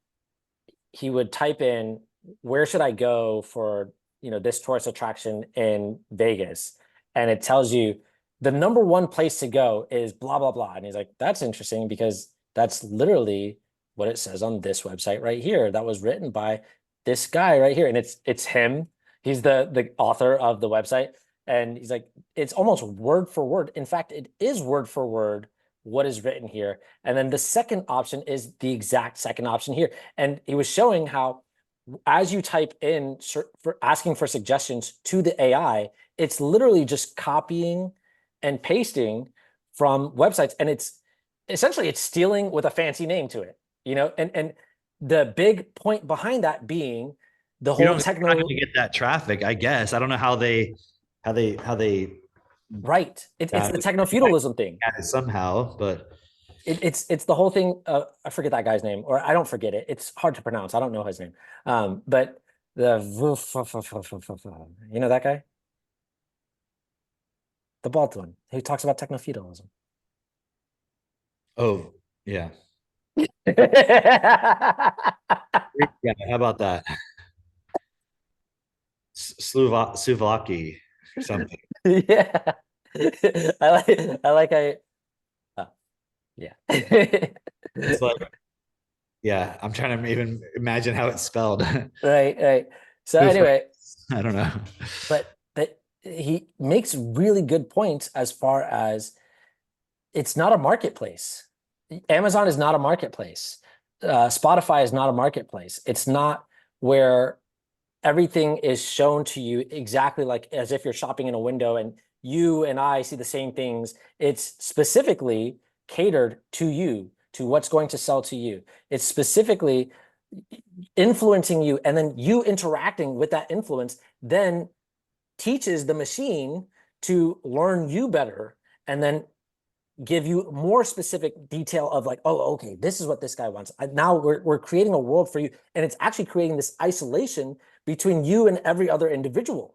he would type in, where should I go for, this tourist attraction in Vegas? And it tells you the number one place to go is blah, blah, blah. And he's like, that's interesting because that's literally what it says on this website right here. That was written by this guy right here. And it's him. He's the author of the website. And he's like, it's almost word for word. In fact, it is word for word what is written here. And then the second option is the exact second option here. And he was showing how as you type in for asking for suggestions to the AI, it's literally just copying and pasting from websites. And essentially it's stealing with a fancy name to it, you know, and the big point behind that being the
You
whole
don't, you're not
techno,
going to get that traffic, I guess. I don't know how they
right. It's the
uh,
techno feudalism thing.
somehow, but
It's the whole thing. I forget that guy's name, or I don't forget it. It's hard to pronounce. I don't know his name. But the you know that guy, the bald one, who talks about techno feudalism.
oh yeah. Yeah, how about that? Slovaki or something.
Yeah, I like uh, yeah.
It's like, yeah, I'm trying to even imagine how it's spelled.
Right. So
Sluv-
anyway,
I don't know.
but he makes really good points as far as it's not a marketplace. Amazon is not a marketplace. Spotify is not a marketplace. It's not where everything is shown to you exactly like as if you're shopping in a window and you and I see the same things. It's specifically catered to you, to what's going to sell to you. It's specifically influencing you, and then you interacting with that influence then teaches the machine to learn you better and then give you more specific detail of like, oh, okay, this is what this guy wants. Now we're creating a world for you. And it's actually creating this isolation between you and every other individual,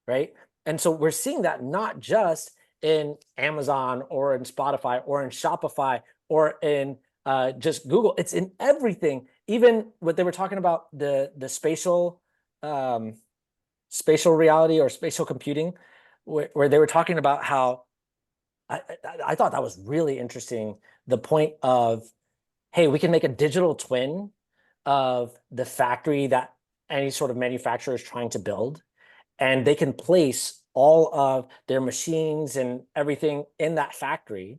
right? And so we're seeing that not just in Amazon or in Spotify or in Shopify or in just Google. It's in everything. Even what they were talking about, the spatial reality or spatial computing, where they were talking about how I thought that was really interesting. The point of, hey, we can make a digital twin of the factory that any sort of manufacturer is trying to build, and they can place all of their machines and everything in that factory.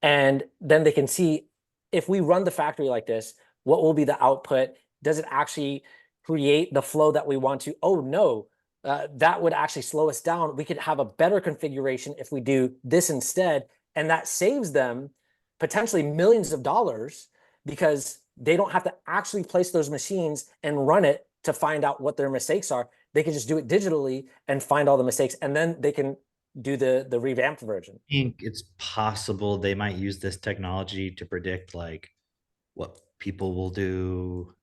And then they can see if we run the factory like this, what will be the output? Does it actually create the flow that we want to? Oh, no, that would actually slow us down. We could have a better configuration if we do this instead. And that saves them potentially millions of dollars because they don't have to actually place those machines and run it to find out what their mistakes are. They can just do it digitally and find all the mistakes, and then they can do the revamped version.
Think it's possible they might use this technology to predict like what people will do.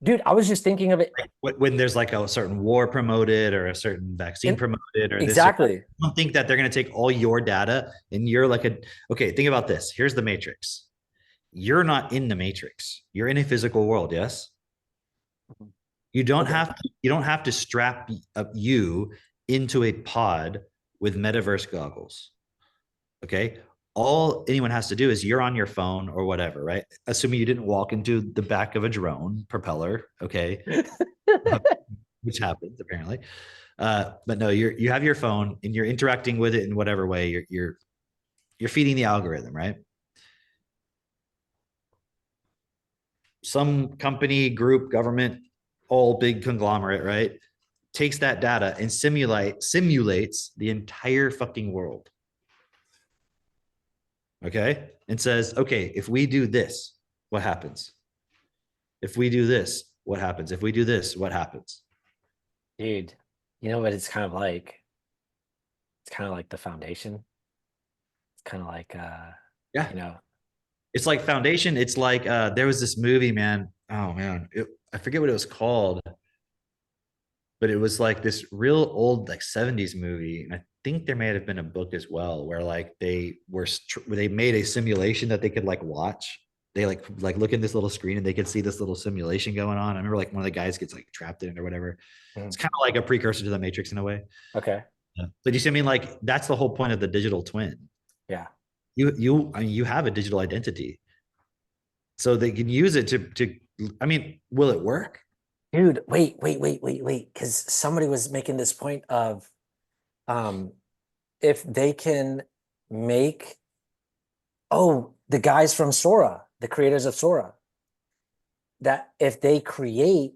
Dude, I was just thinking of it
Like when there's like a certain war promoted or a certain vaccine
in
promoted or this or that.
exactly.
I don't think that they're going to take all your data and you're like okay, think about this. Here's the matrix. You're not in the matrix. You're in a physical world, yes?
Okay.
You don't have to strap you into a pod with metaverse goggles. Okay. All anyone has to do is you're on your phone or whatever, right? Assuming you didn't walk into the back of a drone propeller, okay, which happens apparently. But no, you have your phone and you're interacting with it in whatever way you're feeding the algorithm, right? Some company, group, government, all big conglomerate, right? Takes that data and simulates the entire fucking world. Okay. And says, okay, if we do this, what happens? If we do this, what happens? If we do this, what happens?
Dude, you know what it's kind of like? It's kind of like the foundation. It's kind of like
Yeah.
you know,
It's like Foundation. It's like there was this movie, man. Oh man. I forget what it was called, but it was like this real old like 70s movie. And I think there may have been a book as well where like they made a simulation that they could like watch. They like look in this little screen and they could see this little simulation going on. I remember like one of the guys gets like trapped in it or whatever. It's kind of like a precursor to the Matrix in a way.
okay.
Yeah. But you see, I mean, like that's the whole point of the digital twin.
Yeah.
I mean, you have a digital identity, so they can use it to. I mean, will it work?
Dude, wait. Because somebody was making this point of um if they can make the guys from Sora, the creators of Sora, that if they create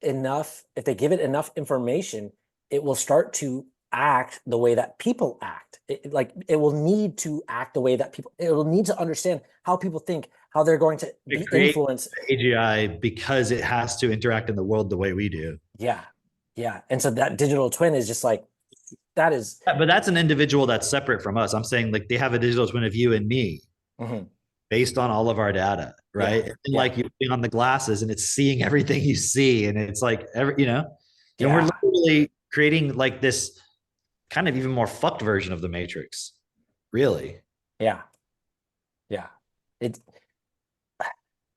enough, if they give it enough information, it will start to act the way that people act. Like it will need to act the way that people, it will need to understand how people think, how they're going to be influenced.
AGI because it has to interact in the world the way we do.
Yeah. Yeah. And so that digital twin is just like, that is.
But that's an individual that's separate from us. I'm saying like they have a digital twin of you and me based on all of our data, right?
Yeah.
And like you putting on the glasses and it's seeing everything you see. And it's like, and we're literally creating like this kind of even more fucked version of the Matrix, really.
Yeah.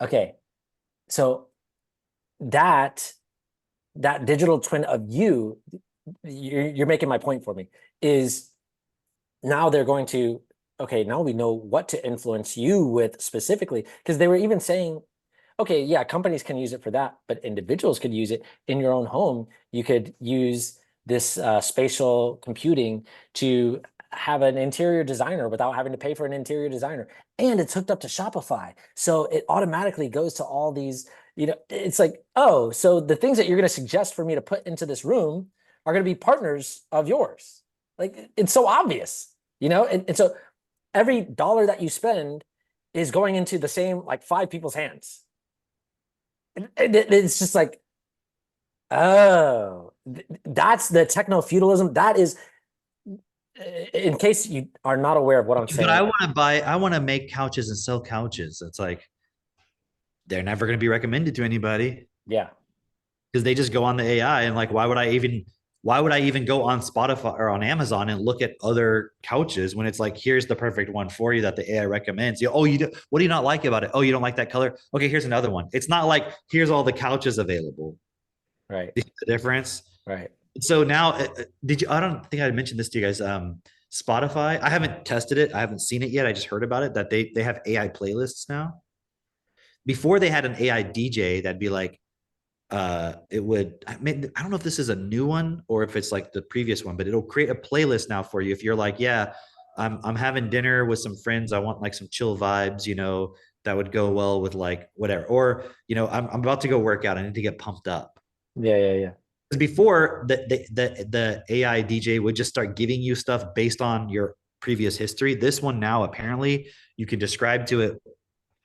Okay. So that digital twin of you, you're making my point for me, is now they're going to, okay, now we know what to influence you with specifically, because they were even saying, okay, yeah, companies can use it for that, but individuals could use it in your own home. You could use this spatial computing to have an interior designer without having to pay for an interior designer. And it's hooked up to Shopify. So it automatically goes to all these, it's like, oh, so the things that you're going to suggest for me to put into this room are going to be partners of yours. Like, it's so obvious, and so every dollar that you spend is going into the same, like 5 people's hands. It's just like, oh, that's the techno feudalism. That is, in case you are not aware of what I'm saying.
But I want to make couches and sell couches. It's like, they're never going to be recommended to anybody.
Yeah.
Because they just go on the AI and like, why would I even go on Spotify or on Amazon and look at other couches when it's like, here's the perfect one for you that the AI recommends. What do you not like about it? Oh, you don't like that color? Okay, here's another one. It's not like, here's all the couches available.
Right.
You see the difference?
Right.
So now, I don't think I mentioned this to you guys. Spotify, I haven't tested it. I haven't seen it yet. I just heard about it, that they have AI playlists now. Before they had an AI DJ that'd be like, I don't know if this is a new one or if it's like the previous one, but it'll create a playlist now for you. If you're like, yeah, I'm having dinner with some friends, I want like some chill vibes, that would go well with like whatever. Or, I'm about to go work out. I need to get pumped up.
Yeah.
Because before the AI DJ would just start giving you stuff based on your previous history. This one now, apparently, you can describe to it,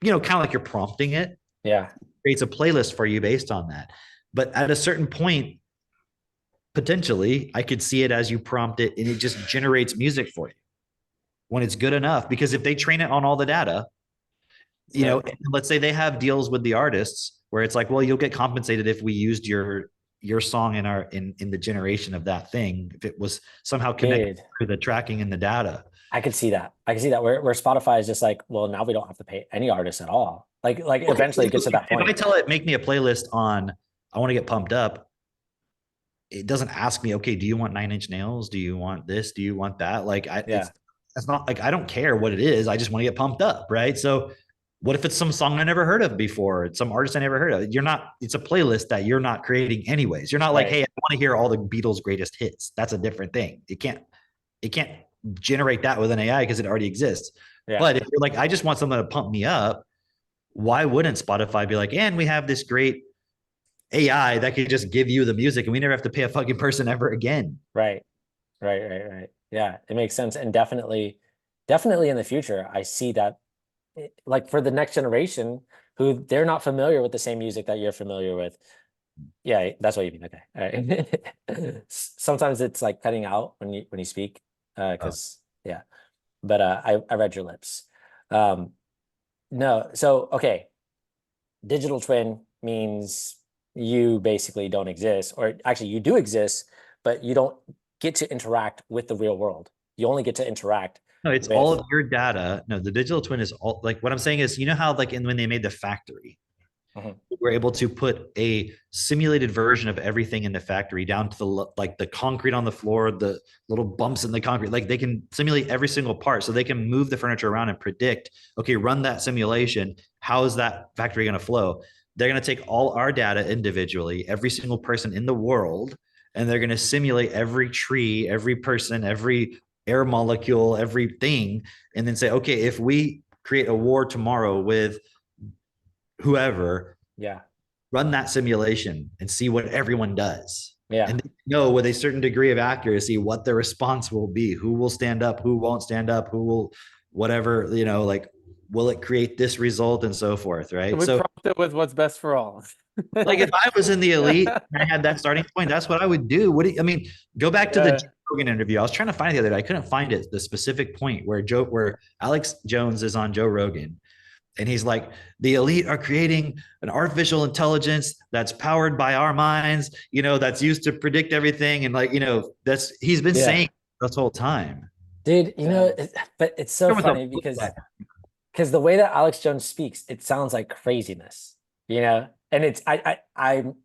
kind of like you're prompting it.
Yeah.
Creates a playlist for you based on that. But at a certain point, potentially, I could see it as you prompt it and it just generates music for you when it's good enough. Because if they train it on all the data, let's say they have deals with the artists where it's like, well, you'll get compensated if we used your song in the generation of that thing, if it was somehow connected to the tracking in the data.
I could see that. Where Spotify is just like, well, now we don't have to pay any artists at all. Like eventually it gets to that point.
If I tell it, make me a playlist on, I want to get pumped up, it doesn't ask me, okay, do you want 9 Inch Nails? Do you want this? Do you want that? Like, it's not like, I don't care what it is. I just want to get pumped up. Right. So what if it's some song I never heard of before? Some artist I never heard of. It's a playlist that you're not creating anyways. You're not like, hey, I want to hear all the Beatles' greatest hits. That's a different thing. It can't generate that with an AI because it already exists. Yeah. But if you're like, I just want something to pump me up, why wouldn't Spotify be like, and we have this great AI that could just give you the music and we never have to pay a fucking person ever again.
Right. Yeah, it makes sense. And definitely in the future, I see that, like, for the next generation who they're not familiar with the same music that you're familiar with. Yeah, that's what you mean. Okay. All right. Sometimes it's like cutting out when you speak, because yeah. But I read your lips. No, so okay. Digital twin means you basically don't exist, or actually you do exist, but you don't get to interact with the real world. You only get to interact.
No, it's all of your data. No, the digital twin is all, like, what I'm saying is, how like when they made the factory, we're able to put a simulated version of everything in the factory down to the concrete on the floor, the little bumps in the concrete. Like, they can simulate every single part, so they can move the furniture around and predict, okay, run that simulation. How is that factory going to flow? They're going to take all our data individually, every single person in the world, and they're going to simulate every tree, every person, every air molecule, everything, and then say, okay, if we create a war tomorrow with whoever,
yeah,
run that simulation and see what everyone does.
Yeah.
And know with a certain degree of accuracy what the response will be, who will stand up, who won't stand up, who will whatever, like will it create this result and so forth, right?
We
So
prompt it with what's best for all.
like if I was in the elite and I had that starting point, that's what I would do. I mean, go back to the Joe Rogan interview. I was trying to find it the other day. I couldn't find it, the specific point where Alex Jones is on Joe Rogan. And he's like, the elite are creating an artificial intelligence that's powered by our minds, that's used to predict everything. And he's been saying this whole time.
Dude, but it's so funny because the way that Alex Jones speaks, it sounds like craziness, and it's I'm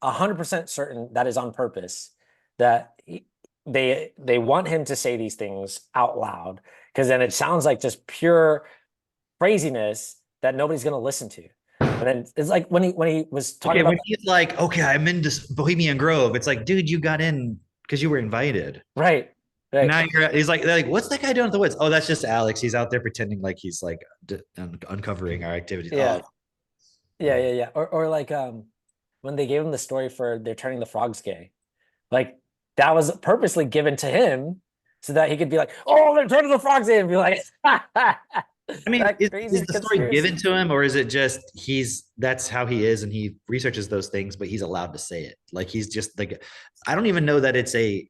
100% certain that is on purpose, that they want him to say these things out loud, because then it sounds like just pure craziness that nobody's going to listen to. And then it's like when he was talking about,
when he's like, okay, I'm in this Bohemian Grove. It's like, dude, you got in because you were invited.
Right.
Now he's like, what's that guy doing in the woods? Oh, that's just Alex. He's out there pretending like he's like uncovering our activities.
Yeah.
Oh.
Yeah. Or like when they gave him the story for they're turning the frogs gay, like that was purposely given to him so that he could be like, oh, they're turning the frogs gay, and be like,
I mean, is the story given to him, or is it just that's how he is and he researches those things, but he's allowed to say it? Like he's just like, I don't even know that it's a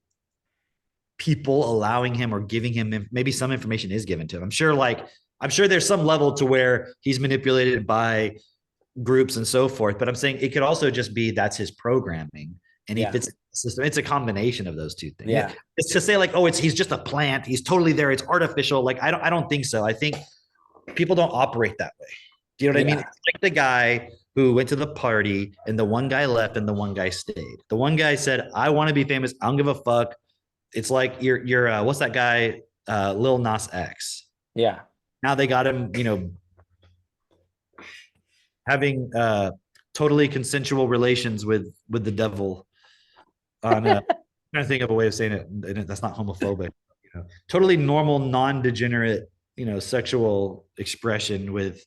people allowing him or giving him, maybe some information is given to him. I'm sure there's some level to where he's manipulated by groups and so forth, but I'm saying it could also just be that's his programming and he fits the system. It's a combination of those two things.
Yeah.
It's to say like, oh, he's just a plant. He's totally there. It's artificial. Like, I don't think so. I think people don't operate that way. Do you know what I mean? It's like the guy who went to the party and the one guy left and the one guy stayed. The one guy said, I want to be famous. I don't give a fuck. It's like you're what's that guy? Lil Nas X.
Yeah.
Now they got him, having totally consensual relations with the devil. I'm trying to think of a way of saying it that's not homophobic. Totally normal, non-degenerate, sexual expression with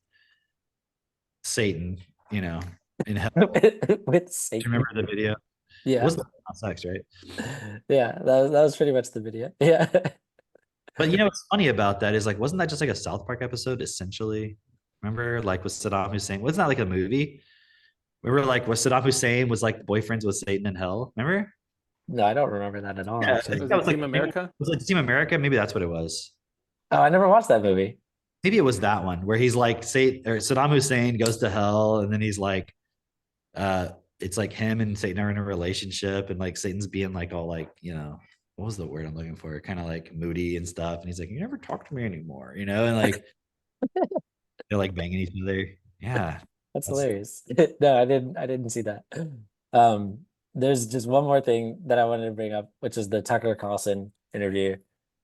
Satan, in hell.
With Satan.
Remember the video?
Yeah.
It was sex, right?
Yeah, that was pretty much the video. Yeah.
But what's funny about that is like, wasn't that just like a South Park episode essentially? Remember, like with Saddam Hussein? Wasn't that like a movie? Remember, like where Saddam Hussein was like boyfriends with Satan in hell? Remember?
No, I don't remember that at all.
Yeah,
Actually.
Was it Team America?
It was like Team America. Maybe that's what it was.
Oh, I never watched that movie.
Maybe it was that one where he's like, Saddam Hussein goes to hell, and then he's like, it's like him and Satan are in a relationship, and like Satan's being like all like, what was the word I'm looking for? Kind of like moody and stuff. And he's like, you never talk to me anymore, and like they're like banging each other. Yeah.
That's hilarious. No, I didn't see that. There's just one more thing that I wanted to bring up, which is the Tucker Carlson interview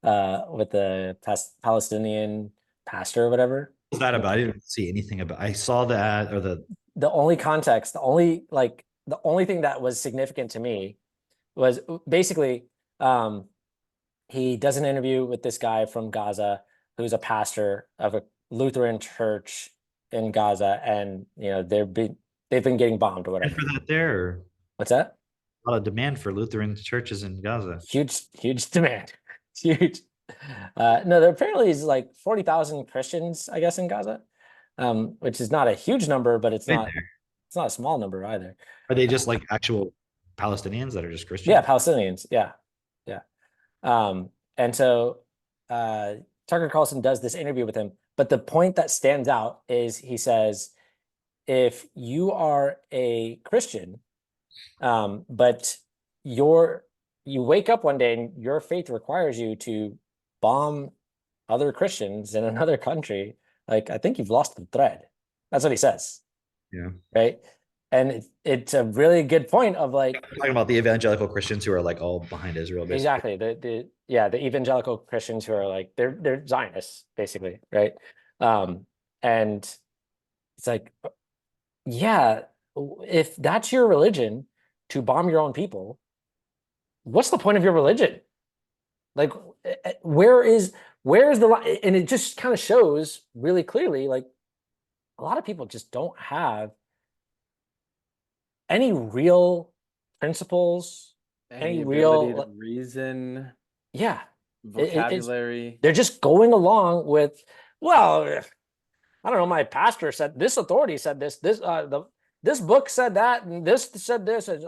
with the Palestinian pastor or whatever.
What was that about? I didn't see anything about. I saw that, or
the only context, the only thing that was significant to me was basically he does an interview with this guy from Gaza who's a pastor of a Lutheran church in Gaza, and they've been getting bombed or whatever.
For that there, or?
What's that?
A lot of demand for Lutheran churches in Gaza.
Huge demand. Huge. No, there apparently is like 40,000 Christians, I guess, in Gaza, which is not a huge number, but it's not a small number either.
Are they just like actual Palestinians that are just Christians?
Yeah, Palestinians. Yeah. And so Tucker Carlson does this interview with him, but the point that stands out is he says, if you are a Christian, but you wake up one day and your faith requires you to bomb other Christians in another country, like, I think you've lost the thread. That's what he says.
Yeah.
Right. And it's a really good point of like
talking about the evangelical Christians who are like all behind Israel. Basically.
Exactly. The evangelical Christians who are like they're Zionists basically, right? And it's like, yeah, if that's your religion to bomb your own people, what's the point of your religion? Like, where is the line? And it just kind of shows really clearly, like, a lot of people just don't have any real principles
Any
any
ability to
real,
reason,
yeah, it's
vocabulary.
they're just going along with, well, I don't know, my pastor said this, authority said this book said that, and this said this, and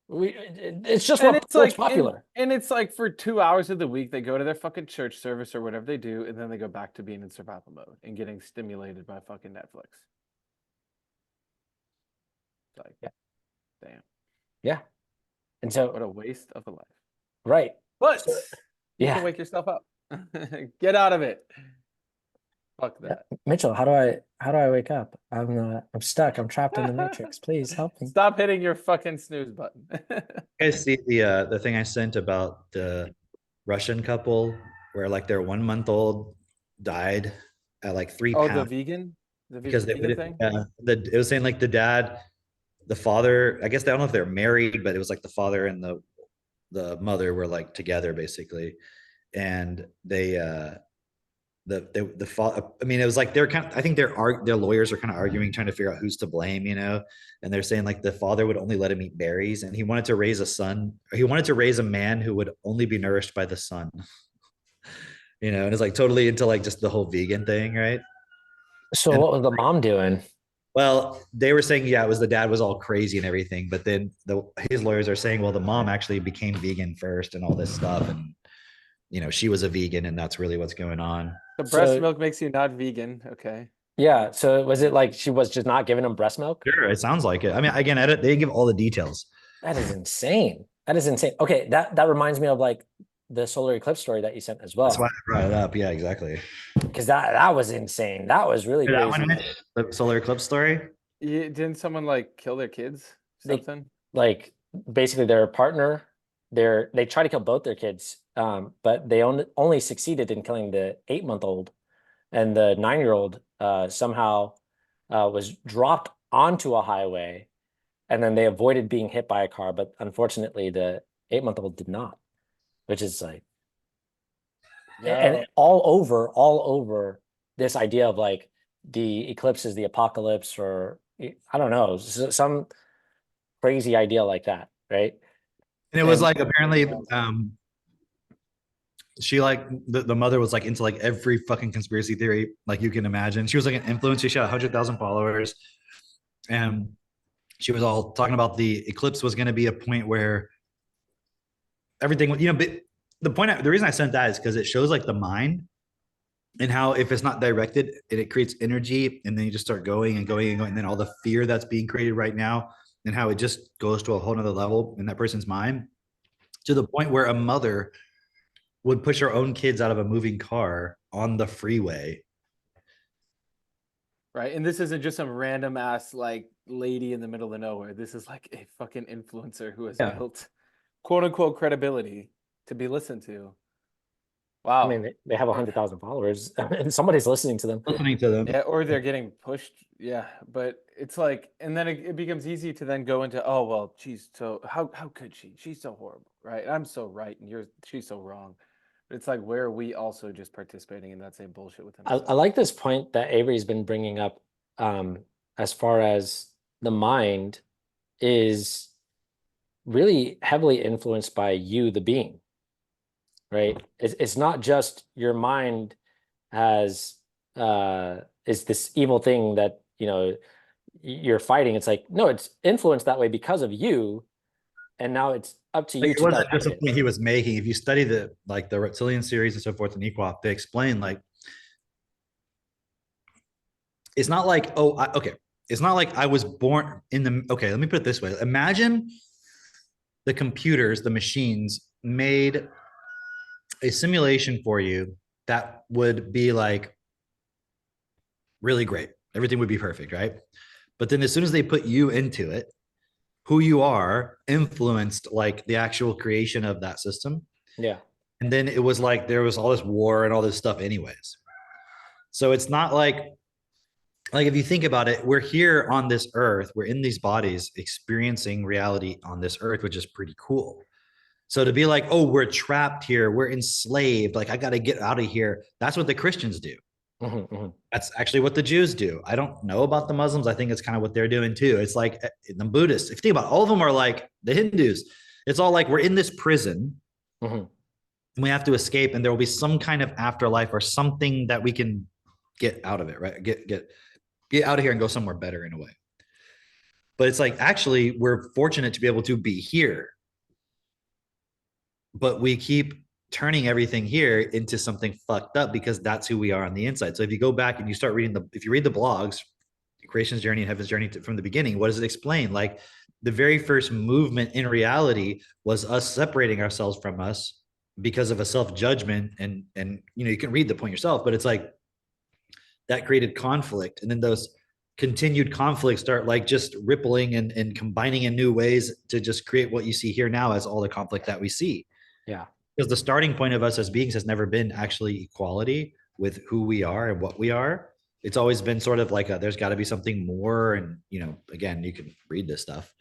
it's just
And
what's
it's like,
popular.
and it's like for 2 hours of the week, they go to their fucking church service or whatever they do, and then they go back to being in survival mode and getting stimulated by fucking Netflix. Like,
Yeah.
damn,
Yeah. And
what
so,
a waste of a life.
right.
But
So,
you
yeah.
can wake yourself up. Get out of it. Fuck
Yeah.
that.
Mitchell, how do I wake up? I'm stuck. I'm trapped in the matrix. Please help me.
Stop hitting your fucking snooze button.
You guys see the thing I sent about the Russian couple where like their 1 month old died at like 3 pounds
The
because they
vegan
would
thing.
it was saying like the dad, the father, I guess I don't know if they're married, but it was like the father and the mother were like together basically, and they I mean, it was like they're kind of, I think their lawyers are kind of arguing, trying to figure out who's to blame, and they're saying like the father would only let him eat berries, and he wanted to raise a son, or he wanted to raise a man who would only be nourished by the sun, and it's like totally into like just the whole vegan thing, right?
So
And
what was the mom doing?
well, they were saying, yeah, it was the dad was all crazy and everything, but then his lawyers are saying, well, the mom actually became vegan first and all this stuff, and she was a vegan, and that's really what's going on.
The breast
So
milk makes you not vegan. Okay.
yeah, so was it like she was just not giving him breast milk?
Sure, it sounds like it. I mean, again, they give all the details.
That is insane. That is insane. Okay, that reminds me of like the solar eclipse story that you sent as
That's why
well.
I brought it up. Yeah, exactly.
Because that was insane. That was really
That
crazy.
one, the solar eclipse story.
Didn't someone like kill their kids?
They
Something?
like basically their partner, they try to kill both their kids, but they only succeeded in killing the 8 month old, and the 9 year old somehow was dropped onto a highway, and then they avoided being hit by a car, but unfortunately the 8 month old did not, which is like, and
Yeah.
all over this idea of like the eclipse is the apocalypse, or I don't know, some crazy idea like that, right?
And it was like apparently she like the mother was like into like every fucking conspiracy theory like you can imagine. She was like an influencer. She had 100,000 followers, and she was all talking about the eclipse was going to be a point where everything, but the reason I sent that is because it shows like the mind and how if it's not directed it creates energy, and then you just start going and going and going, and then all the fear that's being created right now, and how it just goes to a whole nother level in that person's mind, to the point where a mother would push her own kids out of a moving car on the freeway.
Right. And this isn't just some random ass like lady in the middle of nowhere. This is like a fucking influencer who has
Yeah.
built quote unquote credibility to be listened to.
I
Wow.
mean, they have 100,000 followers and somebody's listening to them.
Listening to them.
Yeah, or they're getting pushed. Yeah, but it's like, and then it becomes easy to then go into, oh well, she's so how could she? She's so horrible, right? I'm so right, and she's so wrong. But it's like, where are we also just participating in that same bullshit with
I
himself?
like this point that Avery's been bringing up, as far as the mind is really heavily influenced by you, the being, right? It's not just your mind as is this evil thing that you're fighting. It's like, no, it's influenced that way because of you, and now it's up to you
It
to
wasn't just
direct
a
it.
point he was making. If you study the reptilian series and so forth in Equal, they explain like it's not like okay, it's not like I was born in the okay. Let me put it this way: imagine the computers, the machines made a simulation for you that would be like really great. Everything would be perfect, right? But then as soon as they put you into it, who you are influenced like the actual creation of that system.
Yeah.
And then it was like there was all this war and all this stuff anyways. So it's not like if you think about it, we're here on this earth, we're in these bodies experiencing reality on this earth, which is pretty cool. So to be like, oh, we're trapped here, we're enslaved, like I got to get out of here. That's what the Christians do. That's actually what the Jews do. I don't know about the Muslims. I think it's kind of what they're doing too. It's like the Buddhists. If you think about it, all of them are like the Hindus. It's all like we're in this prison
Mm-hmm.
and we have to escape, and there will be some kind of afterlife or something that we can get out of it, right? Get out of here and go somewhere better in a way. But it's like, actually, we're fortunate to be able to be here, but we keep turning everything here into something fucked up because that's who we are on the inside. So if you go back and you start reading if you read the blogs, Creation's Journey and Heaven's Journey from the beginning, what does it explain? Like, the very first movement in reality was us separating ourselves from us because of a self-judgment. And you can read the point yourself, but it's like that created conflict. And then those continued conflicts start like just rippling and combining in new ways to just create what you see here now as all the conflict that we see.
Yeah.
Because the starting point of us as beings has never been actually equality with who we are and what we are. It's always been sort of like there's got to be something more. And, again, you can read this stuff.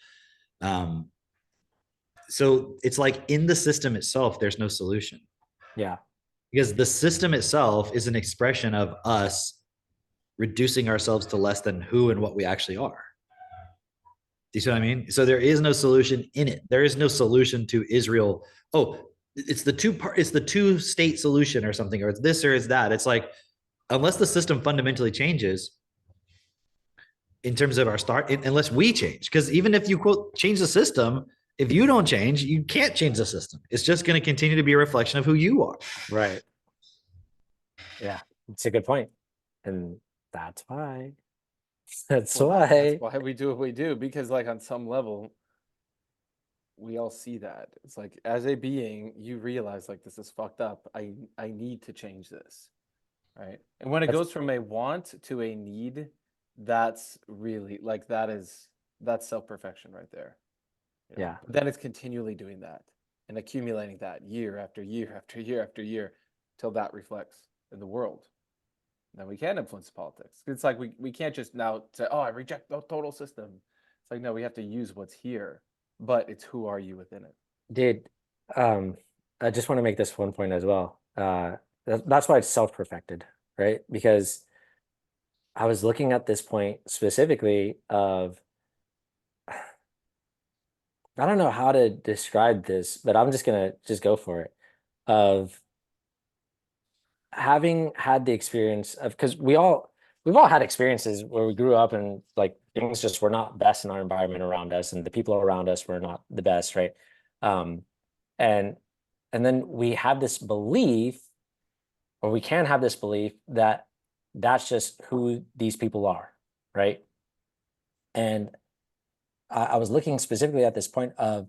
So it's like in the system itself, there's no solution.
Yeah.
Because the system itself is an expression of us reducing ourselves to less than who and what we actually are. Do you see what I mean? So there is no solution in it. There is no solution to Israel. Oh, it's the two state solution or something, or it's this or it's that. It's like, unless the system fundamentally changes in terms of our start, unless we change, because even if you quote change the system, if you don't change, you can't change the system. It's just going to continue to be a reflection of who you are.
Right. Yeah, it's a good point. And that's why. That's why
we do what we do, because like on some level, we all see that. It's like, as a being, you realize like, this is fucked up. I need to change this. Right. And when it goes from a want to a need, that's really like, that's self-perfection right there.
Yeah.
But then it's continually doing that and accumulating that year after year after year after year till that reflects in the world. And then we can influence politics. It's like we can't just now say, oh, I reject the total system. It's like, no, we have to use what's here, but it's who are you within it.
Dude, I just want to make this one point as well. That's why it's self-perfected, right? Because I was looking at this point specifically of, I don't know how to describe this, but I'm just gonna go for it, of having had the experience of, because we've all had experiences where we grew up and like things just were not best in our environment around us, and the people around us were not the best, right? And then we have this belief, or we can have this belief, that that's just who these people are, right? And I was looking specifically at this point of,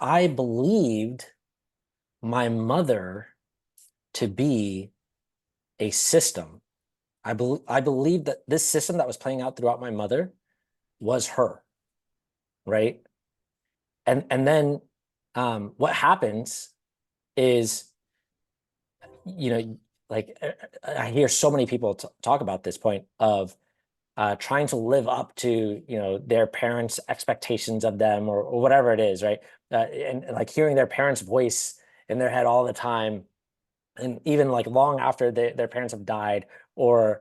I believed my mother to be a system. I believed that this system that was playing out throughout my mother was her, right? And then what happens is, like I hear so many people talk about this point of trying to live up to their parents' expectations of them, or whatever it is, right? And like hearing their parents' voice in their head all the time, and even like long after their parents have died, or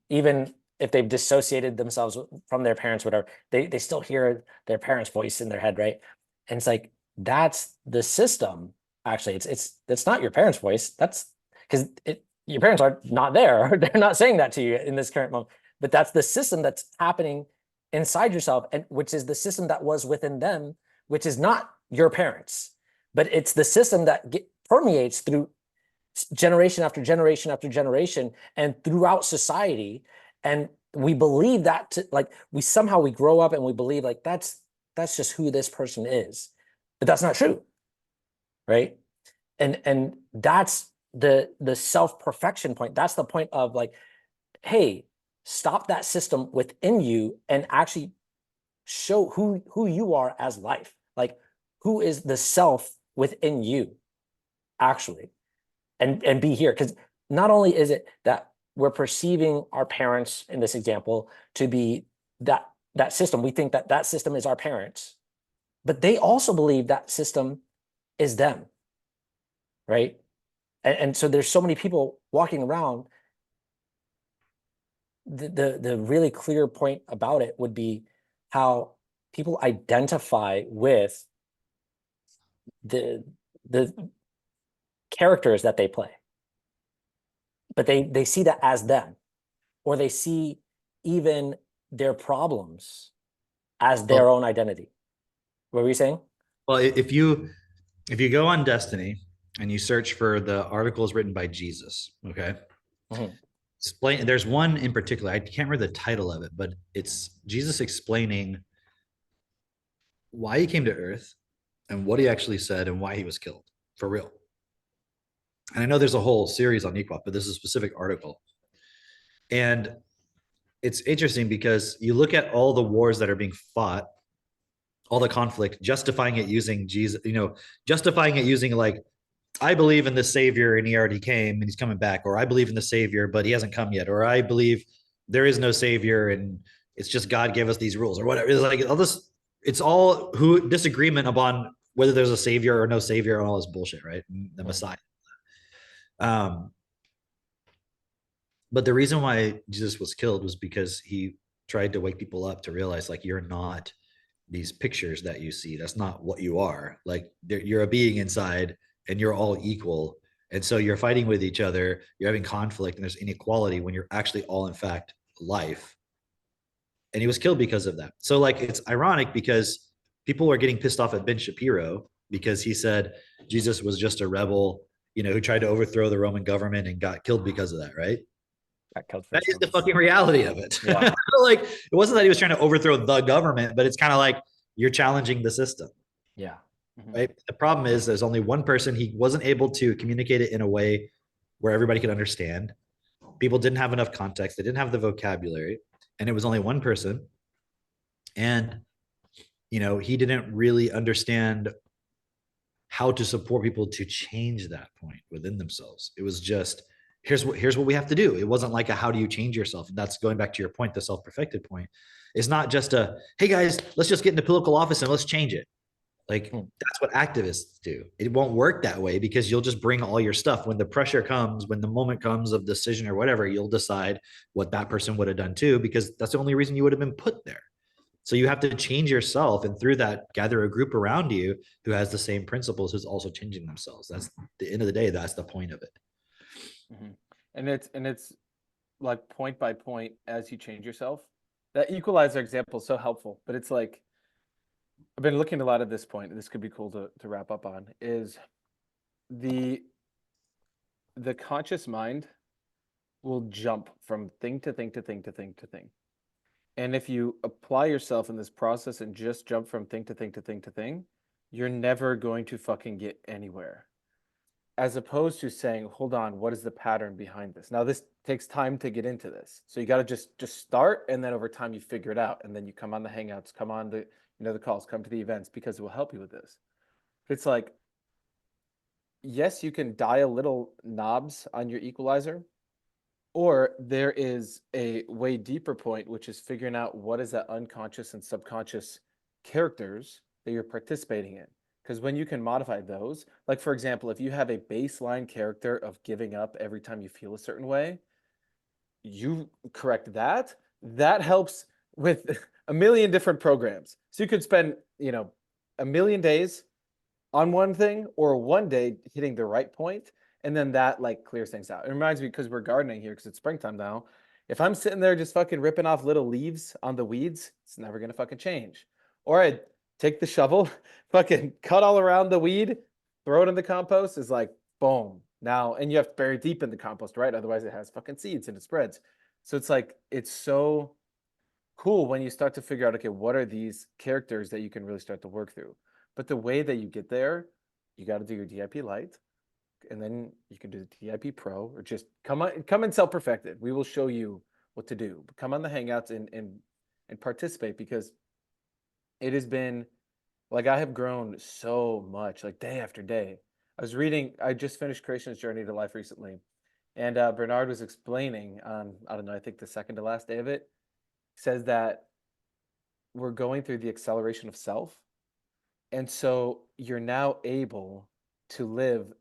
even if they've dissociated themselves from their parents, whatever, they still hear their parents' voice in their head, right? And it's like, that's the system. Actually, it's not your parents' voice. That's because your parents are not there. They're not saying that to you in this current moment. But that's the system that's happening inside yourself, and which is the system that was within them, which is not your parents, but it's the system that permeates through generation after generation after generation and throughout society. And we believe that like we grow up and we believe like that's just who this person is, but that's not true, right? And that's the self-perfection point. That's the point of like, hey, stop that system within you and actually show who you are as life. Like, who is the self within you actually, and be here. Because not only is it that we're perceiving our parents in this example to be that system, we think that system is our parents, but they also believe that system is them, right? And so there's so many people walking around. The really clear point about it would be how people identify with the characters that they play, but they see that as them, or they see even their problems as their own identity. What were you saying?
Well, if you go on Destiny and you search for the articles written by Jesus, okay, explain. There's one in particular. I can't remember the title of it, but it's Jesus explaining why he came to Earth and what he actually said and why he was killed for real. And I know there's a whole series on Equal, but this is a specific article. And it's interesting because you look at all the wars that are being fought, all the conflict, justifying it using Jesus, justifying it using like, I believe in the Savior and he already came and he's coming back, or I believe in the Savior, but he hasn't come yet, or I believe there is no Savior and it's just God gave us these rules, or whatever. It's like all this, it's all who disagreement upon whether there's a Savior or no Savior and all this bullshit, right? The Messiah. But the reason why Jesus was killed was because he tried to wake people up to realize, like, you're not these pictures that you see. That's not what you are. Like, you're a being inside and you're all equal. And so you're fighting with each other, you're having conflict, and there's inequality when you're actually all, in fact, life. And he was killed because of that. So, like, it's ironic because people are getting pissed off at Ben Shapiro because he said Jesus was just a rebel, who tried to overthrow the Roman government and got killed because of that, right? That is the fucking reality of it. Yeah. Like, it wasn't that he was trying to overthrow the government, but it's kind of like you're challenging the system.
Yeah.
Right. The problem is there's only one person. He wasn't able to communicate it in a way where everybody could understand. People didn't have enough context. They didn't have the vocabulary, and it was only one person. And, he didn't really understand how to support people to change that point within themselves. It was just, here's what we have to do. It wasn't like a, how do you change yourself? And that's going back to your point, the self-perfected point. It's not just a, hey guys, let's just get into political office and let's change it. Like, that's what activists do. It won't work that way because you'll just bring all your stuff. When the pressure comes, when the moment comes of decision or whatever, you'll decide what that person would have done too, because that's the only reason you would have been put there. So you have to change yourself, and through that, gather a group around you who has the same principles, who's also changing themselves. That's the end of the day. That's the point of it.
And it's like point by point as you change yourself. That equalizer example is so helpful, but it's like, I've been looking at a lot at this point, and this could be cool to wrap up on, is the conscious mind will jump from thing to thing to thing to thing to thing. And if you apply yourself in this process and just jump from thing to thing to thing to thing, you're never going to fucking get anywhere. As opposed to saying, hold on, what is the pattern behind this? Now, this takes time to get into this. So you got to just start, and then over time you figure it out. And then you come on the Hangouts, come on the, the calls, come to the events, because it will help you with this. It's like, yes, you can dial little knobs on your equalizer, or there is a way deeper point, which is figuring out what is that unconscious and subconscious characters that you're participating in. Because when you can modify those, like, for example, if you have a baseline character of giving up every time you feel a certain way, you correct that. That helps with a million different programs. So you could spend, a million days on one thing, or one day hitting the right point, and then that like clears things out. It reminds me, because we're gardening here, because it's springtime now. If I'm sitting there just fucking ripping off little leaves on the weeds, it's never gonna fucking change. Or I take the shovel, fucking cut all around the weed, throw it in the compost, is like, boom. Now, and you have to bury it deep in the compost, right? Otherwise it has fucking seeds and it spreads. So it's like, it's so cool when you start to figure out, okay, what are these characters that you can really start to work through? But the way that you get there, you got to do your DIP Lite, and then you can do the DIP Pro, or just come in self-perfected. We will show you what to do. But come on the Hangouts and participate, because it has been like, I have grown so much, like day after day. I just finished Creationist Journey to Life recently, and Bernard was explaining on, I don't know, I think the second to last day of it, says that we're going through the acceleration of self. And so you're now able to live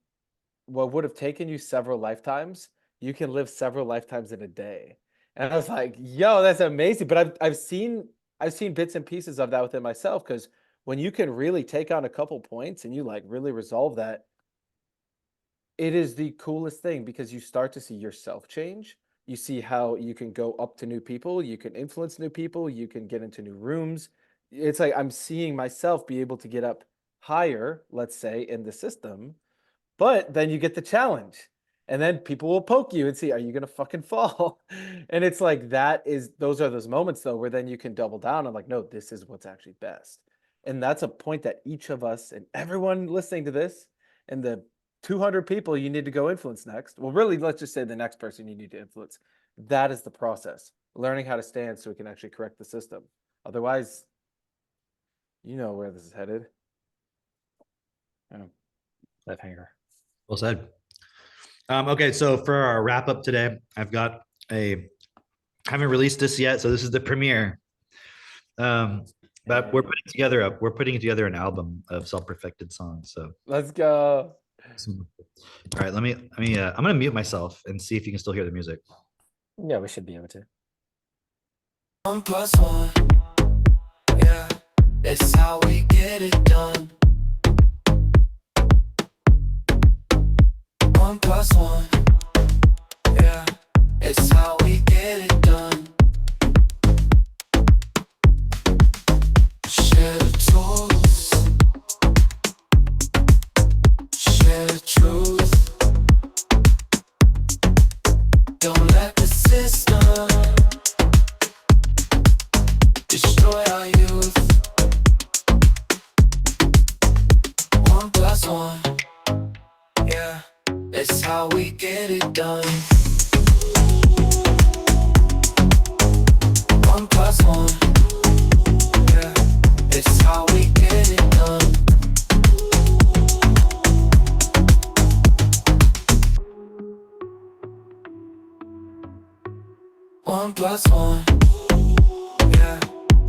what would have taken you several lifetimes. You can live several lifetimes in a day. And I was like, yo, that's amazing. But I've seen I've seen bits and pieces of that within myself, because when you can really take on a couple points and you like really resolve that, it is the coolest thing, because you start to see yourself change. You see how you can go up to new people, you can influence new people, you can get into new rooms. It's like I'm seeing myself be able to get up higher, let's say, in the system, but then you get the challenge. And then people will poke you and see, are you gonna fucking fall? And it's like those are those moments though, where then you can double down on like, no, this is what's actually best. And that's a point that each of us and everyone listening to this and the 200 people you need to go influence next. Well, really, let's just say the next person you need to influence. That is the process. Learning how to stand so we can actually correct the system. Otherwise, you know where this is headed.
Cliffhanger.
Well said. Okay, so for our wrap up today, I haven't released this yet, so this is the premiere. But we're putting together an album of self-perfected songs. So
let's go.
All right, I'm gonna mute myself and see if you can still hear the music.
Yeah, we should be able to.
1+1, yeah, it's how we get it done. 1+1, yeah, it's how we get it done. Share the tools, share the truth. Don't let the system destroy our youth. 1+1, yeah, it's how we get it done. 1+1, yeah, it's how we get it done. One plus one, yeah,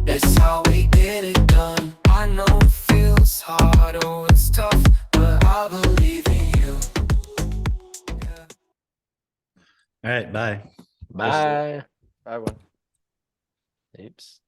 it's how we get it done. I know it feels hard, oh it's tough, but I believe in you. Yeah.
All right, bye.
Bye.
I won.
Oops.